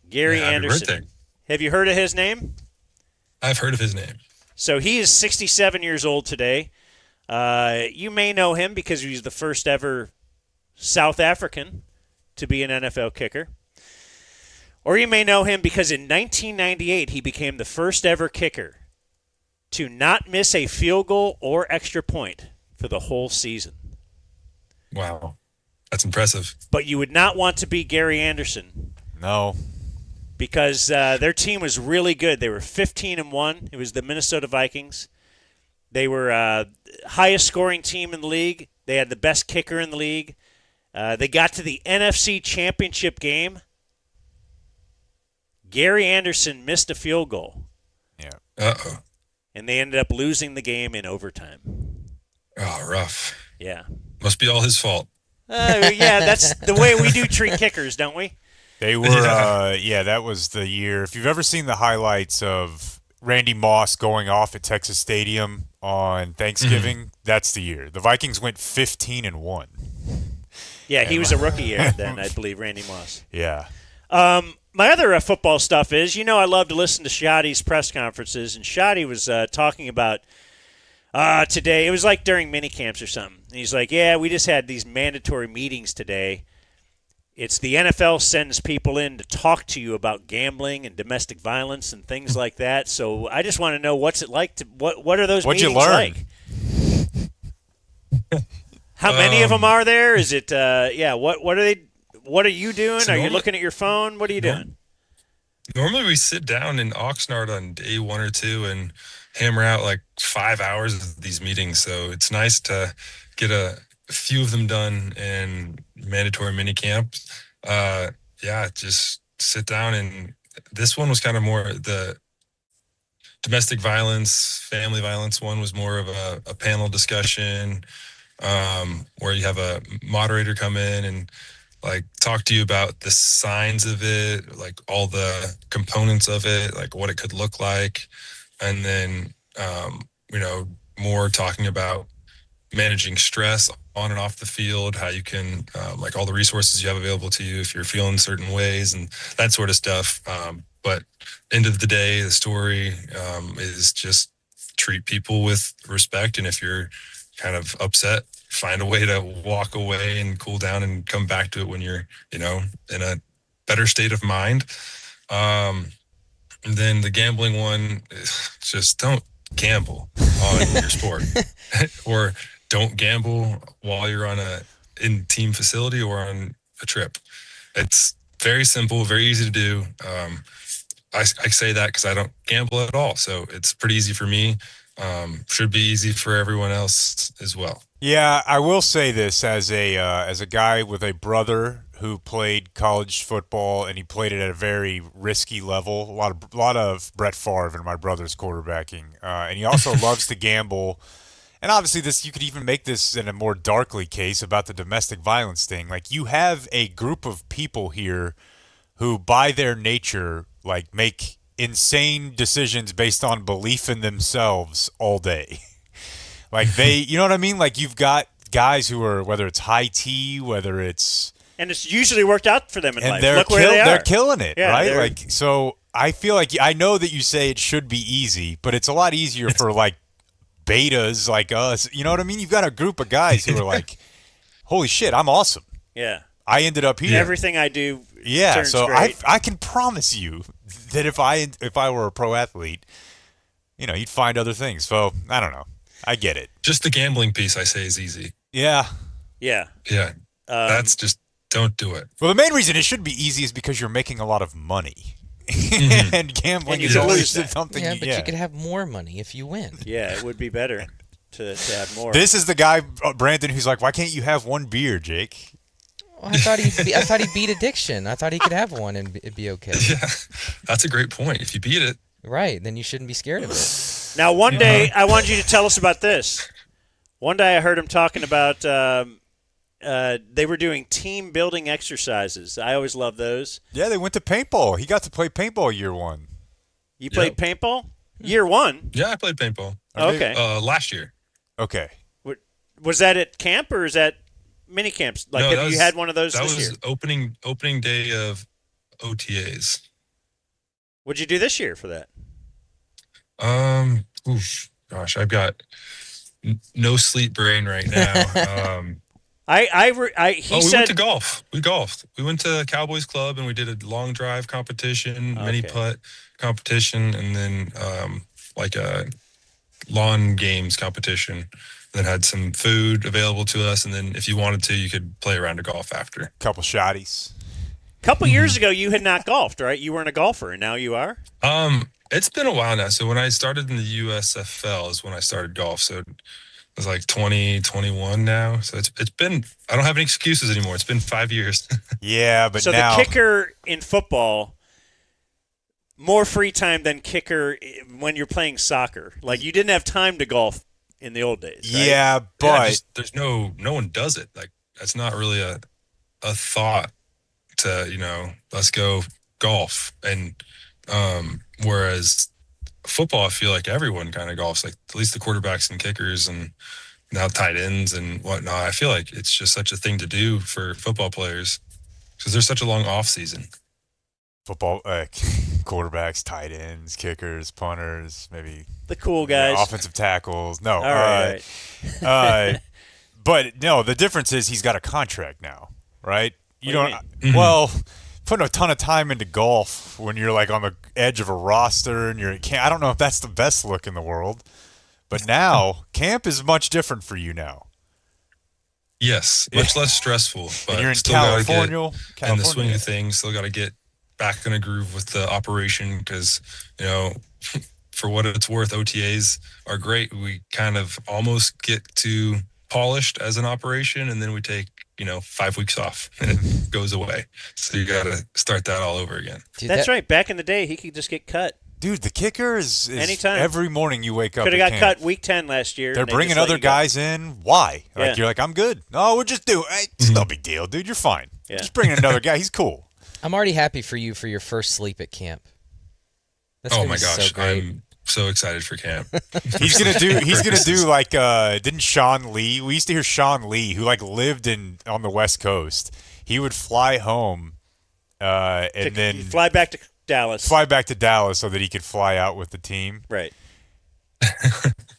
Speaker 3: Gary Anderson.
Speaker 11: Birthday.
Speaker 3: Have you heard of his name?
Speaker 11: I've heard of his name.
Speaker 3: So he is 67 years old today. You may know him because he's the first ever South African to be an NFL kicker. Or you may know him because in 1998 he became the first ever kicker to not miss a field goal or extra point for the whole season.
Speaker 11: Wow. That's impressive.
Speaker 3: But you would not want to be Gary Anderson.
Speaker 2: No.
Speaker 3: Because their team was really good. They were 15-1. It was the Minnesota Vikings. They were highest scoring team in the league. They had the best kicker in the league. They got to the NFC Championship game. Gary Anderson missed a field goal.
Speaker 2: Yeah.
Speaker 11: Uh-oh.
Speaker 3: And they ended up losing the game in overtime.
Speaker 11: Oh, rough.
Speaker 3: Yeah.
Speaker 11: Must be all his fault.
Speaker 3: Yeah, that's the way we do treat kickers, don't we?
Speaker 2: They were, that was the year. If you've ever seen the highlights of Randy Moss going off at Texas Stadium on Thanksgiving, that's the year. The Vikings went 15-1.
Speaker 3: Yeah, he was a rookie year then, I believe, Randy Moss.
Speaker 2: Yeah.
Speaker 3: My other football stuff is, I love to listen to Shoddy's press conferences, and Shoddy was talking about today. It was like during mini camps or something. And he's like, yeah, we just had these mandatory meetings today. It's the NFL sends people in to talk to you about gambling and domestic violence and things like that. So I just want to know what's it like to what are those
Speaker 2: What'd
Speaker 3: meetings
Speaker 2: you learn?
Speaker 3: like? How many of them are there? Is it what are they? What are you doing?
Speaker 11: So
Speaker 3: are you looking at your phone? What are you doing?
Speaker 11: Normally we sit down in Oxnard on day 1 or 2 and hammer out like 5 hours of these meetings. So it's nice to get a few of them done in mandatory mini camp. Just sit down, and this one was kind of more the domestic violence, family violence one was more of a panel discussion where you have a moderator come in and like talk to you about the signs of it, like all the components of it, like what it could look like. And then, more talking about managing stress on and off the field, how you can, like all the resources you have available to you if you're feeling certain ways and that sort of stuff. But end of the day, the story is just treat people with respect. And if you're kind of upset, find a way to walk away and cool down and come back to it when you're, in a better state of mind. And then the gambling one, just don't gamble on your sport or don't gamble while you're in team facility or on a trip. It's very simple, very easy to do. I say that because I don't gamble at all. So it's pretty easy for me. Should be easy for everyone else as well.
Speaker 2: Yeah, I will say this as a guy with a brother who played college football, and he played it at a very risky level. A lot of Brett Favre in my brother's quarterbacking, and he also loves to gamble. And obviously, you could even make this in a more darkly case about the domestic violence thing. Like, you have a group of people here who, by their nature, like, make insane decisions based on belief in themselves all day. Like, you know what I mean? Like, you've got guys who are, whether it's high tea, whether it's...
Speaker 3: And it's usually worked out for them in life.
Speaker 2: And
Speaker 3: Look where they are.
Speaker 2: They're killing it,
Speaker 3: Yeah,
Speaker 2: right? Like, so I feel like, I know that you say it should be easy, but it's a lot easier for, like, betas like us. You know what I mean? You've got a group of guys who are like, holy shit, I'm awesome.
Speaker 3: Yeah.
Speaker 2: I ended up here.
Speaker 3: Everything I do turns
Speaker 2: so
Speaker 3: great.
Speaker 2: I can promise you that if I were a pro athlete, you'd find other things. So, I don't know. I get it.
Speaker 11: Just the gambling piece, I say, is easy.
Speaker 2: Yeah.
Speaker 3: Yeah.
Speaker 11: Yeah. That's just, don't do it.
Speaker 2: Well, the main reason it should be easy is because you're making a lot of money. And gambling is always something.
Speaker 4: Yeah, but you could have more money if you win.
Speaker 3: Yeah, it would be better to have more.
Speaker 2: This is the guy, Brandon, who's like, why can't you have one beer, Jake?
Speaker 4: Well, I thought he beat addiction. I thought he could have one and it'd be okay.
Speaker 11: Yeah, that's a great point. If you beat it.
Speaker 4: Right, then you shouldn't be scared of it.
Speaker 3: Now, one day, I want you to tell us about this. One day I heard him talking about they were doing team building exercises. I always love those.
Speaker 2: Yeah, they went to paintball. He got to play paintball year one.
Speaker 3: You played paintball? Year one?
Speaker 11: Yeah, I played paintball.
Speaker 3: Okay.
Speaker 11: Last year.
Speaker 2: Okay.
Speaker 3: Was that at camp or is that mini camps? Like,
Speaker 11: No,
Speaker 3: have you had one of those this year?
Speaker 11: That was opening day of OTAs.
Speaker 3: What'd you do this year for that?
Speaker 11: Gosh, I've got no sleep brain right now.
Speaker 3: He said
Speaker 11: we went to golf. We golfed. We went to Cowboys Club and we did a long drive competition, mini putt competition, and then like a lawn games competition. Then had some food available to us, and then if you wanted to, you could play a round of golf after.
Speaker 2: Couple shotties.
Speaker 3: Couple years ago, you had not golfed, right? You weren't a golfer, and now you are?
Speaker 11: It's been a while now. So when I started in the USFL is when I started golf. So it was like 2021 now. So it's been, I don't have any excuses anymore. It's been 5 years.
Speaker 2: Yeah, but
Speaker 3: so
Speaker 2: now.
Speaker 3: So the kicker in football, more free time than kicker when you're playing soccer. Like, you didn't have time to golf in the old days, right?
Speaker 2: Yeah, but.
Speaker 11: There's no one does it. Like, that's not really a thought to, let's go golf. And whereas football, I feel like everyone kind of golfs, like at least the quarterbacks and kickers and now tight ends and whatnot. I feel like it's just such a thing to do for football players because there's such a long off season.
Speaker 2: Football, quarterbacks, tight ends, kickers, punters, maybe
Speaker 3: the cool guys,
Speaker 2: offensive tackles. No,
Speaker 3: all right.
Speaker 2: But no, the difference is he's got a contract now, right? You don't.
Speaker 11: Mm-hmm.
Speaker 2: Well, putting a ton of time into golf when you're like on the edge of a roster and I don't know if that's the best look in the world, but now camp is much different for you now.
Speaker 11: Yes, much less stressful. But
Speaker 2: and you're in
Speaker 11: still
Speaker 2: California.
Speaker 11: In the swing of things, still got to get back in a groove with the operation because for what it's worth, OTAs are great. We kind of almost get too polished as an operation, and then we take 5 weeks off and it goes away. So you got to start that all over again.
Speaker 3: Dude, that's right. Back in the day, he could just get cut.
Speaker 2: Dude, the kicker is
Speaker 3: anytime.
Speaker 2: Every morning you wake up.
Speaker 3: Could have got cut week 10 last year.
Speaker 2: They're bringing other guys in. Why? Like, you're like, I'm good. No, we'll just do it. It's no big deal, dude. You're fine. Yeah. Just bring in another guy. He's cool.
Speaker 4: I'm already happy for you for your first sleep at camp. That's
Speaker 11: oh my gosh,
Speaker 4: so great.
Speaker 11: I'm so excited for camp.
Speaker 2: He's gonna do like didn't Sean Lee? We used to hear Sean Lee, who like lived on the West Coast. He would fly home and then
Speaker 3: fly back to Dallas.
Speaker 2: fly back to Dallas so that he could fly out with the team.
Speaker 3: Right.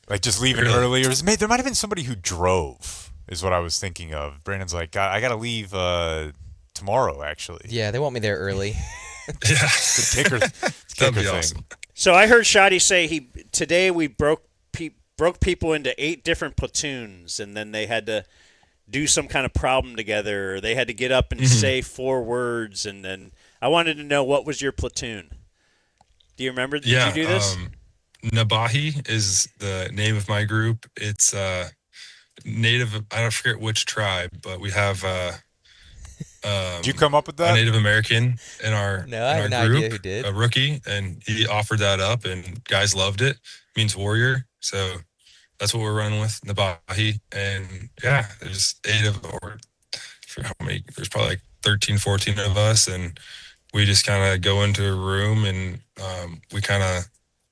Speaker 2: Like just leaving early. Or there might have been somebody who drove, is what I was thinking of. Brandon's like, I got to leave tomorrow, actually.
Speaker 4: Yeah, they want me there early.
Speaker 11: Yeah.
Speaker 2: The kicker
Speaker 11: That'd be
Speaker 2: thing.
Speaker 11: awesome.
Speaker 3: So I heard Shoddy say today we broke people into 8 different platoons, and then they had to do some kind of problem together. Or they had to get up and say 4 words, and then I wanted to know, what was your platoon? Do you remember? Did you do this?
Speaker 11: Nabahi is the name of my group. It's native. I don't forget which tribe, but we have.
Speaker 2: Did you come up with that?
Speaker 11: A Native American in our
Speaker 4: No, I have no
Speaker 11: group,
Speaker 4: idea who did.
Speaker 11: a rookie, and he offered that up, and guys loved it. Means warrior, so that's what we're running with, Nabahi. And yeah, there's 8 of, or how many? There's probably like 13, 14 of us, and we just kind of go into a room, and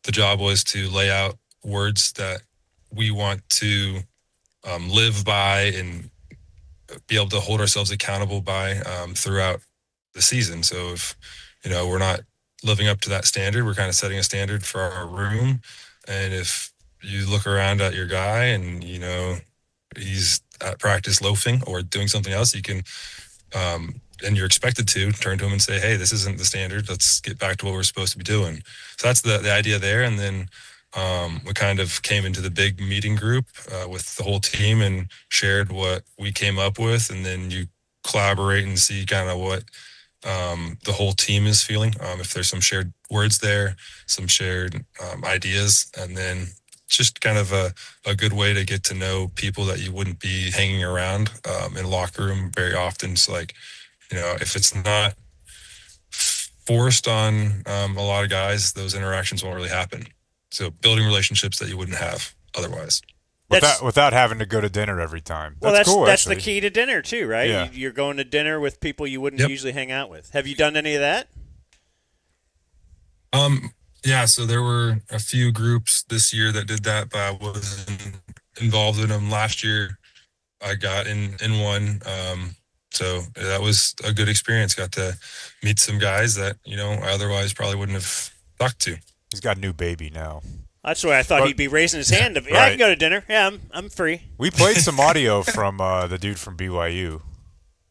Speaker 11: the job was to lay out words that we want to live by and be able to hold ourselves accountable by throughout the season. So if, we're not living up to that standard, we're kind of setting a standard for our room. And if you look around at your guy and, he's at practice loafing or doing something else, you can, and you're expected to turn to him and say, hey, this isn't the standard. Let's get back to what we're supposed to be doing. So that's the idea there. And then we kind of came into the big meeting group with the whole team and shared what we came up with. And then you collaborate and see kind of what the whole team is feeling. If there's some shared words there, some shared ideas, and then just kind of a good way to get to know people that you wouldn't be hanging around in a locker room very often. So like, if it's not forced on a lot of guys, those interactions won't really happen. So building relationships that you wouldn't have otherwise.
Speaker 2: Without having to go to dinner every time.
Speaker 3: That's
Speaker 2: cool,
Speaker 3: that's the
Speaker 2: actually.
Speaker 3: key to dinner too, right?
Speaker 2: Yeah.
Speaker 3: You're going to dinner with people you wouldn't usually hang out with. Have you done any of that?
Speaker 11: Yeah, so there were a few groups this year that did that, but I wasn't involved in them. Last year I got in one. So that was a good experience. Got to meet some guys that, I otherwise probably wouldn't have talked to.
Speaker 2: He's got a new baby now.
Speaker 3: That's why I thought he'd be raising his hand. Yeah, I can go to dinner. Yeah, I'm free.
Speaker 2: We played some audio from the dude from BYU.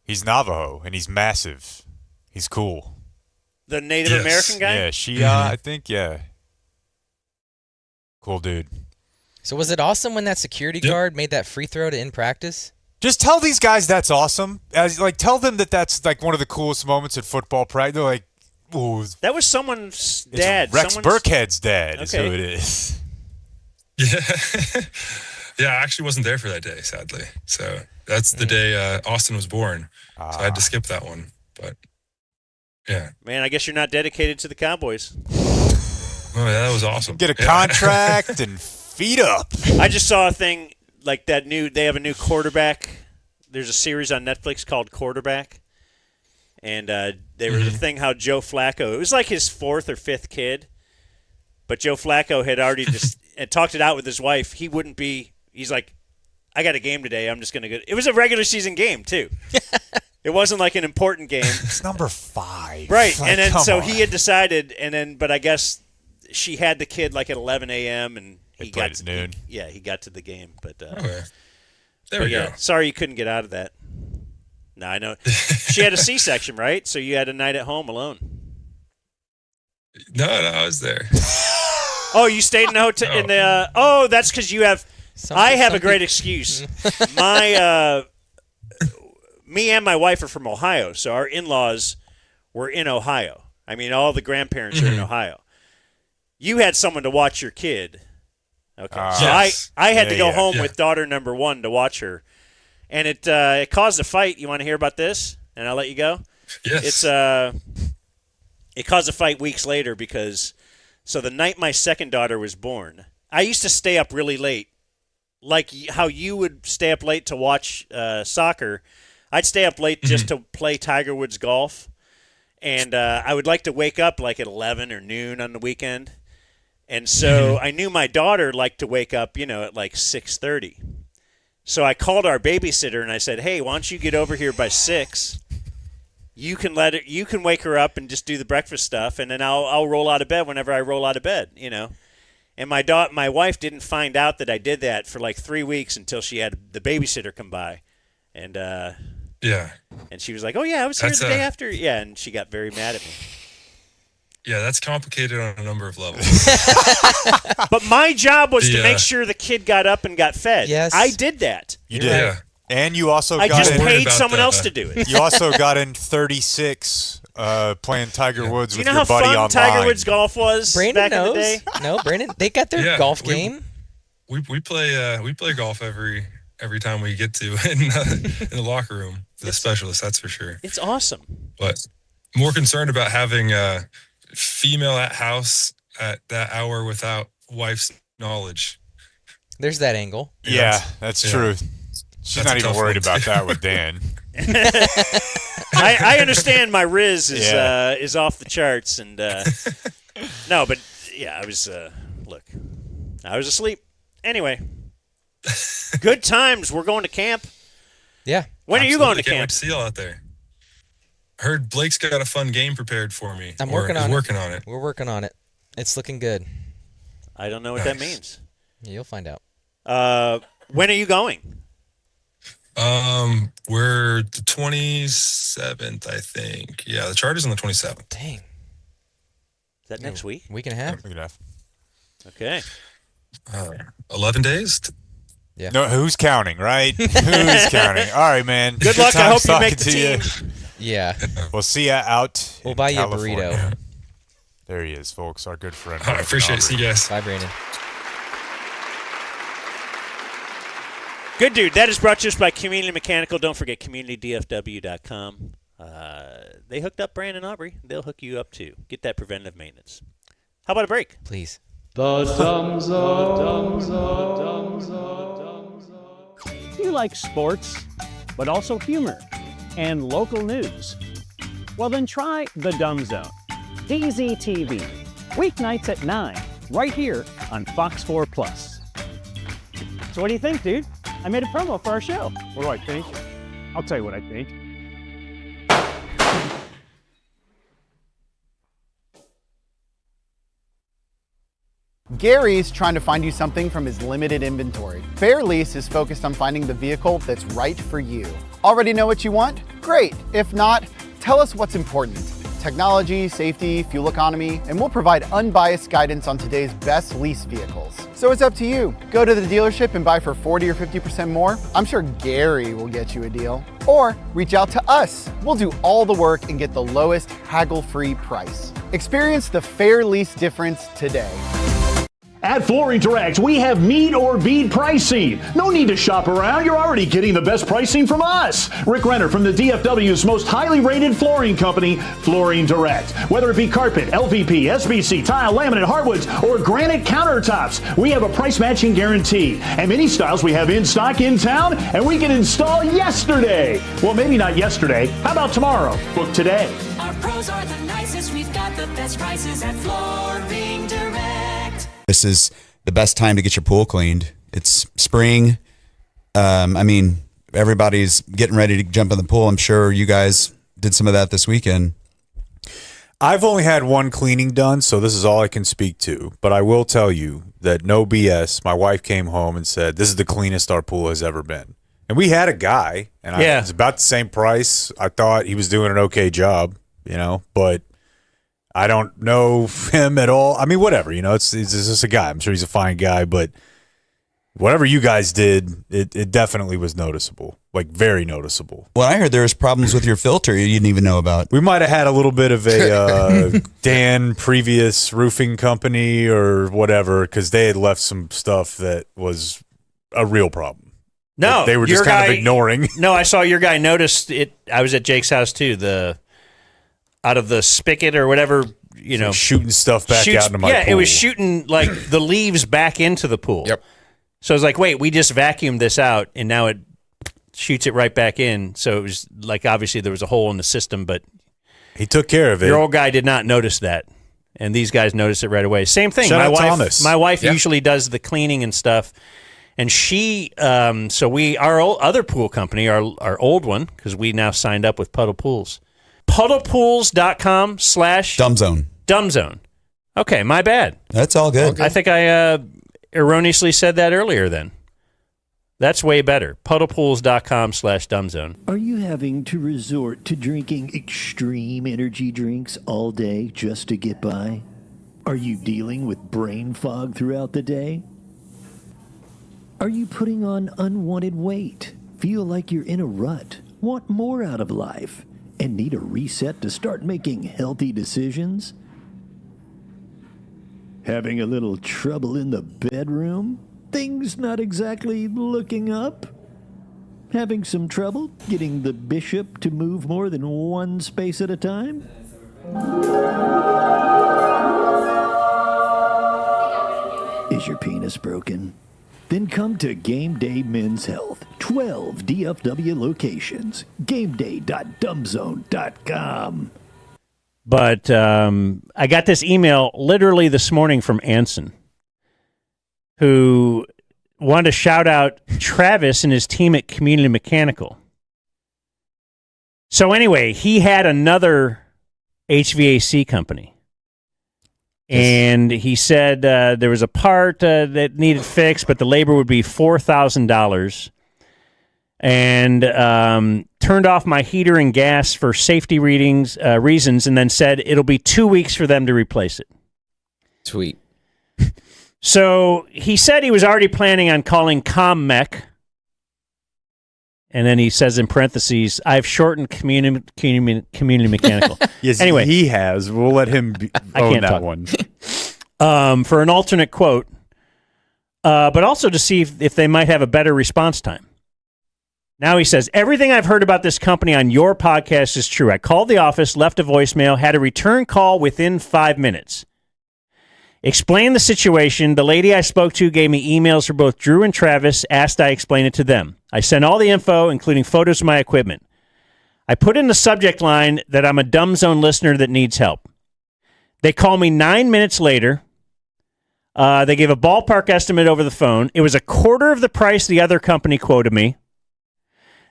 Speaker 2: He's Navajo, and he's massive. He's cool.
Speaker 3: The Native American guy?
Speaker 2: Yeah, Shia, I think, yeah. Cool dude.
Speaker 4: So was it awesome when that security guard made that free throw to end practice?
Speaker 2: Just tell these guys that's awesome. Tell them that's like one of the coolest moments at football practice. They're like, ooh.
Speaker 3: That was someone's dad.
Speaker 2: It's Rex Burkhead's dad is who it is.
Speaker 11: Yeah. Yeah, I actually wasn't there for that day, sadly. So that's the day Austin was born. So I had to skip that one. But, yeah.
Speaker 3: Man, I guess you're not dedicated to the Cowboys.
Speaker 11: Oh, yeah, that was awesome.
Speaker 2: Get a contract and feed up.
Speaker 3: I just saw a thing like that they have a new quarterback. There's a series on Netflix called Quarterback. And they were the thing how Joe Flacco, it was like his 4th or 5th kid. But Joe Flacco had already just talked it out with his wife. He's like, I got a game today. I'm just going to go. It was a regular season game, too. It wasn't like an important game.
Speaker 2: It's number 5.
Speaker 3: Right.
Speaker 2: Like,
Speaker 3: and then
Speaker 2: so
Speaker 3: he had decided, but I guess she had the kid like at 11 a.m. and he got to
Speaker 2: noon.
Speaker 3: he got to the game. But
Speaker 11: okay. There we go.
Speaker 3: Sorry you couldn't get out of that. No, I know. She had a C-section, right? So you had a night at home alone.
Speaker 11: No, I was there.
Speaker 3: Oh, you stayed in the hotel. That's because you have. I have a great excuse. Me and my wife are from Ohio, so our in-laws were in Ohio. I mean, all the grandparents are in Ohio. You had someone to watch your kid. Okay, so
Speaker 11: yes.
Speaker 3: I had to go home with daughter number 1 to watch her, and it caused a fight. You want to hear about this? And I'll let you go.
Speaker 11: Yes.
Speaker 3: It caused a fight weeks later because the night my second daughter was born, I used to stay up really late, like how you would stay up late to watch soccer. I'd stay up late just to play Tiger Woods golf, and I would like to wake up like at 11 or noon on the weekend. And so I knew my daughter liked to wake up, at like 6:30. So I called our babysitter and I said, hey, why don't you get over here by 6? You can wake her up and just do the breakfast stuff, and then I'll roll out of bed whenever I roll out of bed, And my wife didn't find out that I did that for like 3 weeks until she had the babysitter come by, and and she was like, "Oh yeah, I was here the day after." Yeah, and she got very mad at me.
Speaker 11: Yeah, that's complicated on a number of levels.
Speaker 3: But my job was to make sure the kid got up and got fed.
Speaker 4: Yes,
Speaker 3: I did that.
Speaker 2: You did. Yeah. And you also
Speaker 3: I just paid someone else to do it.
Speaker 2: You also got in 36 playing Tiger Woods with your buddy online.
Speaker 3: You know how fun Tiger Woods golf was
Speaker 4: Brandon
Speaker 3: back in the day?
Speaker 4: No, Brandon, they got their golf game.
Speaker 11: We play golf every time we get to in the locker room. The specialist, that's for sure.
Speaker 3: It's awesome.
Speaker 11: But more concerned about having a female at house at that hour without wife's knowledge.
Speaker 4: There's that angle.
Speaker 2: Yeah, that's true. She's not even worried about that with Dan.
Speaker 3: I understand my Riz is off the charts, and no, but yeah, I was I was asleep. Anyway, good times. We're going to camp.
Speaker 4: Yeah.
Speaker 3: When are you going to camp?
Speaker 11: Can't wait to see y'all out there. I heard Blake's got a fun game prepared for me.
Speaker 4: I'm working on
Speaker 11: it.
Speaker 4: We're working on it. It's looking good.
Speaker 3: I don't know what that means.
Speaker 4: Yeah, you'll find out.
Speaker 3: When are you going?
Speaker 11: We're the 27th, I think. Yeah, the charter's on the 27th.
Speaker 4: Dang.
Speaker 3: Is that next week?
Speaker 4: Week and a half.
Speaker 3: Okay.
Speaker 11: 11 days?
Speaker 4: Yeah.
Speaker 2: No, who's counting, right? Who's counting? All right, man.
Speaker 3: Good luck. I hope you make the team.
Speaker 4: Yeah.
Speaker 2: We'll see you out.
Speaker 4: We'll buy you
Speaker 2: California.
Speaker 4: a burrito.
Speaker 2: There he is, folks. Our good friend.
Speaker 11: I appreciate it. See you guys.
Speaker 4: Bye, Brandon.
Speaker 3: Good dude. That is brought to us by Community Mechanical. Don't forget communitydfw.com. They hooked up Brandon Aubrey. They'll hook you up too. Get that preventative maintenance. How about a break?
Speaker 4: Please.
Speaker 1: The Dumb Zone. You like sports, but also humor and local news? Well, then try The Dumb Zone. DZTV. Weeknights at 9, right here on Fox 4 Plus. So what do you think, dude? I made a promo for our show. What do I think? I'll tell you what I think.
Speaker 12: Gary's trying to find you something from his limited inventory. Fair Lease is focused on finding the vehicle that's right for you. Already know what you want? Great. If not, tell us what's important. Technology, safety, fuel economy, and we'll provide unbiased guidance on today's best lease vehicles. So it's up to you. Go to the dealership and buy for 40 or 50% more. I'm sure Gary will get you a deal. Or reach out to us. We'll do all the work and get the lowest haggle-free price. Experience the Fair Lease difference today.
Speaker 13: At Flooring Direct, we have meet or beat pricing. No need to shop around. You're already getting the best pricing from us. Rick Renner from the DFW's most highly rated flooring company, Flooring Direct. Whether it be carpet, LVP, SBC, tile, laminate, hardwoods, or granite countertops, we have a price matching guarantee. And many styles we have in stock in town, and we can install yesterday. Well, maybe not yesterday. How about tomorrow? Book today.
Speaker 5: Our pros are the nicest. We've got the best prices at Flooring Direct.
Speaker 14: This is the best time to get your pool cleaned. It's spring. Everybody's getting ready to jump in the pool. I'm sure you guys did some of that this weekend.
Speaker 2: I've only had one cleaning done, so this is all I can speak to. But I will tell you that no BS. My wife came home and said, this is the cleanest our pool has ever been. And we had a guy, and it was about the same price. I thought he was doing an okay job, but I don't know him at all. I mean, whatever, it's just a guy. I'm sure he's a fine guy, but whatever you guys did, it definitely was noticeable, like very noticeable.
Speaker 14: Well, I heard there was problems with your filter you didn't even know about.
Speaker 2: We might have had a little bit of a Dan previous roofing company or whatever, because they had left some stuff that was a real problem.
Speaker 3: No,
Speaker 2: they were just kind of ignoring.
Speaker 3: No, I saw your guy noticed it. I was at Jake's house too. Out of the spigot or whatever,
Speaker 2: so shooting stuff back out into my pool.
Speaker 3: Yeah, it was shooting like the leaves back into the pool.
Speaker 4: Yep.
Speaker 3: So I was like, wait, we just vacuumed this out and now it shoots it right back in. So it was like, obviously there was a hole in the system, but
Speaker 2: he took care of it.
Speaker 3: Your old guy did not notice that. And these guys noticed it right away. Same thing.
Speaker 2: Shout out Thomas.
Speaker 3: My wife usually does the cleaning and stuff. And she, our other pool company, our old one, because we now signed up with Puddle Pools. puddlepools.com/dumbzone.
Speaker 14: Dumbzone.
Speaker 3: Okay, my bad.
Speaker 14: That's all good.
Speaker 3: I think I erroneously said that earlier then. That's way better. puddlepools.com/dumbzone.
Speaker 15: Are you having to resort to drinking extreme energy drinks all day just to get by? Are you dealing with brain fog throughout the day? Are you putting on unwanted weight? Feel like you're in a rut? Want more out of life? And need a reset to start making healthy decisions? Having a little trouble in the bedroom? Things not exactly looking up? Having some trouble getting the bishop to move more than one space at a time? Is your penis broken? Then come to Game Day Men's Health. 12 DFW locations. GameDay.dumbzone.com.
Speaker 3: But I got this email literally this morning from Anson, who wanted to shout out Travis and his team at Community Mechanical. So anyway, he had another HVAC company. And he said there was a part that needed fixed, but the labor would be $4,000. And turned off my heater and gas for safety reasons, and then said it'll be 2 weeks for them to replace it.
Speaker 4: Sweet.
Speaker 3: So he said he was already planning on calling ComMech. And then he says in parentheses, I've shortened community mechanical.
Speaker 2: Yes,
Speaker 3: anyway,
Speaker 2: he has. We'll let him own that one.
Speaker 3: For an alternate quote, but also to see if they might have a better response time. Now he says, everything I've heard about this company on your podcast is true. I called the office, left a voicemail, had a return call within 5 minutes. Explained the situation. The lady I spoke to gave me emails for both Drew and Travis, asked I explain it to them. I sent all the info, including photos of my equipment. I put in the subject line that I'm a Dumb Zone listener that needs help. They call me 9 minutes later. They gave a ballpark estimate over the phone. It was a quarter of the price the other company quoted me.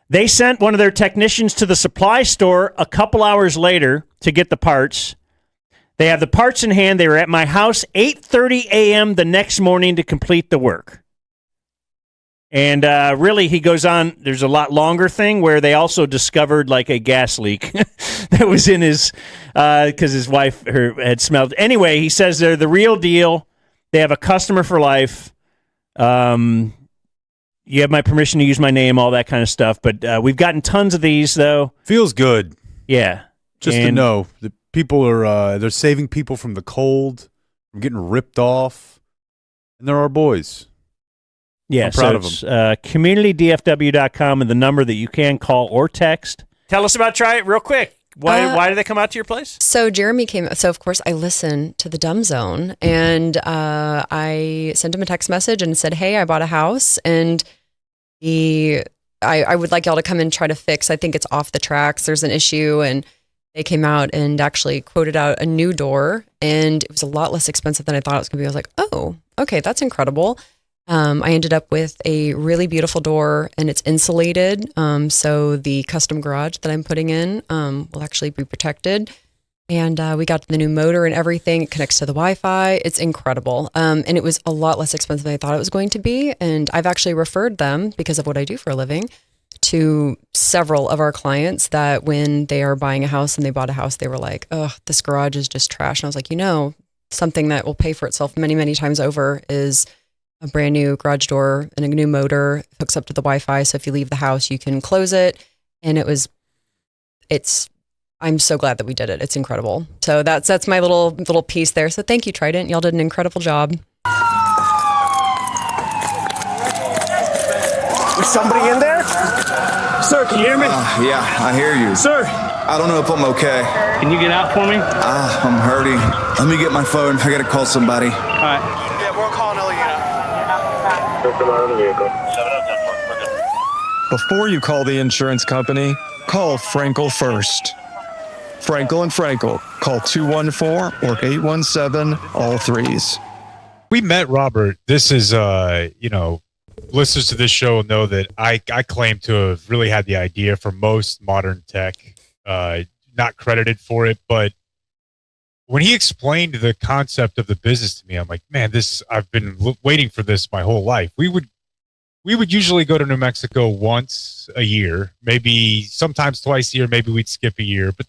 Speaker 3: They sent one of their technicians to the supply store a couple hours later to get the parts. They have the parts in hand. They were at my house 8:30 a.m. the next morning to complete the work. And really, he goes on, there's a lot longer thing where they also discovered like a gas leak that was in his, because his wife had smelled. Anyway, he says they're the real deal. They have a customer for life. You have my permission to use my name, all that kind of stuff. But we've gotten tons of these, though.
Speaker 2: Feels good.
Speaker 3: Yeah.
Speaker 2: Just to know that people are, they're saving people from the cold, from getting ripped off. And they're our boys.
Speaker 3: Yeah,
Speaker 2: I'm proud of them.
Speaker 3: CommunityDFW.com and the number that you can call or text. Tell us about Try It real quick. Why did they come out to your place?
Speaker 16: So Jeremy came. So of course I listened to the Dumb Zone, and I sent him a text message and said, "Hey, I bought a house, and I would like y'all to come and try to fix. I think it's off the tracks. There's an issue." And they came out and actually quoted out a new door, and it was a lot less expensive than I thought it was going to be. I was like, "Oh, okay, that's incredible." I ended up with a really beautiful door, and it's insulated. So the custom garage that I'm putting in will actually be protected. And we got the new motor and everything. It connects to the Wi-Fi. It's incredible. And it was a lot less expensive than I thought it was going to be. And I've actually referred them, because of what I do for a living, to several of our clients that when they are buying a house and they bought a house, they were like, "Oh, this garage is just trash." And I was like, something that will pay for itself many, many times over is a brand new garage door and a new motor. It hooks up to the Wi-Fi. So if you leave the house, you can close it. And I'm so glad that we did it. It's incredible. So that's my little piece there. So thank you, Trident. Y'all did an incredible job.
Speaker 17: Is somebody in there? Sir, can you hear me?
Speaker 18: Yeah, I hear you.
Speaker 17: Sir.
Speaker 18: I don't know if I'm okay.
Speaker 17: Can you get out for me?
Speaker 18: I'm hurting. Let me get my phone. I gotta call somebody.
Speaker 17: All right. Yeah, we're calling Elliot.
Speaker 19: Before you call the insurance company, call Frankel first. Frankel and Frankel. Call 214 or 817 all threes.
Speaker 2: We met Robert. This is, listeners to this show know that I claim to have really had the idea for most modern tech. not credited for it, but when he explained the concept of the business to me, I'm like, man, I've been waiting for this my whole life. We would usually go to New Mexico once a year, maybe sometimes twice a year, maybe we'd skip a year, but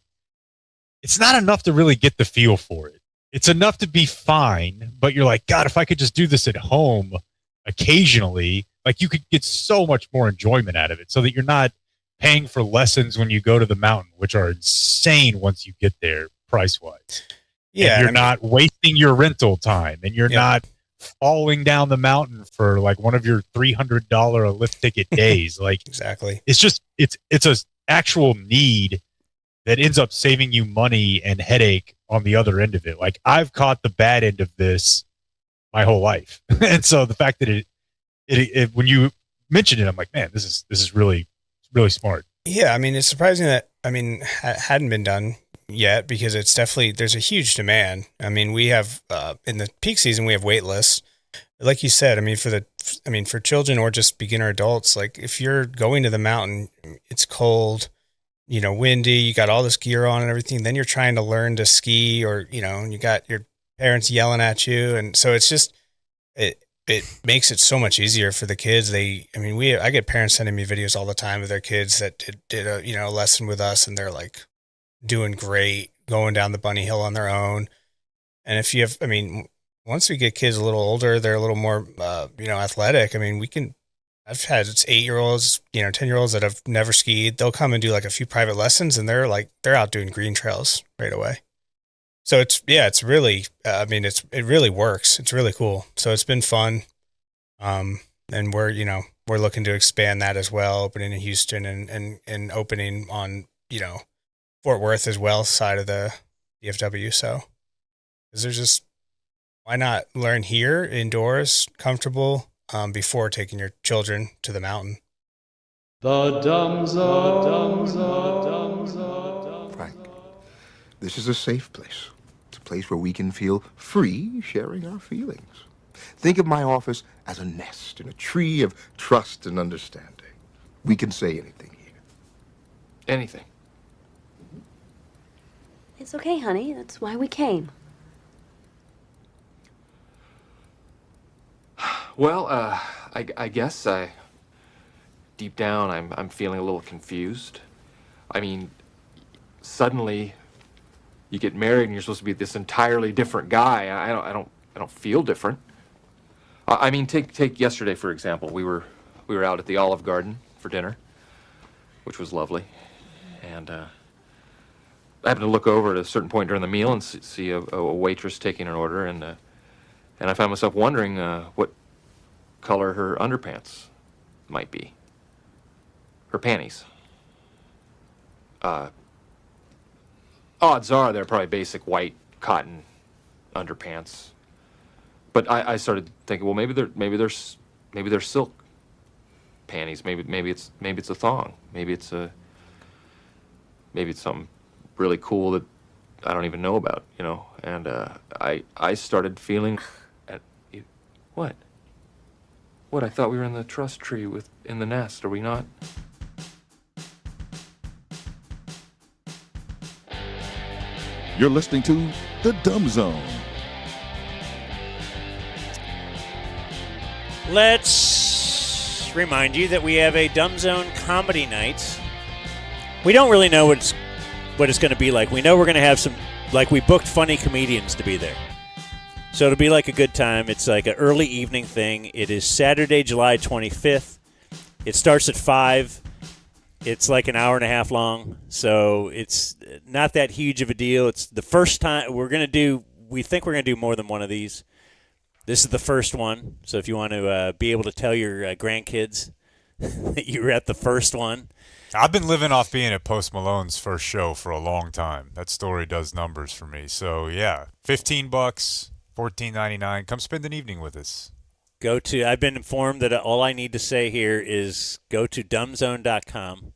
Speaker 2: it's not enough to really get the feel for it. It's enough to be fine, but you're like, God, if I could just do this at home occasionally, like you could get so much more enjoyment out of it so that you're not paying for lessons when you go to the mountain, which are insane once you get there price-wise.
Speaker 20: Yeah,
Speaker 2: and you're not wasting your rental time, and you're not falling down the mountain for like one of your $300 a lift ticket days. Like
Speaker 20: exactly,
Speaker 2: it's just it's a actual need that ends up saving you money and headache on the other end of it. Like I've caught the bad end of this my whole life, and so the fact that it when you mentioned it, I'm like, man, this is really smart.
Speaker 20: Yeah, I mean, it's surprising that hadn't been done yet because it's definitely there's a huge demand. I mean, we have in the peak season we have wait lists. Like you said, I mean for children or just beginner adults, like if you're going to the mountain, it's cold, windy, you got all this gear on and everything, then you're trying to learn to ski or you got your parents yelling at you, and so it's just it makes it so much easier for the kids. I get parents sending me videos all the time of their kids that did a lesson with us, and they're like doing great, going down the bunny hill on their own. And if you have, once we get kids a little older, they're a little more, athletic. I've had 8-year-olds, 10-year-olds that have never skied. They'll come and do like a few private lessons, and they're out doing green trails right away. So it's really, it really works. It's really cool. So it's been fun. And we're looking to expand that as well, opening in Houston and opening on, Fort Worth as well, side of the DFW. So, because there's just, why not learn here indoors, comfortable, before taking your children to the mountain?
Speaker 6: The Dumb Zone.
Speaker 21: Frank, this is a safe place. It's a place where we can feel free sharing our feelings. Think of my office as a nest in a tree of trust and understanding. We can say anything here. Anything.
Speaker 22: It's okay, honey. That's why we came.
Speaker 23: Well, I guess deep down I'm feeling a little confused. I mean, suddenly you get married and you're supposed to be this entirely different guy. I don't feel different. I mean, take yesterday for example. We were out at the Olive Garden for dinner, which was lovely, and I happened to look over at a certain point during the meal and see a waitress taking an order, and I found myself wondering what color her underpants might be. Her panties. Odds are they're probably basic white cotton underpants. But I started thinking, well, maybe they're silk panties. Maybe it's a thong. Maybe it's something really cool that I don't even know about, And I started feeling what? What? I thought we were in the trust tree in the nest. Are we not?
Speaker 24: You're listening to The Dumb Zone.
Speaker 3: Let's remind you that we have a Dumb Zone comedy night. We don't really know what it's going to be like. We know we're going to have we booked funny comedians to be there. So it'll be like a good time. It's like an early evening thing. It is Saturday, July 25th. It starts at 5. It's like an hour and a half long. So it's not that huge of a deal. It's the first time we think we're going to do more than one of these. This is the first one. So if you want to be able to tell your grandkids that you were at the first one.
Speaker 2: I've been living off being at Post Malone's first show for a long time. That story does numbers for me. So yeah, $15, $14.99. Come spend an evening with us.
Speaker 3: I've been informed that all I need to say here is go to dumbzone.com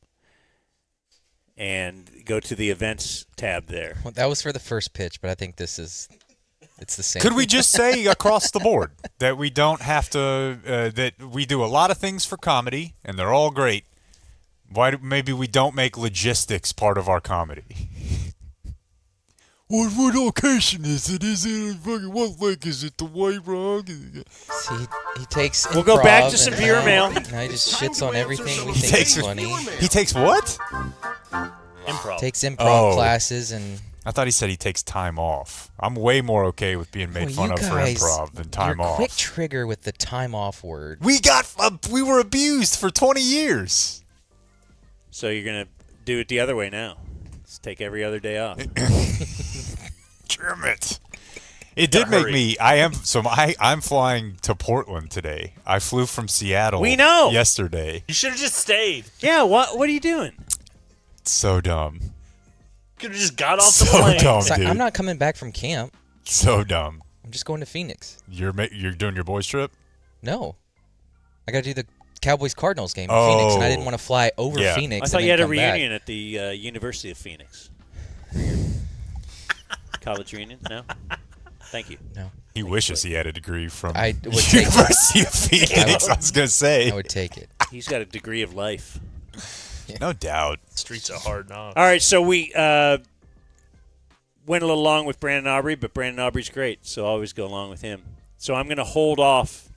Speaker 3: and go to the events tab there.
Speaker 4: Well, that was for the first pitch, but I think it's the same.
Speaker 2: Could we just say across the board that we don't have to, that we do a lot of things for comedy and they're all great? Maybe we don't make logistics part of our comedy? What location is it? Is it fucking what lake is it? The White Rock?
Speaker 4: See, he takes.
Speaker 3: We'll go back to
Speaker 4: improv
Speaker 3: some
Speaker 4: and
Speaker 3: viewer mail.
Speaker 4: Now he just shits on everything we
Speaker 2: He
Speaker 4: think
Speaker 2: takes
Speaker 4: is funny.
Speaker 2: He takes what?
Speaker 7: Improv.
Speaker 4: Takes improv classes and.
Speaker 2: I thought he said he takes time off. I'm way more okay with being made fun of for improv than time
Speaker 4: you're
Speaker 2: off.
Speaker 4: Quick trigger with the time off word.
Speaker 2: We were abused for 20 years.
Speaker 3: So you're gonna do it the other way now. Just take every other day off.
Speaker 2: Damn it. It did make me. I'm flying to Portland today. I flew from Seattle.
Speaker 3: We know.
Speaker 2: Yesterday.
Speaker 7: You should have just stayed.
Speaker 3: Yeah. What are you doing?
Speaker 2: It's so dumb.
Speaker 7: Could have just got off the
Speaker 2: So
Speaker 7: plane.
Speaker 2: dumb,
Speaker 4: It's like,
Speaker 2: dude.
Speaker 4: I'm not coming back from camp.
Speaker 2: So dumb.
Speaker 4: I'm just going to Phoenix.
Speaker 2: You're doing your boys trip?
Speaker 4: No, I got to do the Cowboys-Cardinals game in Phoenix, and I didn't want to fly over Phoenix.
Speaker 3: I thought
Speaker 4: and
Speaker 3: you had
Speaker 4: then
Speaker 3: a
Speaker 4: come back.
Speaker 3: reunion at the University of Phoenix. College reunion? No? Thank you.
Speaker 4: No.
Speaker 2: He wishes he had a degree from
Speaker 4: I would take
Speaker 2: University
Speaker 4: it.
Speaker 2: of Phoenix. I was going to say.
Speaker 4: I would take it.
Speaker 3: He's got a degree of life.
Speaker 2: No doubt.
Speaker 7: Streets are hard knocks.
Speaker 3: All right, so we went a little long with Brandon Aubrey, but Brandon Aubrey's great, so always go along with him. So I'm going to hold off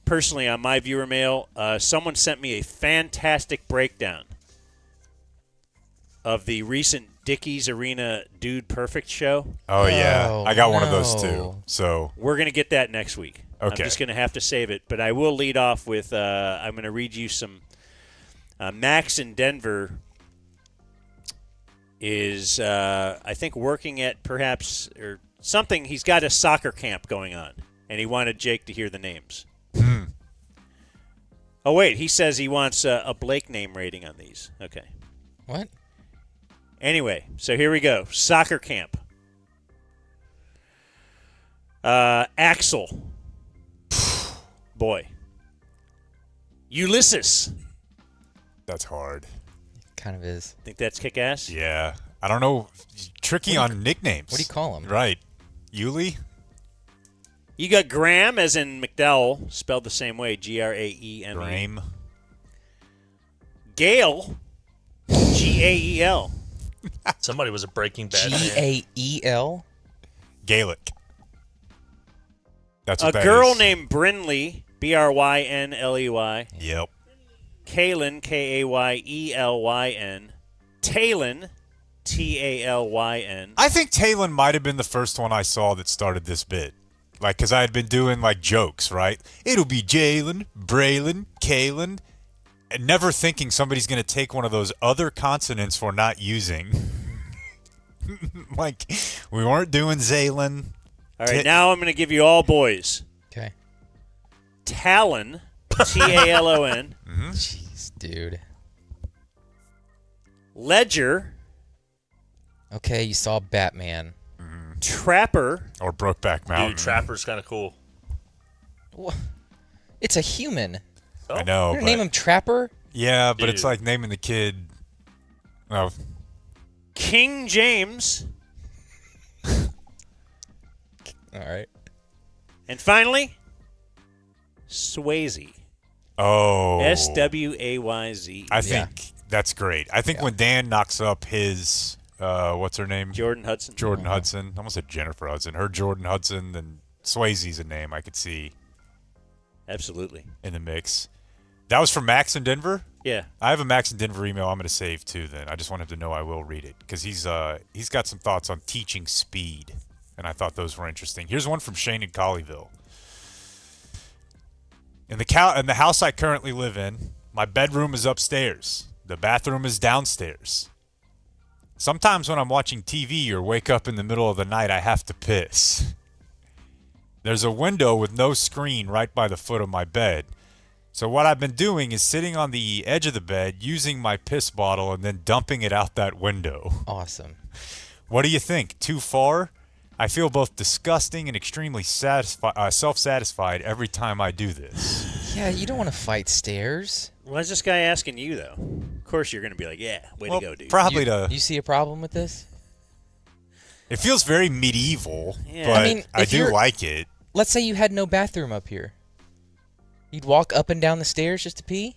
Speaker 3: personally on my viewer mail. Someone sent me a fantastic breakdown of the recent Dickies Arena Dude Perfect show.
Speaker 2: Oh, yeah. I got one of those, too. So
Speaker 3: We're going to get that next week. I'm
Speaker 2: Okay.
Speaker 3: just going to have to save it, but I will lead off with I'm going to read you some Max in Denver is, I think, working at perhaps or something. He's got a soccer camp going on, and he wanted Jake to hear the names. Oh, wait. He says he wants a Blake name rating on these. Okay.
Speaker 4: What?
Speaker 3: Anyway, so here we go. Soccer camp. Axel. Boy. Ulysses.
Speaker 2: That's hard.
Speaker 4: Kind of is.
Speaker 3: Think that's kick-ass?
Speaker 2: Yeah. I don't know. Tricky on nicknames.
Speaker 4: What do you call him?
Speaker 2: Right. Yuli?
Speaker 3: You got Graham, as in McDowell, spelled the same way, Graeme.
Speaker 2: Graham.
Speaker 3: Gale, Gael.
Speaker 7: Somebody was a Breaking Bad fan.
Speaker 4: Gael?
Speaker 2: Gaelic. That's
Speaker 3: A
Speaker 2: what that
Speaker 3: girl
Speaker 2: is.
Speaker 3: named Brynley, Brynley.
Speaker 2: Yep.
Speaker 3: Kaylin, Kayeelyn. Talon, Talyn.
Speaker 2: I think Talon might have been the first one I saw that started this bit. Like, because I had been doing, like, jokes, right? It'll be Jalen, Braylon, Kaylin, and never thinking somebody's going to take one of those other consonants we're not using. Like, we weren't doing Zalen.
Speaker 3: All right, now I'm going to give you all boys.
Speaker 4: Okay.
Speaker 3: Talon, Talon.
Speaker 4: Jeez, dude.
Speaker 3: Ledger.
Speaker 4: Okay, you saw Batman.
Speaker 3: Trapper.
Speaker 2: Or Brokeback Mountain.
Speaker 7: Dude, Trapper's kind of cool.
Speaker 4: It's a human.
Speaker 7: Oh.
Speaker 2: I know.
Speaker 4: You're gonna name him Trapper?
Speaker 2: Yeah, but it's
Speaker 7: Dude.
Speaker 2: like naming the kid. Oh,
Speaker 3: King James.
Speaker 4: All right.
Speaker 3: And finally, Swayze.
Speaker 2: Oh.
Speaker 3: Swayz.
Speaker 2: I think that's great. I think when Dan knocks up his, what's her name?
Speaker 3: Jordan Hudson.
Speaker 2: Jordan Hudson. I almost said Jennifer Hudson. Her Jordan Hudson, then Swayze's a name I could see.
Speaker 3: Absolutely.
Speaker 2: In the mix. That was from Max in Denver?
Speaker 3: Yeah.
Speaker 2: I have a Max in Denver email I'm going to save too then. I just want him to know I will read it because he's got some thoughts on teaching speed. And I thought those were interesting. Here's one from Shane in Colleyville. In the house I currently live in, my bedroom is upstairs. The bathroom is downstairs. Sometimes when I'm watching TV or wake up in the middle of the night, I have to piss. There's a window with no screen right by the foot of my bed. So what I've been doing is sitting on the edge of the bed, using my piss bottle, and then dumping it out that window.
Speaker 4: Awesome.
Speaker 2: What do you think? Too far? I feel both disgusting and extremely self-satisfied every time I do this.
Speaker 4: Yeah, you don't want to fight stairs.
Speaker 3: Why is this guy asking you, though? Of course you're going to be like, yeah, way to go, dude.
Speaker 2: Probably
Speaker 4: You see a problem with this?
Speaker 2: It feels very medieval,
Speaker 3: Yeah.
Speaker 2: but
Speaker 4: I mean,
Speaker 2: I
Speaker 4: if
Speaker 2: do
Speaker 4: you're-
Speaker 2: like it.
Speaker 4: Let's say you had no bathroom up here. You'd walk up and down the stairs just to pee?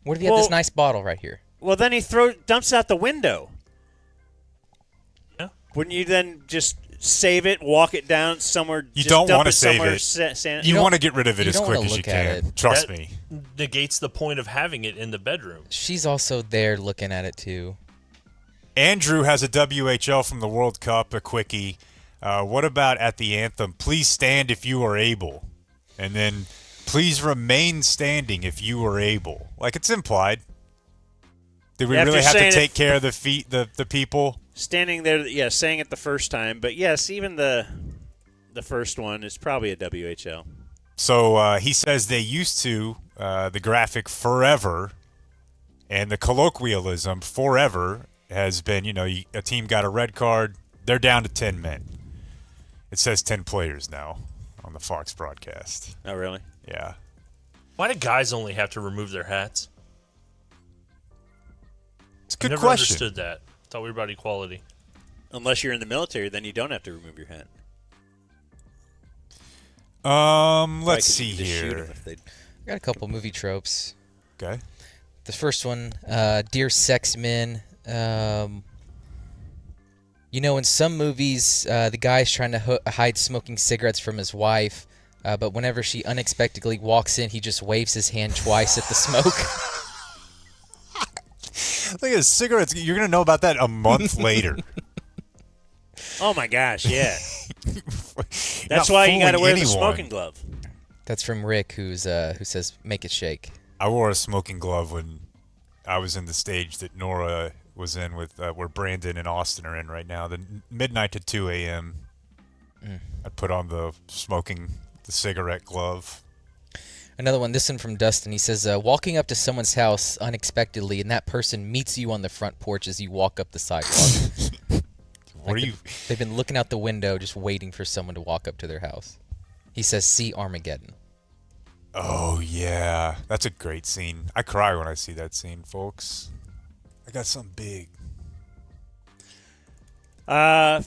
Speaker 4: What if you had this
Speaker 3: Well-
Speaker 4: nice bottle right here?
Speaker 3: Well, then he dumps out the window.
Speaker 7: Yeah.
Speaker 3: Wouldn't you then just save it, walk it down somewhere?
Speaker 2: You
Speaker 3: just
Speaker 2: don't
Speaker 3: dump
Speaker 2: want to
Speaker 3: it
Speaker 2: save
Speaker 3: somewhere
Speaker 2: it. You want to get rid of it as quick as you can. Trust
Speaker 7: That
Speaker 2: me.
Speaker 7: negates the point of having it in the bedroom.
Speaker 4: She's also there looking at it too.
Speaker 2: Andrew has a WHL from the World Cup, a quickie. What about at the anthem? Please stand if you are able. And then please remain standing if you are able. Like it's implied. Did we really have to take care of the people?
Speaker 3: Standing there, saying it the first time. But yes, even the first one is probably a WHL.
Speaker 2: So he says they used to, the graphic forever, and the colloquialism forever has been, a team got a red card, they're down to 10 men. It says 10 players now on the Fox broadcast.
Speaker 3: Oh, really?
Speaker 2: Yeah.
Speaker 7: Why do guys only have to remove their hats?
Speaker 2: It's a good
Speaker 7: never
Speaker 2: question.
Speaker 7: Understood that. Thought we were about equality.
Speaker 3: Unless you're in the military, then you don't have to remove your hat.
Speaker 2: Let's see here.
Speaker 4: I got a couple movie tropes.
Speaker 2: Okay.
Speaker 4: The first one, Dear Sex Men. In some movies, the guy's trying to hide smoking cigarettes from his wife, but whenever she unexpectedly walks in, he just waves his hand twice at the smoke.
Speaker 2: Look at cigarettes. You're going to know about that a month later.
Speaker 3: Oh, my gosh, yeah. That's why you got to wear the smoking glove.
Speaker 4: That's from Rick, who says, make it shake.
Speaker 2: I wore a smoking glove when I was in the stage that Nora was in with where Brandon and Austin are in right now. The midnight to 2 a.m. I put on the cigarette glove.
Speaker 4: Another one, this one from Dustin. He says, walking up to someone's house unexpectedly, and that person meets you on the front porch as you walk up the sidewalk. They've been looking out the window just waiting for someone to walk up to their house. He says, see Armageddon.
Speaker 2: Oh, yeah. That's a great scene. I cry when I see that scene, folks. I got something big.
Speaker 3: I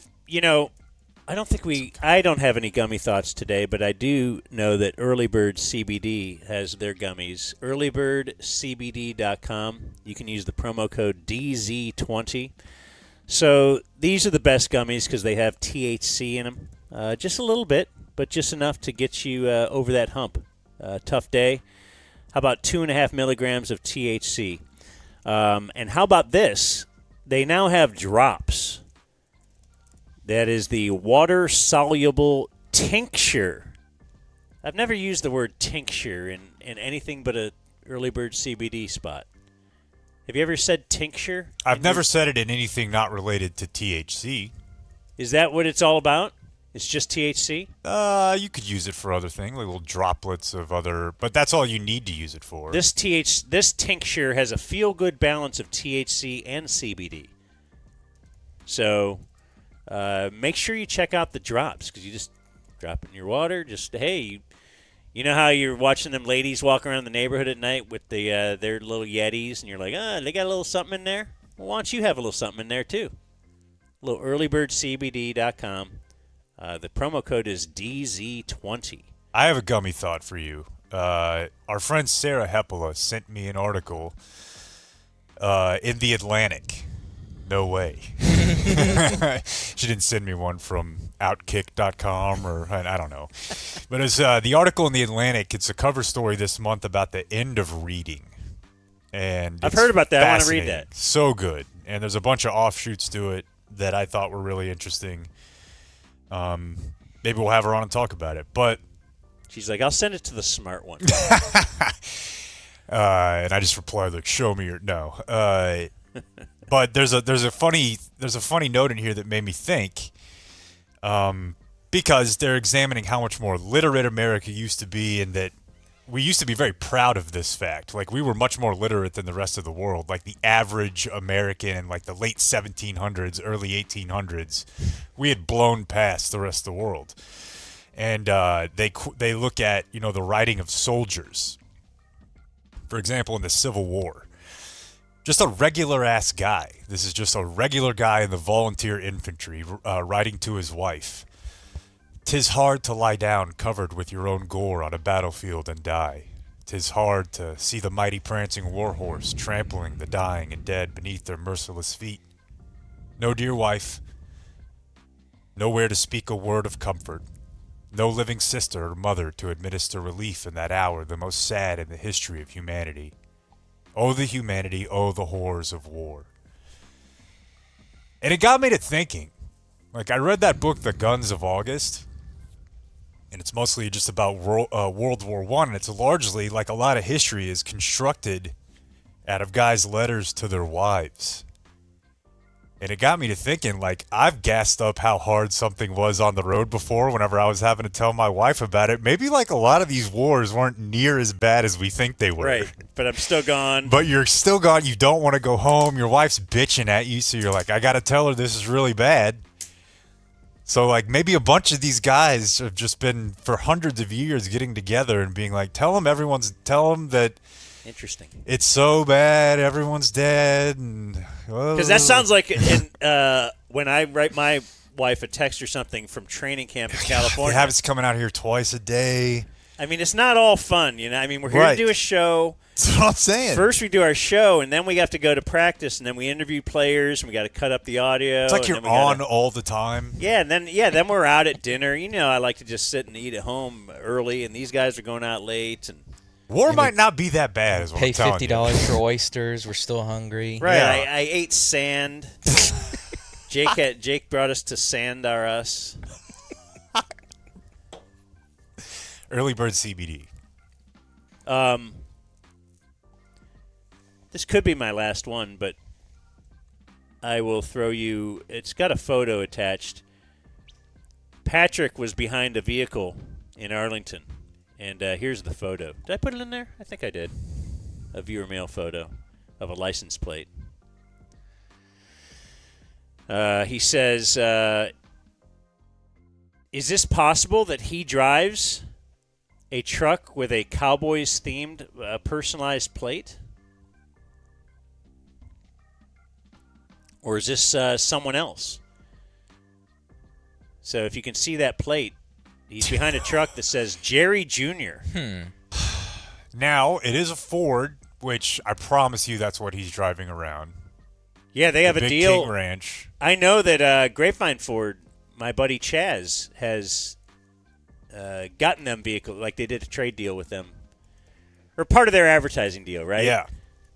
Speaker 3: don't have any gummy thoughts today, but I do know that Early Bird CBD has their gummies. earlybirdcbd.com. You can use the promo code DZ20. So these are the best gummies because they have THC in them. Just a little bit, but just enough to get you over that hump. Tough day. How about 2.5 milligrams of THC? And how about this? They now have drops. That is the water-soluble tincture. I've never used the word tincture in anything but a Early Bird CBD spot. Have you ever said tincture?
Speaker 2: I've never said it in anything not related to THC.
Speaker 3: Is that what it's all about? It's just THC?
Speaker 2: You could use it for other things, like little droplets of other, but that's all you need to use it for.
Speaker 3: This tincture has a feel-good balance of THC and CBD. So make sure you check out the drops because you just drop it in your water. Just, hey, you know how you're watching them ladies walk around the neighborhood at night with their little Yetis, and you're like, they got a little something in there? Well, why don't you have a little something in there, too? A little earlybirdcbd.com. The promo code is DZ20.
Speaker 2: I have a gummy thought for you. Our friend Sarah Heppola sent me an article in The Atlantic. No way. She didn't send me one from Outkick.com or I don't know. But it's the article in The Atlantic. It's a cover story this month about the end of reading. And
Speaker 3: I've heard about that. I want to read that.
Speaker 2: So good. And there's a bunch of offshoots to it that I thought were really interesting. Maybe we'll have her on and talk about it. But
Speaker 3: she's like, I'll send it to the smart one.
Speaker 2: And I just replied like, "Show me your no." But there's a funny note in here that made me think, because they're examining how much more literate America used to be, and that we used to be very proud of this fact. Like, we were much more literate than the rest of the world. Like, the average American in, like, the late 1700s, early 1800s, we had blown past the rest of the world. And they look at, the writing of soldiers. For example, in the Civil War. Just a regular-ass guy. This is just a regular guy in the volunteer infantry writing to his wife. "'Tis hard to lie down covered with your own gore on a battlefield and die. 'Tis hard to see the mighty prancing warhorse trampling the dying and dead beneath their merciless feet. No, dear wife, Nowhere to speak a word of comfort. No living sister or mother to administer relief in that hour, the most sad in the history of humanity. Oh, the humanity, oh, the horrors of war. And it got me to thinking. Like, I read that book, The Guns of August, and it's mostly just about World War I, and it's largely, like a lot of history, is constructed out of guys' letters to their wives. And it got me to thinking, like, I've gassed up how hard something was on the road before whenever I was having to tell my wife about it. Maybe, like, a lot of these wars weren't near as bad as we think they were.
Speaker 3: Right, but I'm still gone.
Speaker 2: But you're still gone. You don't want to go home. Your wife's bitching at you, so you're like, I got to tell her this is really bad. So, like, maybe a bunch of these guys have just been, for hundreds of years, getting together and being like, tell them that
Speaker 3: Interesting.
Speaker 2: It's so bad, everyone's dead.
Speaker 3: Because that sounds like when I write my wife a text or something from training camp in California.
Speaker 2: They have us coming out here twice a day.
Speaker 3: I mean, it's not all fun, you know. I mean, we're here to do a show.
Speaker 2: That's what I'm saying.
Speaker 3: First we do our show, and then we have to go to practice, and then we interview players, and we got to cut up the audio.
Speaker 2: It's like you're on all the time.
Speaker 3: Yeah, and then we're out at dinner. You know, I like to just sit and eat at home early, and these guys are going out late. And
Speaker 2: war might not be not bad, is what I'm telling you.
Speaker 4: Pay $50 for oysters. We're still hungry.
Speaker 3: Right. Yeah. I ate sand. Jake brought us to Sand R Us.
Speaker 2: Early bird CBD.
Speaker 3: This could be my last one, but I will throw you. It's got a photo attached. Patrick was behind a vehicle in Arlington, and here's the photo. Did I put it in there? I think I did. A viewer mail photo of a license plate. He says, is this possible that he drives a truck with a Cowboys-themed personalized plate? Or is this someone else? So if you can see that plate, he's behind a truck that says Jerry Jr.
Speaker 2: Now, it is a Ford, which I promise you that's what he's driving around.
Speaker 3: Yeah, they have a
Speaker 2: Big
Speaker 3: deal.
Speaker 2: King Ranch.
Speaker 3: I know that Grapevine Ford, my buddy Chaz, has gotten them vehicles. Like they did a trade deal with them. Or part of their advertising deal, right?
Speaker 2: Yeah.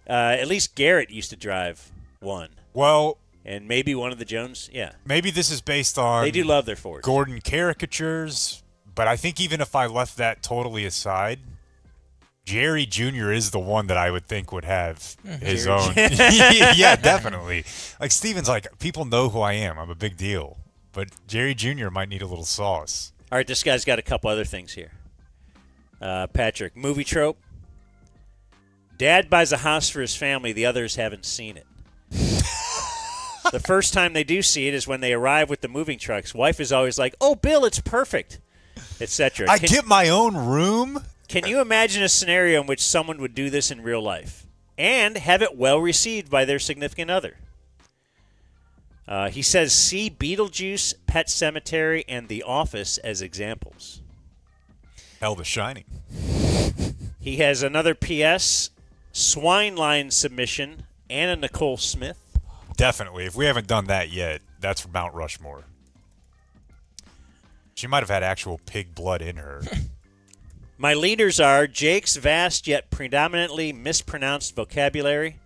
Speaker 3: At least Garrett used to drive one.
Speaker 2: Well,
Speaker 3: and maybe one of the Jones, yeah.
Speaker 2: Maybe this is based on
Speaker 3: they do love their Fords.
Speaker 2: Gordon caricatures, but I think even if I left that totally aside, Jerry Jr. is the one that I would think would have his
Speaker 3: Jerry
Speaker 2: own. Yeah, definitely. Like Steven's like, people know who I am. I'm a big deal. But Jerry Jr. might need a little sauce.
Speaker 3: All right, this guy's got a couple other things here. Patrick, movie trope. Dad buys a house for his family. The others haven't seen it. The first time they do see it is when they arrive with the moving trucks. Wife is always like, "Oh, Bill, it's perfect," etc.
Speaker 2: I get my own room.
Speaker 3: Can you imagine a scenario in which someone would do this in real life and have it well received by their significant other? He says, see Beetlejuice, Pet Sematary, and The Office as examples.
Speaker 2: Hell, The Shining.
Speaker 3: He has another P.S. Swine line submission, Anna Nicole Smith.
Speaker 2: Definitely. If we haven't done that yet, that's from Mount Rushmore. She might have had actual pig blood in her.
Speaker 3: My leaders are Jake's vast yet predominantly mispronounced vocabulary,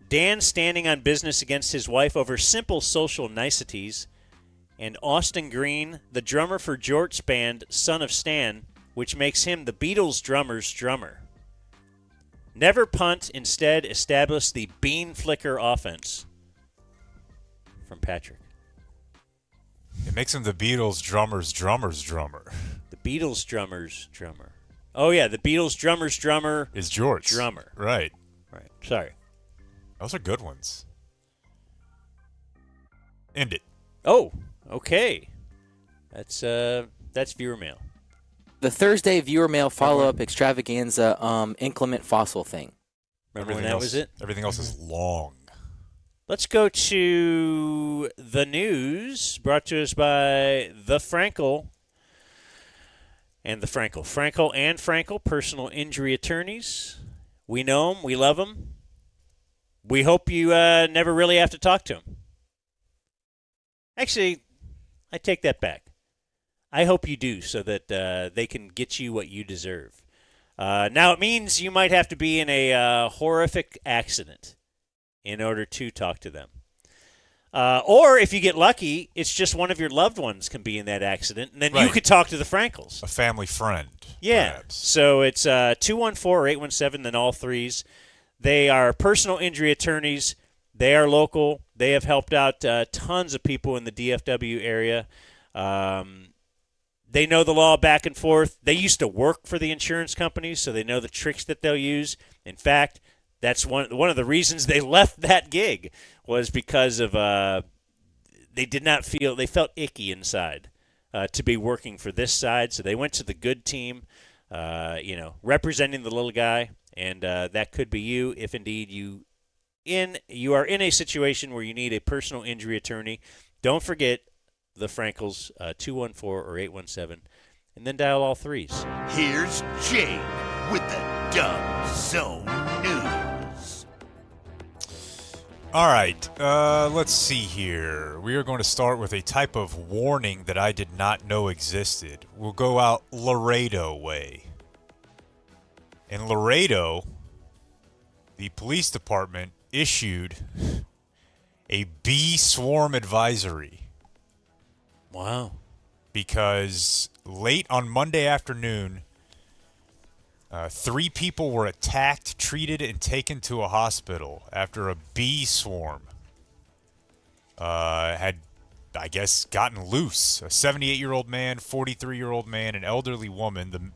Speaker 3: Dan standing on business against his wife over simple social niceties, and Austin Green, the drummer for Jort's band Son of Stan, which makes him the Beatles' drummer's drummer. Never punt, instead establish the bean flicker offense. From Patrick.
Speaker 2: It makes him the Beatles' drummer's drummer.
Speaker 3: The Beatles' drummer's drummer. Oh, yeah, the Beatles' drummer's drummer
Speaker 2: is George.
Speaker 3: Drummer.
Speaker 2: Right.
Speaker 3: Right. Sorry.
Speaker 2: Those are good ones. End it.
Speaker 3: Oh, okay. That's viewer mail.
Speaker 8: The Thursday viewer mail follow-up extravaganza inclement fossil thing.
Speaker 3: Remember when that was it?
Speaker 2: Everything else is long.
Speaker 3: Let's go to the news, brought to us by the Frankel and the Frankel. Frankel and Frankel, personal injury attorneys. We know them. We love them. We hope you never really have to talk to them. Actually, I take that back. I hope you do so that they can get you what you deserve. Now, it means you might have to be in a horrific accident in order to talk to them. Or if you get lucky, it's just one of your loved ones can be in that accident, and then you could talk to the Frankels.
Speaker 2: A family friend.
Speaker 3: Yeah.
Speaker 2: Perhaps.
Speaker 3: So it's 214 or 817, then all threes. They are personal injury attorneys. They are local. They have helped out tons of people in the DFW area. They know the law back and forth. They used to work for the insurance companies, so they know the tricks that they'll use. In fact, that's one of the reasons they left that gig was because of they felt icky inside to be working for this side. So they went to the good team, representing the little guy, and that could be you if indeed you are in a situation where you need a personal injury attorney. Don't forget the Frankels, 214 or 817, and then dial all threes.
Speaker 1: Here's Jake with the Dumb Zone News.
Speaker 2: All right, let's see here. We are going to start with a type of warning that I did not know existed. We'll go out Laredo way. In Laredo, the police department issued a bee swarm advisory.
Speaker 3: Wow.
Speaker 2: Because late on Monday afternoon, 3 people were attacked, treated, and taken to a hospital after a bee swarm had, I guess, gotten loose. A 78-year-old man, 43-year-old man, an elderly woman.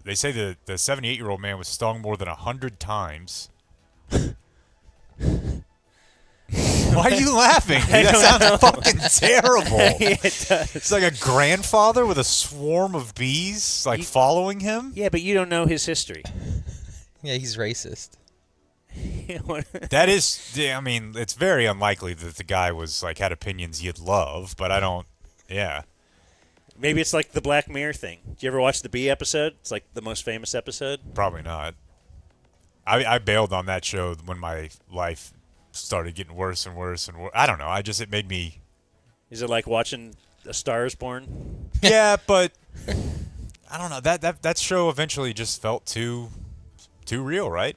Speaker 2: They say the 78-year-old man was stung more than 100 times. Why are you laughing? Dude, that sounds fucking terrible.
Speaker 3: It does.
Speaker 2: It's like a grandfather with a swarm of bees, following him.
Speaker 3: Yeah, but you don't know his history.
Speaker 4: Yeah, he's racist.
Speaker 2: That is, I mean, it's very unlikely that the guy was had opinions you'd love, but I don't. Yeah.
Speaker 3: Maybe it's like the Black Mirror thing. Did you ever watch the Bee episode? It's like the most famous episode.
Speaker 2: Probably not. I bailed on that show when my life started getting worse and worse and worse. I don't know. It made me.
Speaker 3: Is it like watching A Star Is Born?
Speaker 2: Yeah, but I don't know. That show eventually just felt too real, right?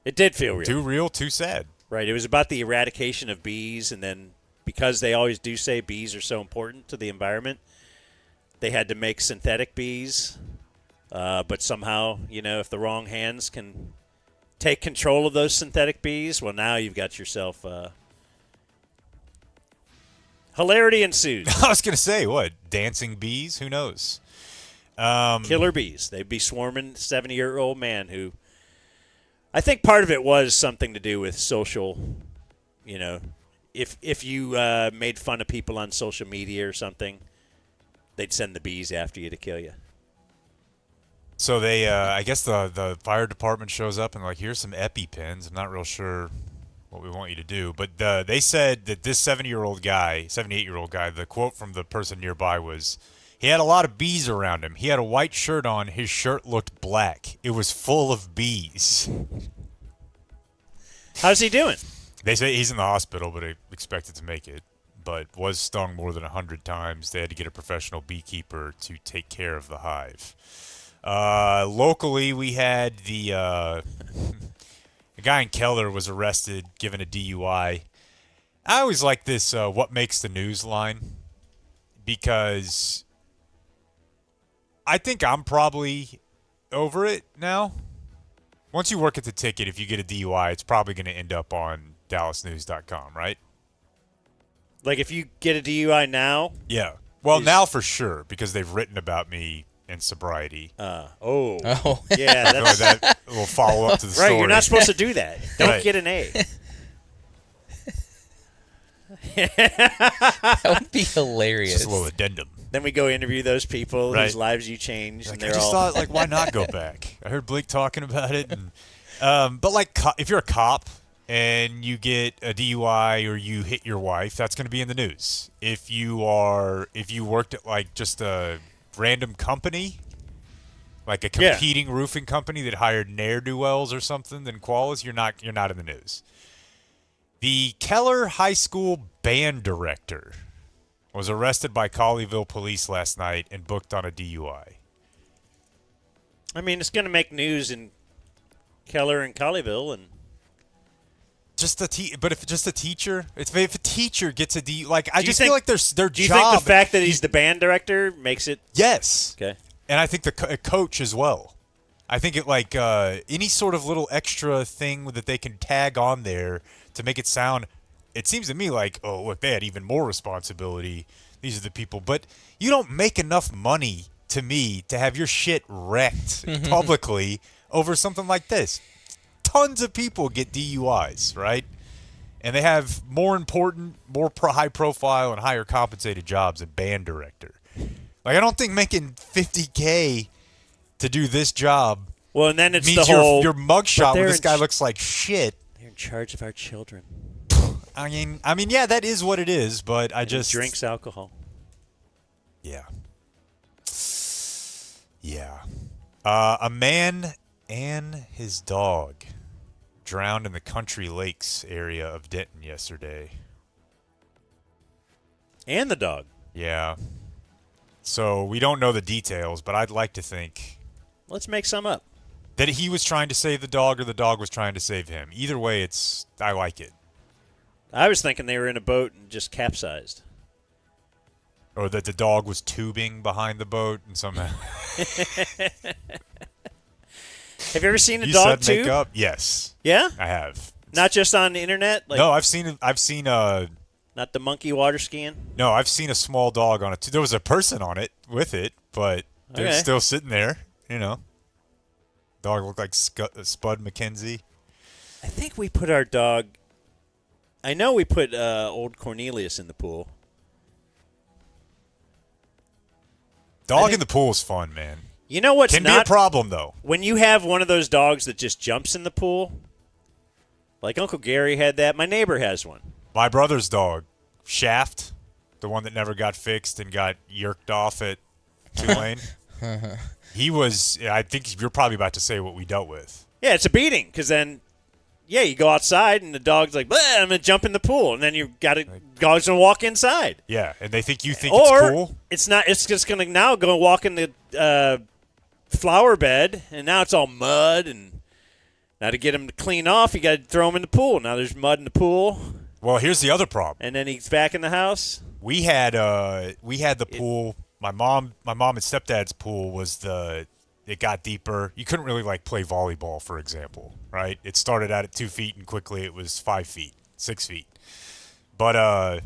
Speaker 3: It did feel real.
Speaker 2: Too real, too sad.
Speaker 3: Right. It was about the eradication of bees, and then because they always do say bees are so important to the environment, they had to make synthetic bees. But somehow, if the wrong hands can take control of those synthetic bees, well, now you've got yourself hilarity ensues.
Speaker 2: I was going to say, what? Dancing bees? Who knows?
Speaker 3: Killer bees. They'd be swarming 70-year-old man who, I think part of it was something to do with social, if you made fun of people on social media or something, they'd send the bees after you to kill you.
Speaker 2: So they, I guess the fire department shows up and here's some EpiPens. I'm not real sure what we want you to do, but they said that this 78-year-old guy, the quote from the person nearby was, he had a lot of bees around him. He had a white shirt on. His shirt looked black. It was full of bees.
Speaker 3: How's he doing?
Speaker 2: They say he's in the hospital, but he expected to make it, but was stung more than 100 times. They had to get a professional beekeeper to take care of the hive. Locally, we had the guy in Keller was arrested, given a DUI. I always like this what makes the news line, because I think I'm probably over it now. Once you work at the ticket, if you get a DUI, it's probably going to end up on DallasNews.com, right?
Speaker 3: Like if you get a DUI now?
Speaker 2: Yeah. Well, now for sure, because they've written about me in sobriety.
Speaker 3: Yeah,
Speaker 2: that will follow up to the story.
Speaker 3: Right, you're not supposed to do that. Don't get an A.
Speaker 4: That would be hilarious.
Speaker 2: Just a little addendum.
Speaker 3: Then we go interview those people whose lives you changed, and
Speaker 2: I
Speaker 3: they're
Speaker 2: just
Speaker 3: all.
Speaker 2: thought, why not go back? I heard Blake talking about it, and but if you're a cop and you get a DUI or you hit your wife, that's going to be in the news. If you worked at just a random company, like a competing roofing company that hired ne'er-do-wells or something, then Qualis, you're not in the news. The Keller High School band director was arrested by Colleyville police last night and booked on a DUI.
Speaker 3: I mean, it's going to make news in Keller and Colleyville, and
Speaker 2: but if just a teacher, if a teacher gets a DUI, like I just
Speaker 3: think,
Speaker 2: feel like their job.
Speaker 3: Do you think the fact that he's the band director makes it?
Speaker 2: Yes.
Speaker 3: Okay.
Speaker 2: And I think the coach as well. I think it like any sort of little extra thing that they can tag on there to make it sound. It seems to me like, oh, look, they had even more responsibility. These are the people. But you don't make enough money, to me, to have your shit wrecked publicly over something like this. Tons of people get DUIs, right? And they have more important, more high profile and higher compensated jobs than band director. Like, I don't think making $50K to do this job
Speaker 3: well, and then it's
Speaker 2: means
Speaker 3: the whole
Speaker 2: your mugshot where this guy looks like shit.
Speaker 3: They're in charge of our children.
Speaker 2: I mean, yeah, that is what it is, but
Speaker 3: He drinks alcohol.
Speaker 2: Yeah. Yeah. A man and his dog drowned in the Country Lakes area of Denton yesterday.
Speaker 3: And the dog.
Speaker 2: Yeah. So we don't know the details, but I'd like to think.
Speaker 3: Let's make some up.
Speaker 2: That he was trying to save the dog or the dog was trying to save him. Either way, I like it.
Speaker 3: I was thinking they were in a boat and just capsized.
Speaker 2: Or that the dog was tubing behind the boat and somehow.
Speaker 3: Have you ever seen a dog tube?
Speaker 2: Makeup? Yes.
Speaker 3: Yeah?
Speaker 2: I have.
Speaker 3: Not just on the internet?
Speaker 2: No, I've seen
Speaker 3: not the monkey water skiing?
Speaker 2: No, I've seen a small dog on it. There was a person on it with it, but they're still sitting there, you know. Dog looked like Spud McKenzie.
Speaker 3: I think we put our dog... I know we put old Cornelius in the pool.
Speaker 2: Dog in the pool is fun, man.
Speaker 3: You know what's
Speaker 2: Can be a problem, though.
Speaker 3: When you have one of those dogs that just jumps in the pool, like Uncle Gary had that. My neighbor has one.
Speaker 2: My brother's dog, Shaft, the one that never got fixed and got yerked off at Tulane. He was, I think you're probably about to say what we dealt with.
Speaker 3: Yeah, it's a beating because then, you go outside and the dog's like, I'm going to jump in the pool. And then you got to, dog's going to walk inside.
Speaker 2: Yeah, and they think you think
Speaker 3: or
Speaker 2: it's cool?
Speaker 3: It's not, it's just going to now go walk in the flower bed and now it's all mud. And now to get him to clean off, you got to throw him in the pool. Now there's mud in the pool.
Speaker 2: Well, here's the other problem.
Speaker 3: And then he's back in the house.
Speaker 2: We had the pool. My mom and stepdad's pool was it got deeper. You couldn't really like play volleyball, for example, right? It started out at 2 feet and quickly it was 5 feet, 6 feet. But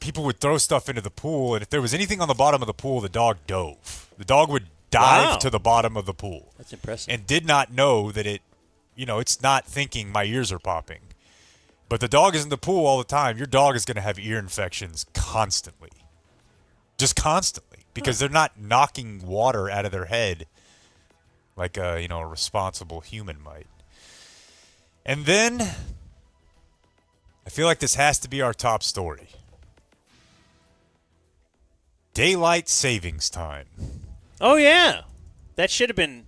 Speaker 2: people would throw stuff into the pool, and if there was anything on the bottom of the pool, the dog dove. The dog would dive to the bottom of the pool.
Speaker 3: That's impressive.
Speaker 2: And did not know that it's not thinking my ears are popping. But the dog is in the pool all the time. Your dog is going to have ear infections constantly. Just constantly. Because they're not knocking water out of their head like a responsible human might. And then I feel like this has to be our top story. Daylight savings time.
Speaker 3: Oh, yeah. This could have been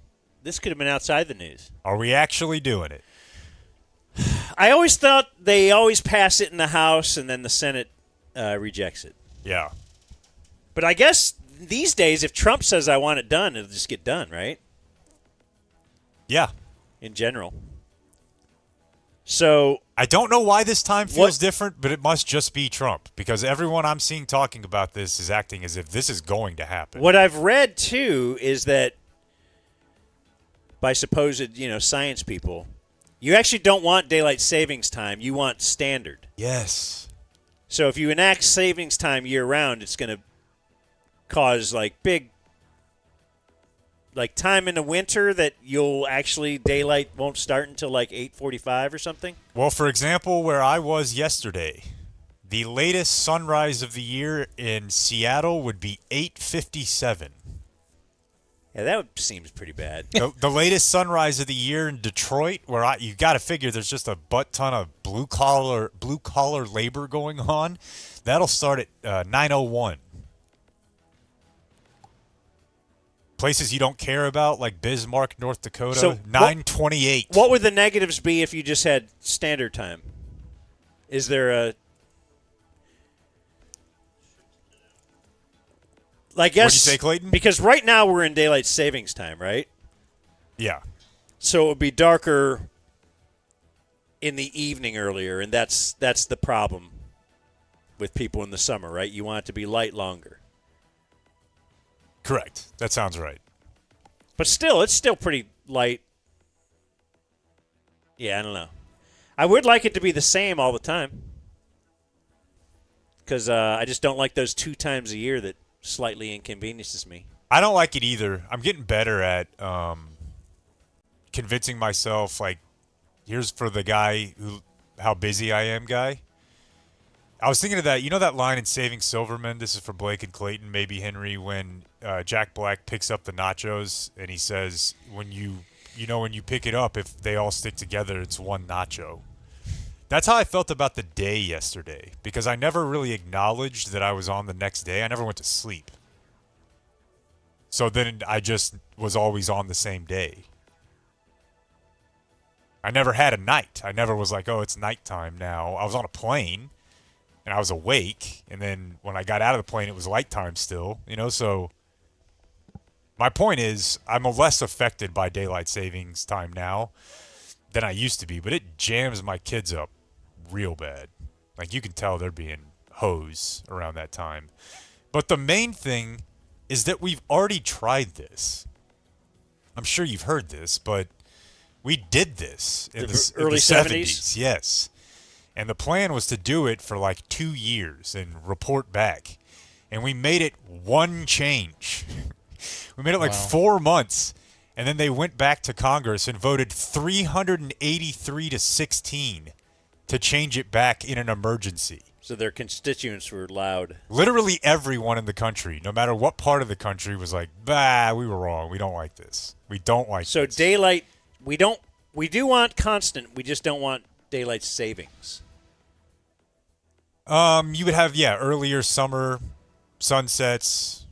Speaker 3: outside the news.
Speaker 2: Are we actually doing it?
Speaker 3: I always thought they always pass it in the House and then the Senate rejects it.
Speaker 2: Yeah.
Speaker 3: But I guess these days, if Trump says I want it done, it'll just get done, right?
Speaker 2: Yeah.
Speaker 3: In general. So
Speaker 2: I don't know why this time feels different, but it must just be Trump because everyone I'm seeing talking about this is acting as if this is going to happen.
Speaker 3: What I've read, too, is that by supposed, science people, you actually don't want daylight savings time. You want standard.
Speaker 2: Yes.
Speaker 3: So if you enact savings time year-round, it's going to cause, big, time in the winter that daylight won't start until, 8:45 or something?
Speaker 2: Well, for example, where I was yesterday, the latest sunrise of the year in Seattle would be 8:57.
Speaker 3: Yeah, that seems pretty bad.
Speaker 2: The latest sunrise of the year in Detroit, where you got to figure there's just a butt ton of blue collar labor going on, that'll start at 9:01. Places you don't care about, like Bismarck, North Dakota,
Speaker 3: so
Speaker 2: 9:28.
Speaker 3: What would the negatives be if you just had standard time? Is there I guess.
Speaker 2: What'd you say, Clayton?
Speaker 3: Because right now we're in daylight savings time, right?
Speaker 2: Yeah.
Speaker 3: So it would be darker in the evening earlier, and that's the problem with people in the summer, right? You want it to be light longer.
Speaker 2: Correct. That sounds right.
Speaker 3: But still, it's still pretty light. Yeah, I don't know. I would like it to be the same all the time. Because I just don't like those 2 times a year that slightly inconveniences me.
Speaker 2: I don't like it either. I'm getting better at convincing myself, like, here's for the guy who, how busy I am guy. I was thinking of that. You know that line in Saving Silverman? This is for Blake and Clayton, maybe Henry, when Jack Black picks up the nachos and he says, when you pick it up, if they all stick together, it's one nacho. That's how I felt about the day yesterday, because I never really acknowledged that I was on the next day. I never went to sleep. So then I just was always on the same day. I never had a night. I never was like, oh, it's nighttime now. I was on a plane, and I was awake, and then when I got out of the plane, it was nighttime still. So my point is I'm less affected by daylight savings time now than I used to be, but it jams my kids up real bad. Like, you can tell they're being hosed around that time. But the main thing is that we've already tried this. I'm sure you've heard this, but we did this in the
Speaker 3: early
Speaker 2: 70s. Yes. And the plan was to do it for like 2 years and report back. And we made it one change. We made it like 4 months. And then they went back to Congress and voted 383 to 16 to change it back in an emergency.
Speaker 3: So their constituents were loud.
Speaker 2: Literally everyone in the country, no matter what part of the country, was like, bah, we were wrong. We don't like this. We don't like this.
Speaker 3: So daylight, we do want constant. We just don't want daylight savings.
Speaker 2: You would have, earlier summer sunsets,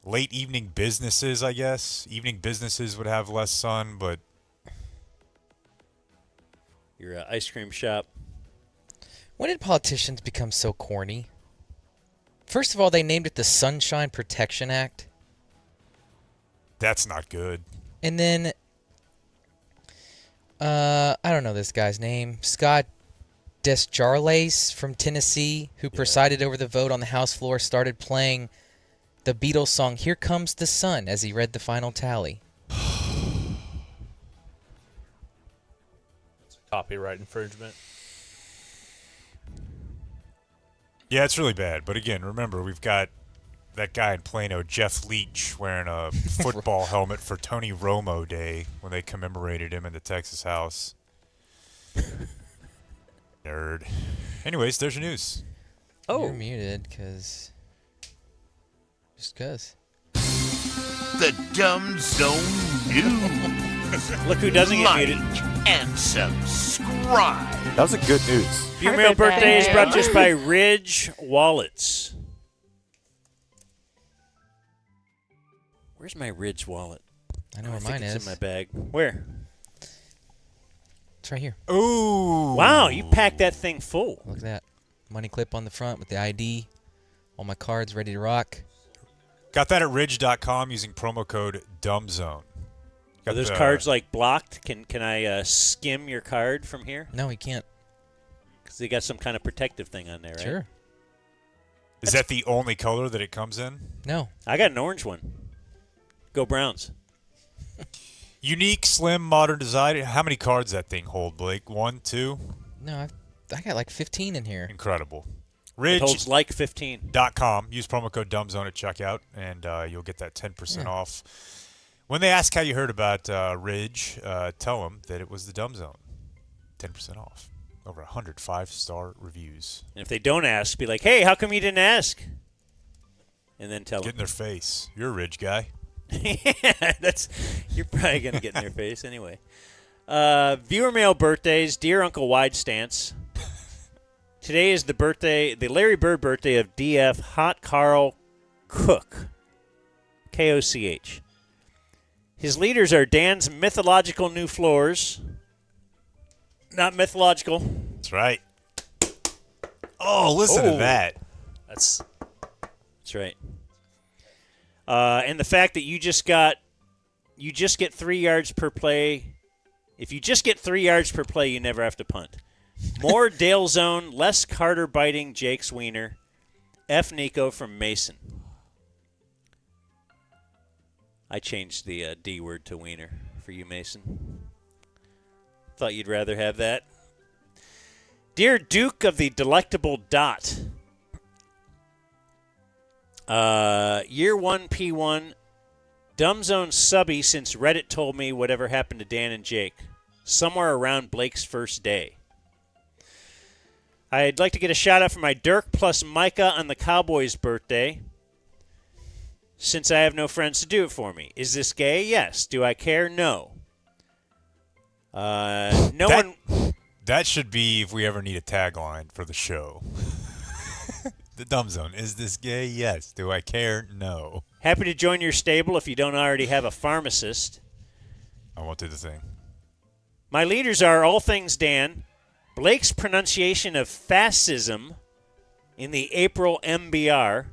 Speaker 2: late evening businesses, I guess. Evening businesses would have less sun, but
Speaker 3: your ice cream shop.
Speaker 4: When did politicians become so corny? First of all, they named it the Sunshine Protection Act.
Speaker 2: That's not good.
Speaker 4: And then, I don't know this guy's name. Scott Desjardins from Tennessee, who presided over the vote on the House floor, started playing the Beatles song Here Comes the Sun as he read the final tally.
Speaker 7: Copyright infringement.
Speaker 2: Yeah, it's really bad. But again, remember, we've got that guy in Plano, Jeff Leach, wearing a football helmet for Tony Romo Day when they commemorated him in the Texas House. Nerd. Anyways, there's your news.
Speaker 4: Oh. You're muted because... Just because.
Speaker 1: The Dumb Zone News.
Speaker 3: Look who doesn't get muted.
Speaker 1: And subscribe.
Speaker 9: That was a good news.
Speaker 3: Your mail birthday is brought to us by Ridge Wallets. Where's my Ridge wallet?
Speaker 4: I know where mine is.
Speaker 3: It's in my bag. Where?
Speaker 4: It's right here.
Speaker 2: Ooh.
Speaker 3: Wow, you packed that thing full.
Speaker 4: Look at that. Money clip on the front with the ID. All my cards ready to rock.
Speaker 2: Got that at ridge.com using promo code DUMBZONE.
Speaker 3: Are those cards like blocked? Can I skim your card from here?
Speaker 4: No, you can't.
Speaker 3: Because they got some kind of protective thing on there, right?
Speaker 4: Sure.
Speaker 2: Is that the only color that it comes in?
Speaker 4: No.
Speaker 3: I got an orange one. Go Browns.
Speaker 2: Unique, slim, modern design. How many cards that thing hold, Blake? 1, 2?
Speaker 4: No, I got like 15 in here.
Speaker 2: Incredible.
Speaker 3: It holds like 15.
Speaker 2: .com. Use promo code DUMBZONE at checkout, and you'll get that 10% off. When they ask how you heard about Ridge, tell them that it was the Dumb Zone. 10% off. Over 100 5-star reviews.
Speaker 3: And if they don't ask, be like, hey, how come you didn't ask? And then tell them.
Speaker 2: Get in their face. You're a Ridge guy.
Speaker 3: Yeah, you're probably going to get in their face anyway. Viewer mail birthdays. Dear Uncle Wide Stance. Today is the Larry Bird birthday of DF Hot Carl Cook. K-O-C-H. His leaders are Dan's Mythological New Floors. Not mythological.
Speaker 2: That's right. Oh, listen to that.
Speaker 3: That's right. And the fact that you just get 3 yards per play. If you just get 3 yards per play, you never have to punt. More Dale Zone, less Carter biting Jake's wiener. F. Nico from Mason. I changed the D word to wiener for you, Mason. Thought you'd rather have that. Dear Duke of the Delectable Dot. Year 1 P1. Dumb Zone subby since Reddit told me whatever happened to Dan and Jake. Somewhere around Blake's first day. I'd like to get a shout out for my Dirk plus Micah on the Cowboys' birthday. Since I have no friends to do it for me. Is this gay? Yes. Do I care? No. That
Speaker 2: should be if we ever need a tagline for the show. The Dumb Zone. Is this gay? Yes. Do I care? No.
Speaker 3: Happy to join your stable if you don't already have a pharmacist.
Speaker 2: I won't do the thing.
Speaker 3: My leaders are All Things Dan, Blake's pronunciation of fascism in the April MBR,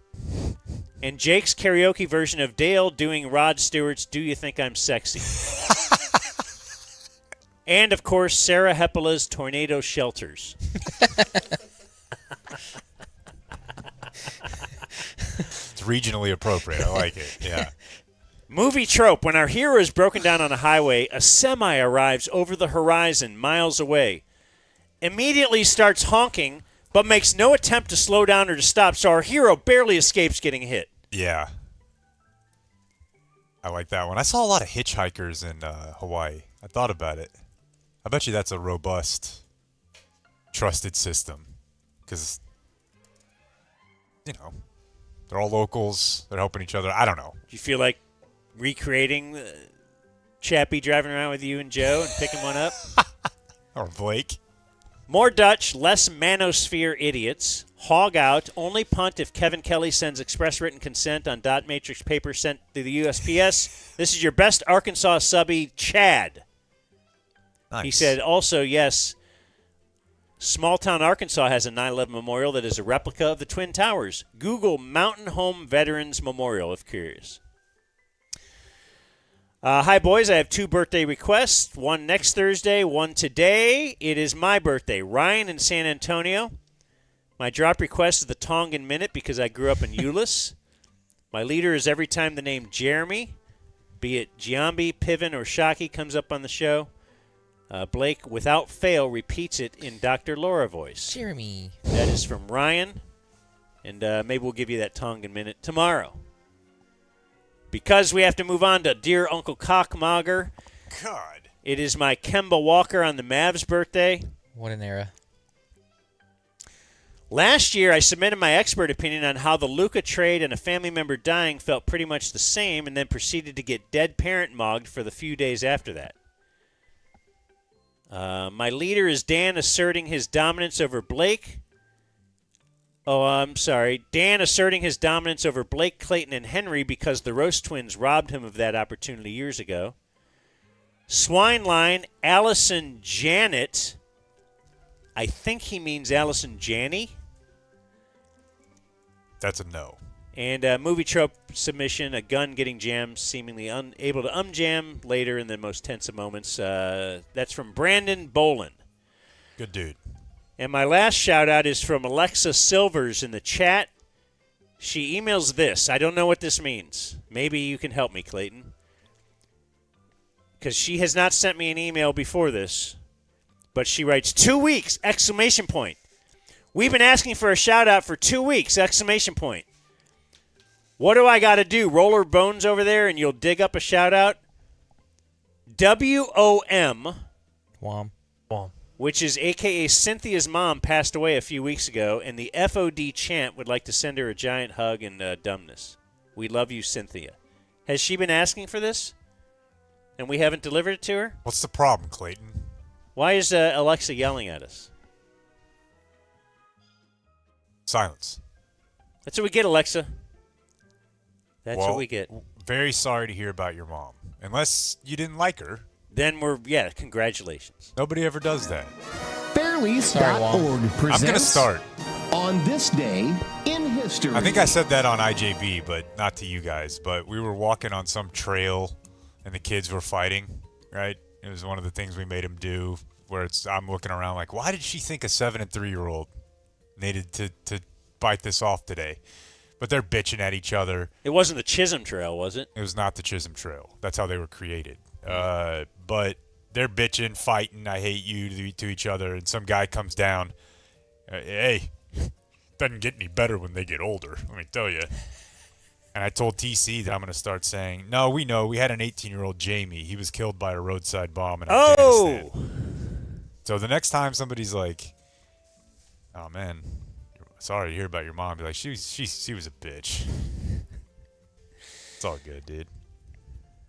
Speaker 3: and Jake's karaoke version of Dale doing Rod Stewart's Do You Think I'm Sexy? And, of course, Sarah Hepela's Tornado Shelters.
Speaker 2: It's regionally appropriate. I like it. Yeah.
Speaker 3: Movie trope. When our hero is broken down on a highway, a semi arrives over the horizon miles away. Immediately starts honking, but makes no attempt to slow down or to stop, so our hero barely escapes getting hit.
Speaker 2: Yeah. I like that one. I saw a lot of hitchhikers in Hawaii. I thought about it. I bet you that's a robust, trusted system. Because, they're all locals. They're helping each other. I don't know.
Speaker 3: Do you feel like recreating Chappie driving around with you and Joe and picking one up?
Speaker 2: Or Blake.
Speaker 3: More Dutch, less manosphere idiots. Hog out. Only punt if Kevin Kelly sends express written consent on dot matrix paper sent to the USPS. This is your best Arkansas subby, Chad.
Speaker 2: Nice.
Speaker 3: He said also, yes, small town Arkansas has a 9/11 memorial that is a replica of the Twin Towers. Google Mountain Home Veterans Memorial if curious. Hi, boys. I have 2 birthday requests. One next Thursday, one today. It is my birthday. Ryan in San Antonio. My drop request is the Tongan Minute because I grew up in Euless. My leader is every time the name Jeremy, be it Giambi, Piven, or Shockey, comes up on the show. Blake, without fail, repeats it in Dr. Laura voice.
Speaker 4: Jeremy.
Speaker 3: That is from Ryan. And maybe we'll give you that Tongan Minute tomorrow. Because we have to move on to Dear Uncle Cockmogger.
Speaker 2: God.
Speaker 3: It is my Kemba Walker on the Mavs' birthday.
Speaker 4: What an era.
Speaker 3: Last year, I submitted my expert opinion on how the Luka trade and a family member dying felt pretty much the same and then proceeded to get dead parent mogged for the few days after that. My leader is Dan asserting his dominance over Blake. Oh, I'm sorry. Dan asserting his dominance over Blake, Clayton, and Henry because the Roast Twins robbed him of that opportunity years ago. Swine line, Allison Janet. I think he means Allison Janney.
Speaker 2: That's a no.
Speaker 3: And movie trope submission, a gun getting jammed, seemingly unable to unjam later in the most tense of moments. That's from Brandon Bolin.
Speaker 2: Good dude.
Speaker 3: And my last shout-out is from Alexa Silvers in the chat. She emails this. I don't know what this means. Maybe you can help me, Clayton. Because she has not sent me an email before this. But she writes, 2 weeks, exclamation point. We've been asking for a shout-out for 2 weeks, exclamation point. What do I got to do? Roll her bones over there and you'll dig up a shout-out? WOM.
Speaker 4: Wom.
Speaker 3: Which is a.k.a. Cynthia's mom passed away a few weeks ago, and the FOD chant would like to send her a giant hug and dumbness. We love you, Cynthia. Has she been asking for this? And we haven't delivered it to her?
Speaker 2: What's the problem, Clayton?
Speaker 3: Why is Alexa yelling at us?
Speaker 2: Silence.
Speaker 3: That's what we get, Alexa. That's
Speaker 2: well,
Speaker 3: what we get.
Speaker 2: Very sorry to hear about your mom. Unless you didn't like her.
Speaker 3: Then congratulations.
Speaker 2: Nobody ever does that.
Speaker 13: Fairlease.org presents
Speaker 2: I'm going to start.
Speaker 13: On this day in history.
Speaker 15: history.
Speaker 2: I think I said that on IJB, but not to you guys. But we were walking on some trail, and the kids were fighting, right? It was one of the things we made them do, where I'm looking around like, why did she think a 7 and 3-year-old needed to bite this off today? But they're bitching at each other.
Speaker 3: It wasn't the Chisholm Trail, was it?
Speaker 2: It was not the Chisholm Trail. That's how they were created. But they're bitching, fighting, I hate you to each other, and some guy comes down. Hey, doesn't get any better when they get older, let me tell you. And I told TC that I'm going to start saying, no, we know. We had an 18-year-old Jamie. He was killed by a roadside bomb in Afghanistan. So the next time somebody's like, oh, man, sorry to hear about your mom, be like, she was a bitch. It's all good, dude.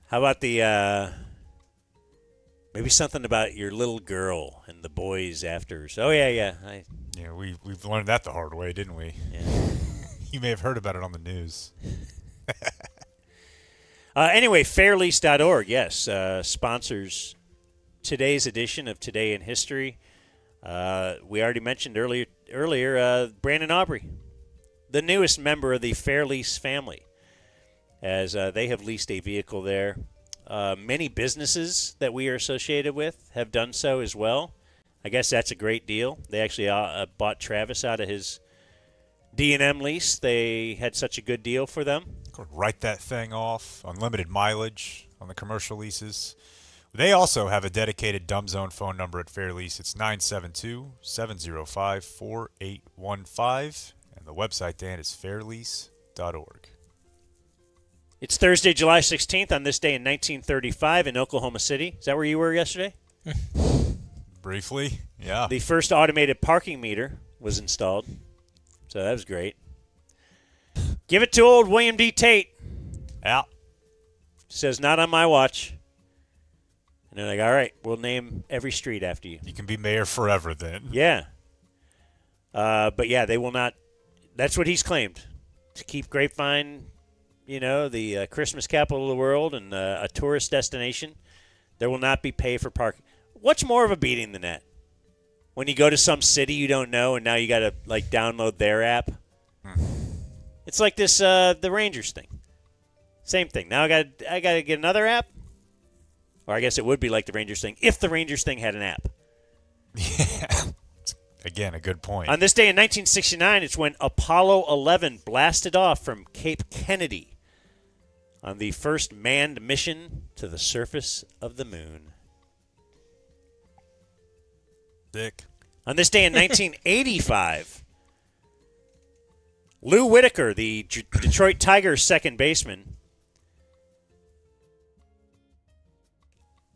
Speaker 3: How about the maybe something about your little girl and the boys after? Oh, yeah.
Speaker 2: Yeah, we've learned that the hard way, didn't we?
Speaker 3: Yeah.
Speaker 2: You may have heard about it on the news.
Speaker 3: Anyway, fairlease.org, yes, sponsors today's edition of Today in History. We already mentioned earlier Brandon Aubrey, the newest member of the Fairlease family, as they have leased a vehicle there. Many businesses that we are associated with have done so as well. I guess that's a great deal. They actually bought Travis out of his D&M lease. They had such a good deal for them.
Speaker 2: Write that thing off. Unlimited mileage on the commercial leases. They also have a dedicated Dumb Zone phone number at Fairlease. It's 972-705-4815. And the website, Dan, is fairlease.org.
Speaker 3: It's Thursday, July 16th on this day in 1935 in Oklahoma City. Is that where you were yesterday?
Speaker 2: Briefly, yeah.
Speaker 3: The first automated parking meter was installed. So that was great. Give it to old William D. Tate.
Speaker 2: Yeah.
Speaker 3: Says, not on my watch. And they're like, all right, we'll name every street after you.
Speaker 2: You can be mayor forever then.
Speaker 3: Yeah. But, yeah, they will not. That's what he's claimed. To keep Grapevine, the Christmas capital of the world and a tourist destination, there will not be pay for parking. What's more of a beating than that? When you go to some city you don't know and now you got to, download their app. It's like this, the Rangers thing. Same thing. Now I got to get another app? Or I guess it would be like the Rangers thing if the Rangers thing had an app.
Speaker 2: Yeah. Again, a good point.
Speaker 3: On this day in 1969, it's when Apollo 11 blasted off from Cape Kennedy on the first manned mission to the surface of the moon.
Speaker 2: Dick.
Speaker 3: On this day in 1985, Lou Whitaker, the Detroit Tigers second baseman,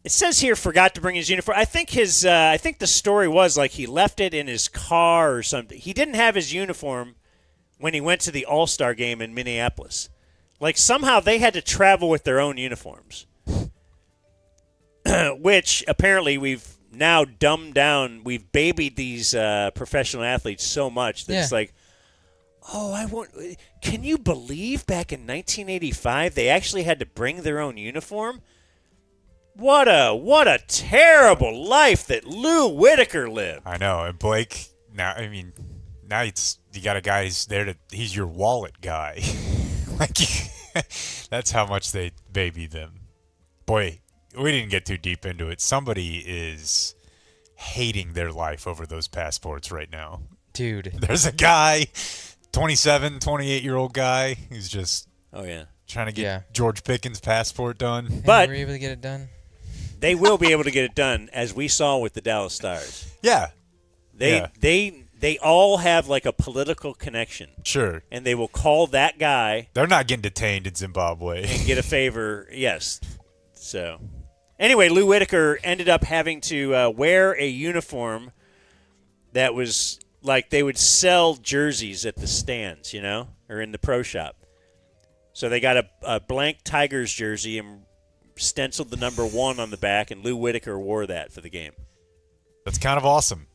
Speaker 3: it says here forgot to bring his uniform. I think the story was like he left it in his car or something. He didn't have his uniform when he went to the All-Star game in Minneapolis. Like somehow they had to travel with their own uniforms, which apparently we've now dumbed down. We've babied these professional athletes so much that it's like, oh, I won't. Can you believe back in 1985 they actually had to bring their own uniform? What a terrible life that Lou Whitaker lived.
Speaker 2: I know, and Blake. Now you got a guy who's there he's your wallet guy. That's how much they baby them. Boy, we didn't get too deep into it. Somebody is hating their life over those passports right now.
Speaker 4: Dude.
Speaker 2: There's a guy, 27, 28-year-old guy, who's just trying to get George Pickens' passport done.
Speaker 3: But
Speaker 4: were you able to get it done?
Speaker 3: They will be able to get it done, as we saw with the Dallas Stars.
Speaker 2: Yeah.
Speaker 3: They all have like a political connection.
Speaker 2: Sure.
Speaker 3: And they will call that guy.
Speaker 2: They're not getting detained in Zimbabwe.
Speaker 3: And get a favor. Yes. So, anyway, Lou Whitaker ended up having to wear a uniform that was like they would sell jerseys at the stands, or in the pro shop. So they got a blank Tigers jersey and stenciled the number 1 on the back, and Lou Whitaker wore that for the game.
Speaker 2: That's kind of awesome.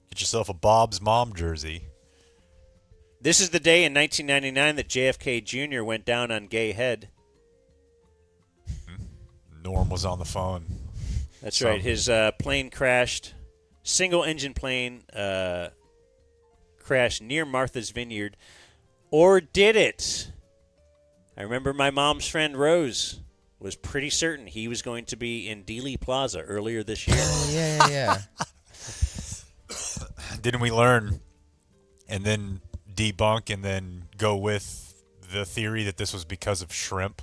Speaker 2: Get yourself a Bob's mom jersey.
Speaker 3: This is the day in 1999 that JFK Jr. went down on Gay Head.
Speaker 2: Norm was on the phone.
Speaker 3: That's right. His plane crashed. Single-engine plane crashed near Martha's Vineyard. Or did it? I remember my mom's friend Rose was pretty certain he was going to be in Dealey Plaza earlier this year.
Speaker 4: Yeah.
Speaker 2: Didn't we learn and then debunk and then go with the theory that this was because of shrimp?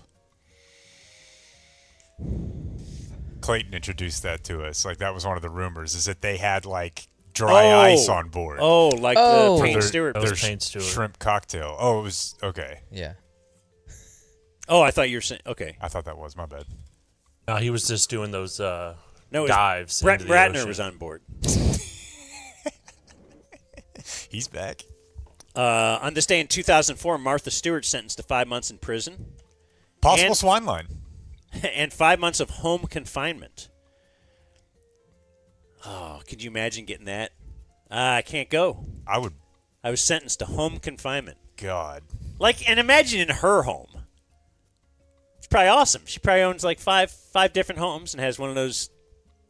Speaker 2: Clayton introduced that to us. Like, that was one of the rumors, is that they had, like, dry ice on board.
Speaker 3: Oh, like the Payne Stewart.
Speaker 2: Their shrimp cocktail. Oh, it was, okay.
Speaker 4: Yeah.
Speaker 3: Oh, I thought you were saying, okay.
Speaker 2: I thought that was, my bad.
Speaker 7: No, he was just doing those
Speaker 3: No, it was
Speaker 7: dives.
Speaker 3: Brett
Speaker 7: into the
Speaker 3: Ratner
Speaker 7: ocean.
Speaker 3: was on board.
Speaker 2: He's back.
Speaker 3: On this day in 2004, Martha Stewart sentenced to 5 months in prison.
Speaker 2: Possible swine line.
Speaker 3: And 5 months of home confinement. Oh, could you imagine getting that? I can't go.
Speaker 2: I would.
Speaker 3: I was sentenced to home confinement.
Speaker 2: God.
Speaker 3: Like, and imagine in her home. It's probably awesome. She probably owns like five different homes and has one of those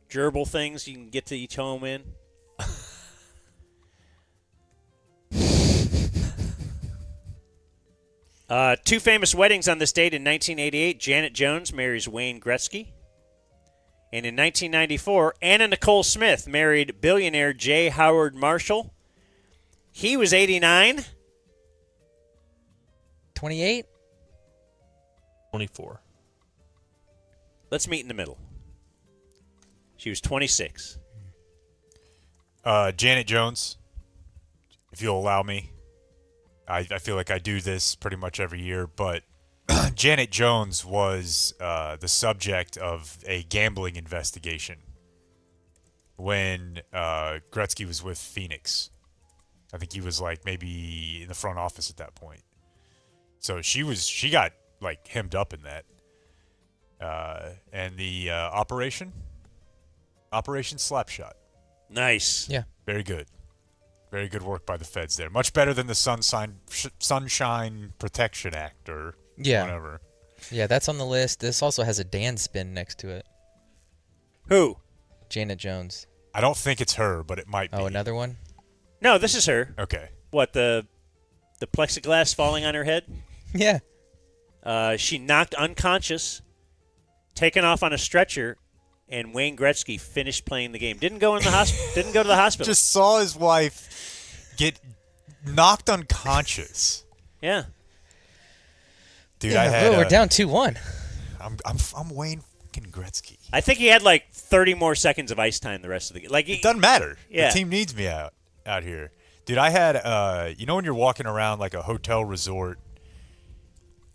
Speaker 3: gerbil things you can get to each home in. Two famous weddings on this date in 1988. Janet Jones marries Wayne Gretzky. And in 1994, Anna Nicole Smith married billionaire J. Howard Marshall. He was 89.
Speaker 4: 28?
Speaker 7: 24.
Speaker 3: Let's meet in the middle. She was 26.
Speaker 2: Janet Jones, if you'll allow me. I feel like I do this pretty much every year, but Janet Jones was the subject of a gambling investigation when Gretzky was with Phoenix. I think he was like maybe in the front office at that point. So she got like hemmed up in that. And the Operation Slapshot.
Speaker 3: Nice.
Speaker 4: Yeah.
Speaker 2: Very good. Very good work by the feds there. Much better than the Sunshine Protection Act or whatever.
Speaker 4: Yeah, that's on the list. This also has a Dan spin next to it.
Speaker 3: Who?
Speaker 4: Janet Jones.
Speaker 2: I don't think it's her, but it might be.
Speaker 4: Oh, another one?
Speaker 3: No, this is her.
Speaker 2: Okay.
Speaker 3: What, the plexiglass falling on her head?
Speaker 4: Yeah.
Speaker 3: She knocked unconscious, taken off on a stretcher, and Wayne Gretzky finished playing the game. Didn't go to the hospital.
Speaker 2: Just saw his wife get knocked unconscious.
Speaker 3: Yeah.
Speaker 2: Dude,
Speaker 4: Yeah, we're down 2-1.
Speaker 2: I'm Wayne fucking Gretzky.
Speaker 3: I think he had like 30 more seconds of ice time the rest of the game. Like,
Speaker 2: It doesn't matter.
Speaker 3: Yeah.
Speaker 2: The team needs me out here. Dude, I had when you're walking around like a hotel resort.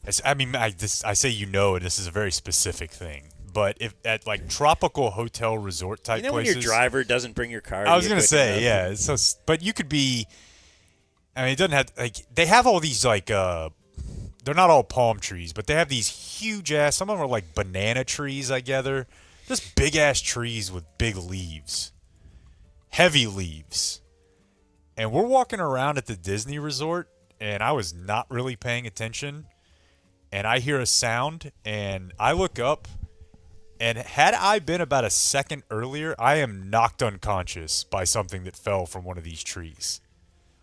Speaker 2: I say and this is a very specific thing. But if at like tropical hotel resort type places,
Speaker 3: when your driver doesn't bring your car.
Speaker 2: I was gonna say, yeah. So, but you could be. I mean, it doesn't have like they have all these like they're not all palm trees, but they have these huge ass. Some of them are like banana trees. I gather, just big ass trees with big leaves, heavy leaves. And we're walking around at the Disney resort, and I was not really paying attention, and I hear a sound, and I look up. And had I been about a second earlier, I am knocked unconscious by something that fell from one of these trees.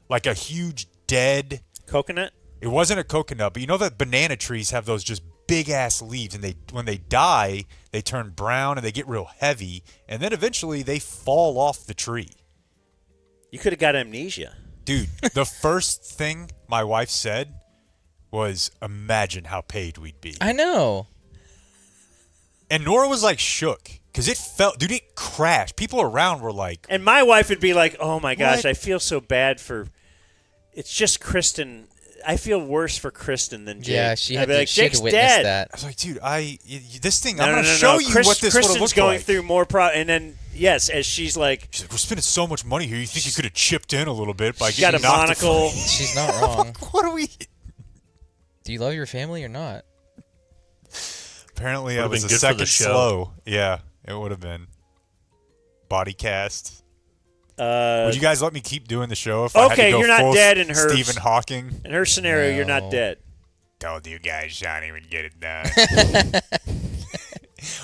Speaker 2: Like a huge dead
Speaker 3: coconut?
Speaker 2: It wasn't a coconut, but you know that banana trees have those just big-ass leaves, and when they die, they turn brown and they get real heavy, and then eventually they fall off the tree.
Speaker 3: You could have got amnesia.
Speaker 2: Dude, the first thing my wife said was, imagine how paid we'd be.
Speaker 4: I know.
Speaker 2: And Nora was like shook because it fell. Dude, it crashed. People around were like.
Speaker 3: And my wife would be like, oh my gosh,
Speaker 2: What?
Speaker 3: I feel so bad for. It's just Kristen. I feel worse for Kristen than Jake.
Speaker 4: Yeah, she
Speaker 3: I'd
Speaker 4: had
Speaker 3: be
Speaker 4: to,
Speaker 3: like,
Speaker 4: she had
Speaker 3: Jake's
Speaker 4: to witness
Speaker 3: dead.
Speaker 4: that.
Speaker 2: I was like, dude, this thing.
Speaker 3: No,
Speaker 2: I'm
Speaker 3: no,
Speaker 2: going to
Speaker 3: no,
Speaker 2: show
Speaker 3: no.
Speaker 2: you what this would have
Speaker 3: Kristen's
Speaker 2: looked
Speaker 3: going
Speaker 2: like.
Speaker 3: through more and then yes, as she's like,
Speaker 2: We're spending so much money here. You think you could have chipped in a little bit by
Speaker 3: she's got
Speaker 2: getting
Speaker 3: a
Speaker 2: knocked
Speaker 3: monocle.
Speaker 4: She's not wrong.
Speaker 2: What are we?
Speaker 4: Do you love your family or not?
Speaker 2: Apparently, I
Speaker 7: Would've
Speaker 2: was
Speaker 7: been
Speaker 2: a
Speaker 7: good for
Speaker 2: second
Speaker 7: the show.
Speaker 2: slow. Yeah, it would have been. Body cast. Would you guys let me keep doing the show if I had to
Speaker 3: okay,
Speaker 2: go
Speaker 3: you're not
Speaker 2: full
Speaker 3: dead in her
Speaker 2: Stephen Hawking?
Speaker 3: In her scenario, you're not dead.
Speaker 2: Told you guys, Johnny would get it done.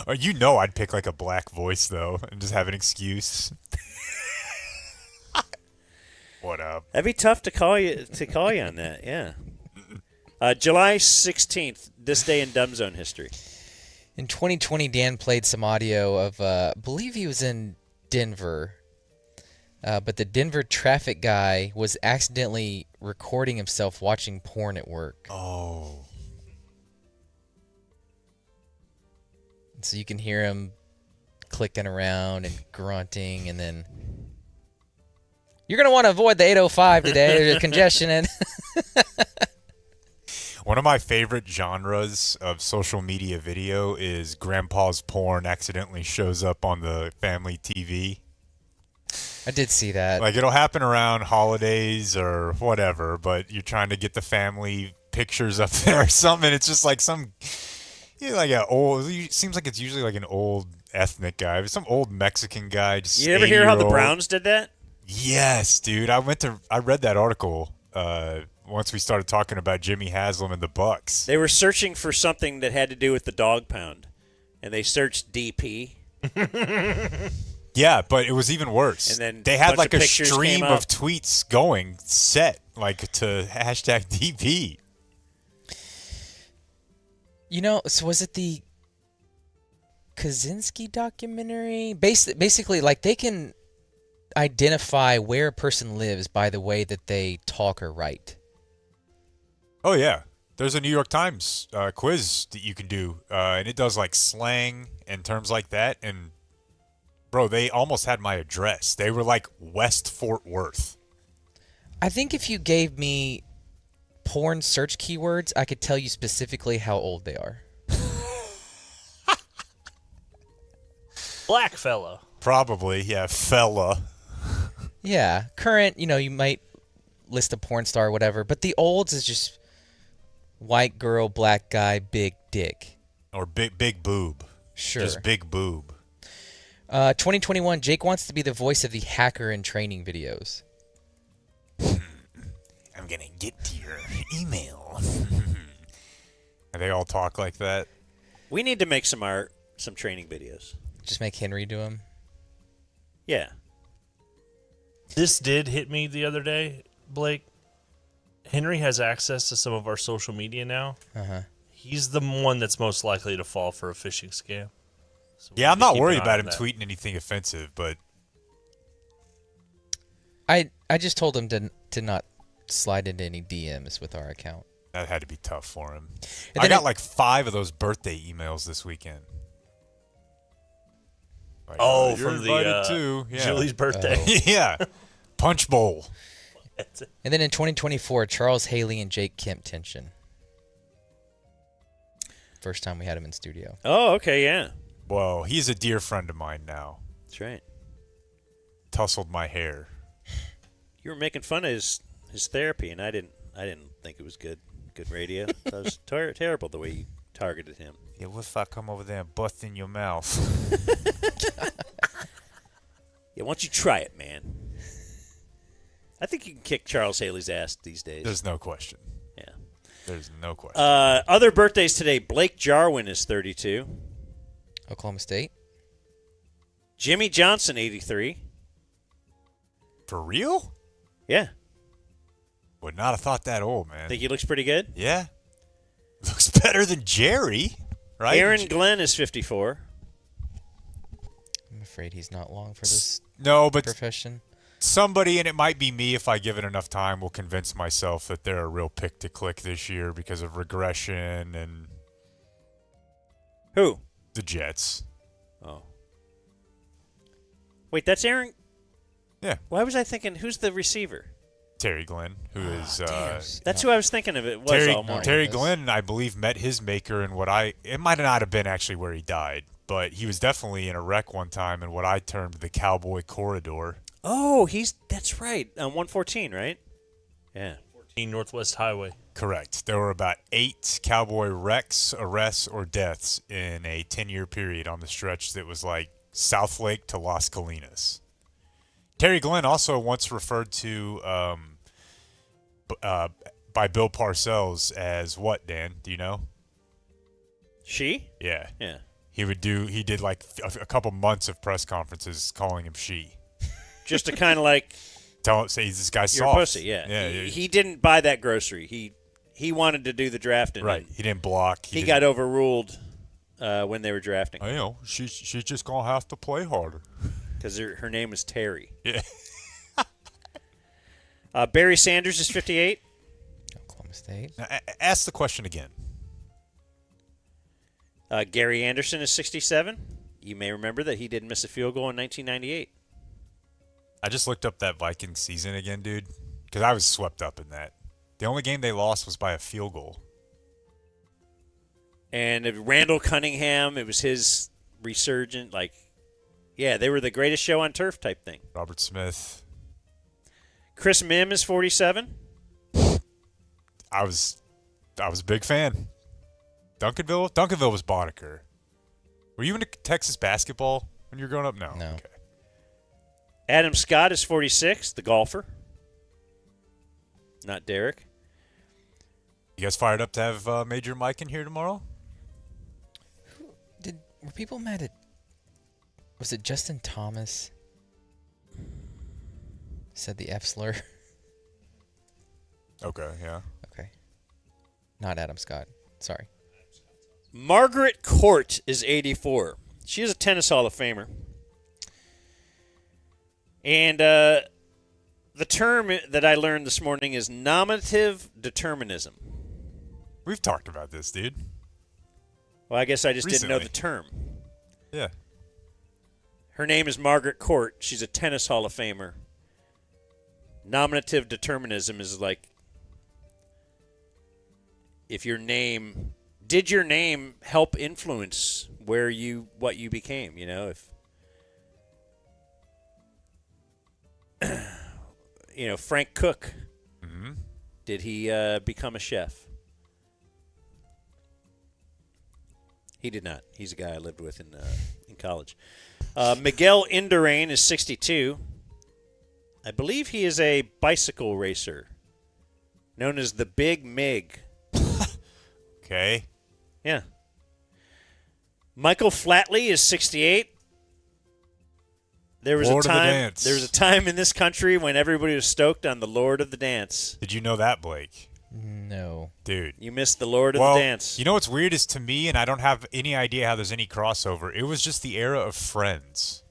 Speaker 2: Or I'd pick like a black voice though, and just have an excuse. What up?
Speaker 3: That'd be tough to call you on that. Yeah. July 16th, this day in Dumb Zone history.
Speaker 4: In 2020, Dan played some audio of, I believe he was in Denver, but the Denver traffic guy was accidentally recording himself watching porn at work.
Speaker 2: Oh.
Speaker 4: So you can hear him clicking around and grunting, and then you're going to want to avoid the 805 today. There's congestion in.
Speaker 2: One of my favorite genres of social media video is grandpa's porn accidentally shows up on the family TV.
Speaker 4: I did see that.
Speaker 2: Like, it'll happen around holidays or whatever, but you're trying to get the family pictures up there or something. It's just like some, like an old, it seems like it's usually like an old ethnic guy, some old Mexican guy. Just
Speaker 3: You ever hear how the Browns did that?
Speaker 2: Yes, dude. I read that article once we started talking about Jimmy Haslam and the Bucks.
Speaker 3: They were searching for something that had to do with the dog pound, and they searched DP.
Speaker 2: Yeah, but it was even worse.
Speaker 3: And then
Speaker 2: they had
Speaker 3: bunch
Speaker 2: like
Speaker 3: of
Speaker 2: a
Speaker 3: pictures
Speaker 2: stream
Speaker 3: came
Speaker 2: of
Speaker 3: up.
Speaker 2: tweets going set like to hashtag DP.
Speaker 4: You know, so was it the Kaczynski documentary? Basically, like, they can identify where a person lives by the way that they talk or write.
Speaker 2: Oh, yeah. There's a New York Times quiz that you can do, and it does like slang and terms like that. And, bro, they almost had my address. They were like West Fort Worth.
Speaker 4: I think if you gave me porn search keywords, I could tell you specifically how old they are.
Speaker 7: Black fella.
Speaker 2: Probably, yeah, fella.
Speaker 4: Yeah, current, you might list a porn star or whatever, but the olds is just white girl, black guy, big dick.
Speaker 2: Or big boob.
Speaker 4: Sure.
Speaker 2: Just big boob.
Speaker 4: 2021, Jake wants to be the voice of the hacker in training videos.
Speaker 2: I'm going to get to your email. And they all talk like that.
Speaker 3: We need to make some training videos.
Speaker 4: Just make Henry do them?
Speaker 3: Yeah.
Speaker 7: This did hit me the other day, Blake. Henry has access to some of our social media now.
Speaker 4: Uh-huh.
Speaker 7: He's the one that's most likely to fall for a phishing scam. So
Speaker 2: Yeah, I'm
Speaker 7: we need to
Speaker 2: not
Speaker 7: keep
Speaker 2: worried
Speaker 7: an eye
Speaker 2: about
Speaker 7: on
Speaker 2: him
Speaker 7: that.
Speaker 2: tweeting anything offensive, but
Speaker 4: I just told him to not slide into any DMs with our account.
Speaker 2: that had to be tough for him.
Speaker 4: And
Speaker 2: I
Speaker 4: then
Speaker 2: got like 5 of those birthday emails this weekend. Like,
Speaker 7: Oh,
Speaker 2: you're
Speaker 7: from the
Speaker 2: invited too. Yeah.
Speaker 7: Julie's birthday.
Speaker 2: Yeah. Punch bowl.
Speaker 4: And then in 2024, Charles Haley and Jake Kemp tension. First time we had him in studio.
Speaker 3: Oh, okay, yeah.
Speaker 2: Well, he's a dear friend of mine now.
Speaker 3: That's right.
Speaker 2: Tousled my hair.
Speaker 3: You were making fun of his therapy, and I didn't think it was good radio. That was terrible the way you targeted him.
Speaker 2: Yeah, what if I come over there and bust in your mouth?
Speaker 3: Yeah, why don't you try it, man? I think you can kick Charles Haley's ass these days.
Speaker 2: There's no question.
Speaker 3: Yeah.
Speaker 2: There's no question.
Speaker 3: Other birthdays today. Blake Jarwin is 32.
Speaker 4: Oklahoma State.
Speaker 3: Jimmy Johnson, 83.
Speaker 2: For real?
Speaker 3: Yeah.
Speaker 2: Would not have thought that old, man.
Speaker 3: Think he looks pretty good?
Speaker 2: Yeah. Looks better than Jerry, right?
Speaker 3: Aaron Glenn is 54.
Speaker 4: I'm afraid he's not long for this profession.
Speaker 2: Somebody, and it might be me if I give it enough time, will convince myself that they're a real pick to click this year because of regression and...
Speaker 3: Who?
Speaker 2: The Jets.
Speaker 3: Oh. Wait, that's Aaron?
Speaker 2: Yeah.
Speaker 3: Why was I thinking, who's the receiver?
Speaker 2: Terry Glenn, who is...
Speaker 3: That's who I was thinking of. It was all morning.
Speaker 2: Terry Glenn, I believe, met his maker in what it might not have been actually where he died, but he was definitely in a wreck one time in what I termed the Cowboy Corridor.
Speaker 3: Oh, that's right. On 114, right? Yeah.
Speaker 7: 14 Northwest Highway.
Speaker 2: Correct. There were about 8 Cowboy wrecks, arrests, or deaths in a 10-year period on the stretch that was like South Lake to Las Colinas. Terry Glenn also once referred to by Bill Parcells as what, Dan? Do you know?
Speaker 3: She?
Speaker 2: Yeah.
Speaker 3: Yeah.
Speaker 2: He did like a couple months of press conferences calling him she.
Speaker 3: Just to kind of like...
Speaker 2: Say this guy's
Speaker 3: You're
Speaker 2: soft.
Speaker 3: a pussy, yeah.
Speaker 2: Yeah.
Speaker 3: He didn't buy that grocery. He he wanted to do the drafting.
Speaker 2: Right. He didn't block.
Speaker 3: He got overruled when they were drafting.
Speaker 2: I know. She's just going to have to play harder.
Speaker 3: Because her name is Terry.
Speaker 2: Yeah.
Speaker 3: Barry Sanders is 58.
Speaker 4: Oklahoma State.
Speaker 2: Now, ask the question again.
Speaker 3: Gary Anderson is 67. You may remember that he did miss a field goal in 1998.
Speaker 2: I just looked up that Vikings season again, dude, because I was swept up in that. The only game they lost was by a field goal.
Speaker 3: And Randall Cunningham, it was his resurgent, they were the greatest show on turf type thing.
Speaker 2: Robert Smith.
Speaker 3: Chris Mim is 47.
Speaker 2: I was a big fan. Duncanville was Boddicker. Were you into Texas basketball when you were growing up? No. Okay.
Speaker 3: Adam Scott is 46, the golfer. Not Derek.
Speaker 2: You guys fired up to have Major Mike in here tomorrow?
Speaker 4: Were people mad at... Was it Justin Thomas? Said the F slur.
Speaker 2: Okay, yeah.
Speaker 4: Okay. Not Adam Scott. Sorry.
Speaker 3: Margaret Court is 84. She is a tennis Hall of Famer. And the term that I learned this morning is nominative determinism.
Speaker 2: We've talked about this, dude.
Speaker 3: Well, I guess I just
Speaker 2: Recently.
Speaker 3: didn't know the term.
Speaker 2: Yeah.
Speaker 3: Her name is Margaret Court. She's a tennis Hall of Famer. Nominative determinism is like if did your name help influence what you became, if Frank Cook, did he become a chef? He did not. He's a guy I lived with in college. Miguel Indurain is 62. I believe he is a bicycle racer known as the Big Mig.
Speaker 2: Okay.
Speaker 3: Yeah. Michael Flatley is 68. There was
Speaker 2: Lord
Speaker 3: a
Speaker 2: of the
Speaker 3: time.
Speaker 2: Dance.
Speaker 3: There was a time in this country when everybody was stoked on the Lord of the Dance.
Speaker 2: Did you know that, Blake?
Speaker 4: No.
Speaker 2: Dude.
Speaker 3: You missed the Lord of the Dance.
Speaker 2: You know what's weird is to me, and I don't have any idea how there's any crossover, it was just the era of Friends.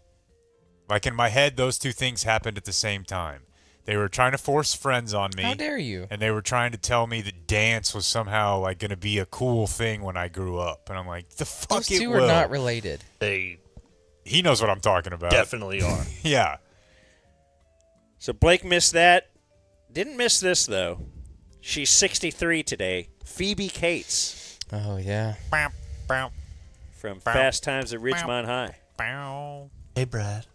Speaker 2: Like in my head, those two things happened at the same time. They were trying to force Friends on me.
Speaker 4: How dare you?
Speaker 2: And they were trying to tell me that dance was somehow like going to be a cool thing when I grew up. And I'm like, the fuck
Speaker 4: Those
Speaker 2: it
Speaker 4: two
Speaker 2: will.
Speaker 4: are not related.
Speaker 2: He knows what I'm talking about.
Speaker 7: Definitely are.
Speaker 2: Yeah.
Speaker 3: So Blake missed that. Didn't miss this, though. She's 63 today. Phoebe Cates.
Speaker 4: Oh, yeah.
Speaker 3: From Fast Times at Ridgemont High.
Speaker 7: Hey, Brad.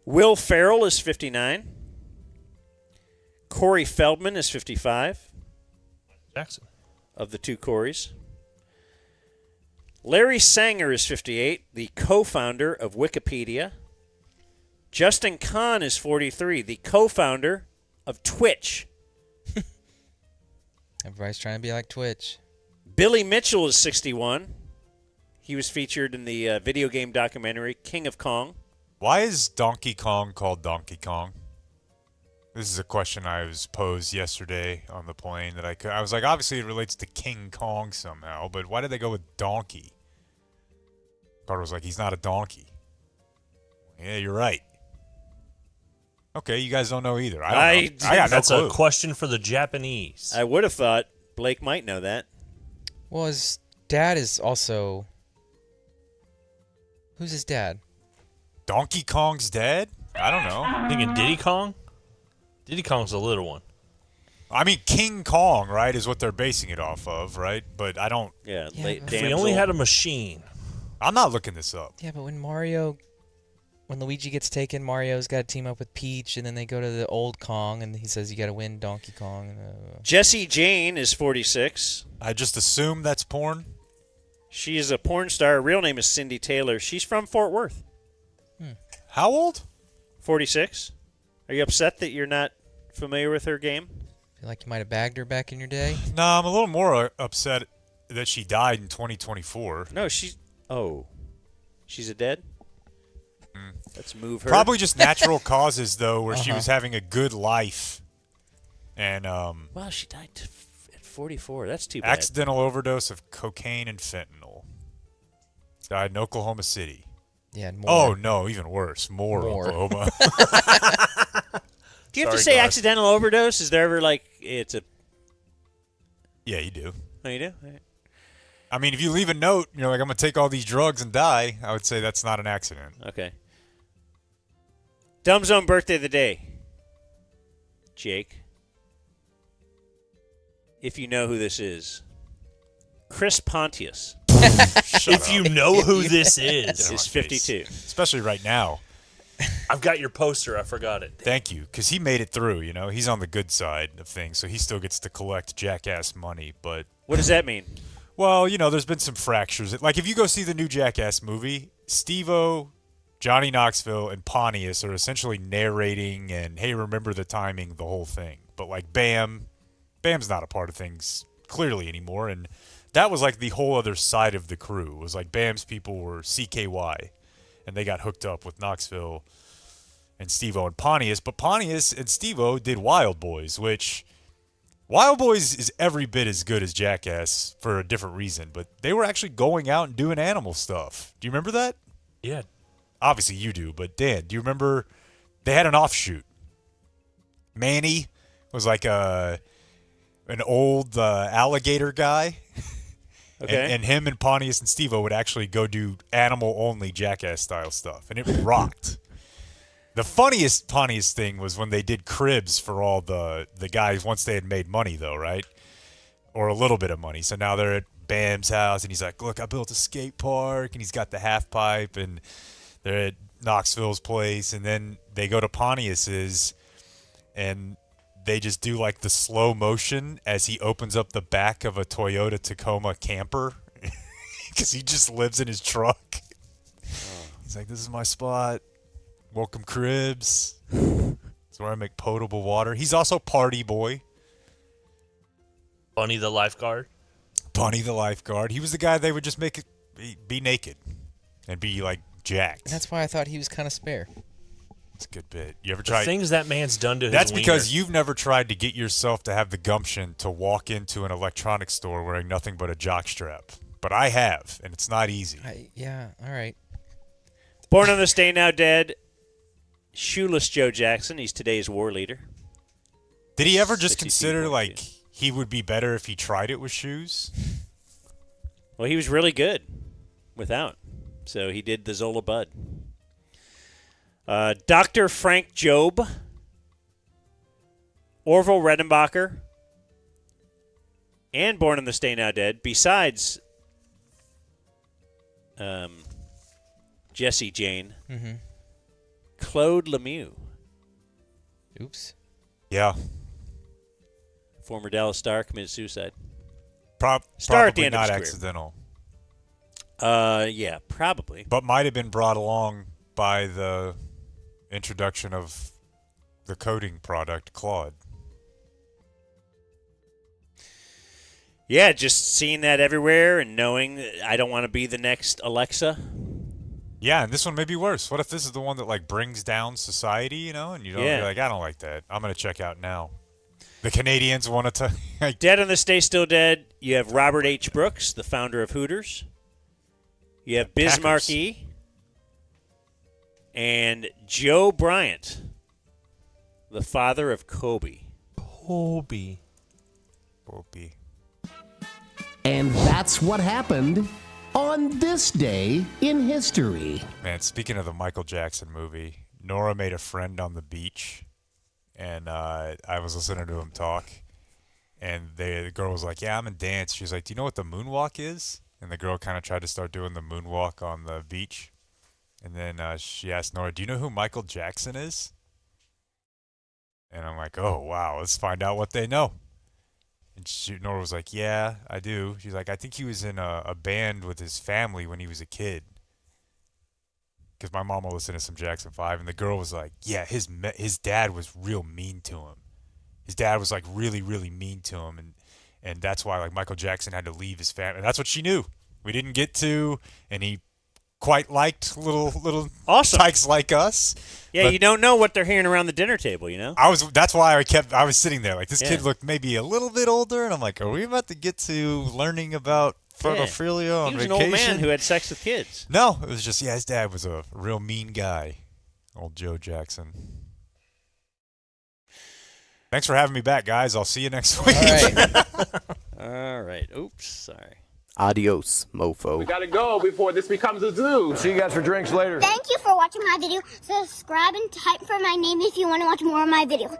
Speaker 3: Will Ferrell is 59. Corey Feldman is 55.
Speaker 7: Jackson.
Speaker 3: Of the two Coreys. Larry Sanger is 58, the co-founder of Wikipedia. Justin Kahn is 43, the co-founder of Twitch.
Speaker 4: Everybody's trying to be like Twitch.
Speaker 3: Billy Mitchell is 61. He was featured in the video game documentary King of Kong.
Speaker 2: Why is Donkey Kong called Donkey Kong? This is a question I was posed yesterday on the plane that I was like, obviously it relates to King Kong somehow, but why did they go with donkey? Carter was like, he's not a donkey. Yeah, you're right. Okay, you guys don't know either. I don't know. I got
Speaker 7: That's
Speaker 2: no clue.
Speaker 7: a question for the Japanese.
Speaker 3: I would have thought Blake might know that.
Speaker 4: Well, his dad is also... Who's his dad?
Speaker 2: Donkey Kong's dad? I don't know.
Speaker 7: Thinking Diddy Kong? Diddy Kong's the little one.
Speaker 2: I mean, King Kong, right, is what they're basing it off of, right? But I don't...
Speaker 3: Yeah,
Speaker 7: If we only had a machine.
Speaker 2: I'm not looking this up.
Speaker 4: Yeah, but when Luigi gets taken, Mario's got to team up with Peach, and then they go to the old Kong, and he says you got to win Donkey Kong.
Speaker 3: Jessie Jane is 46.
Speaker 2: I just assume that's porn.
Speaker 3: She is a porn star. Her real name is Cindy Taylor. She's from Fort Worth.
Speaker 2: How old?
Speaker 3: 46. Are you upset that you're not familiar with her game?
Speaker 4: Feel like you might have bagged her back in your day?
Speaker 2: No, I'm a little more upset that she died in 2024.
Speaker 3: No, she's a dead? Let's move her.
Speaker 2: Probably just natural causes, though, where she was having a good life. And
Speaker 3: well, she died 44. That's too bad.
Speaker 2: Accidental overdose of cocaine and fentanyl. Died in Oklahoma City.
Speaker 4: Yeah. More.
Speaker 2: Oh, no, even worse. More. Oklahoma.
Speaker 3: Do you have to
Speaker 2: Sorry,
Speaker 3: say
Speaker 2: guys.
Speaker 3: accidental overdose? Is there ever it's a...
Speaker 2: Yeah, you do.
Speaker 3: Oh, you do? All right.
Speaker 2: I mean, if you leave a note, you're like, I'm going to take all these drugs and die, I would say that's not an accident.
Speaker 3: Okay. Dumb Zone birthday of the day. Jake. If you know who this is. Chris Pontius.
Speaker 7: If you know who this is.
Speaker 3: Is 52.
Speaker 2: Especially right now.
Speaker 7: I've got your poster. I forgot it.
Speaker 2: Thank you, because he made it through, you know. He's on the good side of things, so he still gets to collect jackass money, but...
Speaker 3: What does that mean?
Speaker 2: Well, you know, there's been some fractures. Like, if you go see the new Jackass movie, Steve-O, Johnny Knoxville, and Pontius are essentially narrating and, hey, remember the timing, the whole thing. But, like, Bam's not a part of things clearly anymore, and that was, like, the whole other side of the crew. It was like Bam's people were CKY, and they got hooked up with Knoxville and Steve-O and Pontius. But Pontius and Steve-O did Wild Boys, which... Wild Boys is every bit as good as Jackass for a different reason, but they were actually going out and doing animal stuff. Do you remember that?
Speaker 7: Yeah.
Speaker 2: Obviously you do, but Dan, do you remember they had an offshoot? Manny was like an old alligator guy.
Speaker 3: Okay.
Speaker 2: And him and Pontius and Steve-O would actually go do animal-only Jackass-style stuff, and it rocked. The funniest Pontius thing was when they did cribs for all the guys once they had made money, though, right? Or a little bit of money. So now they're at Bam's house, and he's like, look, I built a skate park, and he's got the half pipe, and they're at Knoxville's place, and then they go to Pontius's, and they just do, like, the slow motion as he opens up the back of a Toyota Tacoma camper, because he just lives in his truck. He's like, this is my spot. Welcome cribs. It's where I make potable water. He's also Party Boy.
Speaker 7: Bunny the lifeguard.
Speaker 2: Bunny the lifeguard. He was the guy they would just make it be naked and be like jacked.
Speaker 4: And that's why I thought he was kind of spare.
Speaker 2: It's a good bit. You ever
Speaker 7: The
Speaker 2: tried?
Speaker 7: things that man's done to his
Speaker 2: That's because
Speaker 7: wiener.
Speaker 2: you've never tried to get yourself to have the gumption to walk into an electronics store wearing nothing but a jockstrap. But I have, and it's not easy.
Speaker 4: Yeah, all right.
Speaker 3: Born on this day, now dead. Shoeless Joe Jackson. He's today's war leader.
Speaker 2: Did he ever just
Speaker 3: 62.2.
Speaker 2: consider, like, he would be better if he tried it with shoes?
Speaker 3: Well, he was really good without. So he did the Zola Bud. Dr. Frank Job. Orville Redenbacher. And Born on this Day, Now Dead. Besides Jesse Jane.
Speaker 4: Mm-hmm.
Speaker 3: Claude Lemieux.
Speaker 4: Oops.
Speaker 2: Yeah.
Speaker 3: Former Dallas Star committed suicide.
Speaker 2: Star
Speaker 3: at the
Speaker 2: probably
Speaker 3: end of
Speaker 2: not
Speaker 3: his career.
Speaker 2: accidental.
Speaker 3: Yeah, probably.
Speaker 2: But might have been brought along by the introduction of the coding product, Claude.
Speaker 3: Yeah, just seeing that everywhere and knowing that I don't want to be the next Alexa.
Speaker 2: Yeah, and this one may be worse. What if this is the one that, like, brings down society, you know? And you don't, you're like, I don't like that. I'm going to check out now. The Canadians want to...
Speaker 3: Dead on this day, still dead. You have Robert H. Brooks, the founder of Hooters. You have Biz Markie. And Joe Bryant, the father of Kobe.
Speaker 7: Kobe.
Speaker 9: And that's what happened on this day in history.
Speaker 2: Man, speaking of the Michael Jackson movie, Nora made a friend on the beach, and I was listening to him talk, and the girl was like, yeah, I'm in dance. She was like, do you know what the moonwalk is? And the girl kind of tried to start doing the moonwalk on the beach. And then she asked Nora, do you know who Michael Jackson is? And I'm like, oh, wow, let's find out what they know. And Nora was like, yeah, I do. She's like, I think he was in a band with his family when he was a kid. Because my mom will listen to some Jackson 5, and the girl was like, yeah, his dad was real mean to him. His dad was, like, really, really mean to him, and that's why, like, Michael Jackson had to leave his family. And that's what she knew. We didn't get to, and he quite liked little
Speaker 3: awesome
Speaker 2: tykes like us.
Speaker 3: Yeah,
Speaker 2: But
Speaker 3: you don't know what they're hearing around the dinner table, you know?
Speaker 2: That's why I was sitting there like this
Speaker 3: Yeah.
Speaker 2: kid looked maybe a little bit older, and I'm like, are we about to get to learning about photophilia on
Speaker 3: He was
Speaker 2: vacation?
Speaker 3: an old man who had sex with kids.
Speaker 2: No, it was just his dad was a real mean guy, old Joe Jackson. Thanks for having me back, guys. I'll see you next week.
Speaker 3: All right. Oops, sorry.
Speaker 5: Adios, mofo.
Speaker 10: We gotta go before this becomes a zoo.
Speaker 11: See you guys for drinks later.
Speaker 12: Thank you for watching my video. Subscribe and type for my name if you want to watch more of my videos.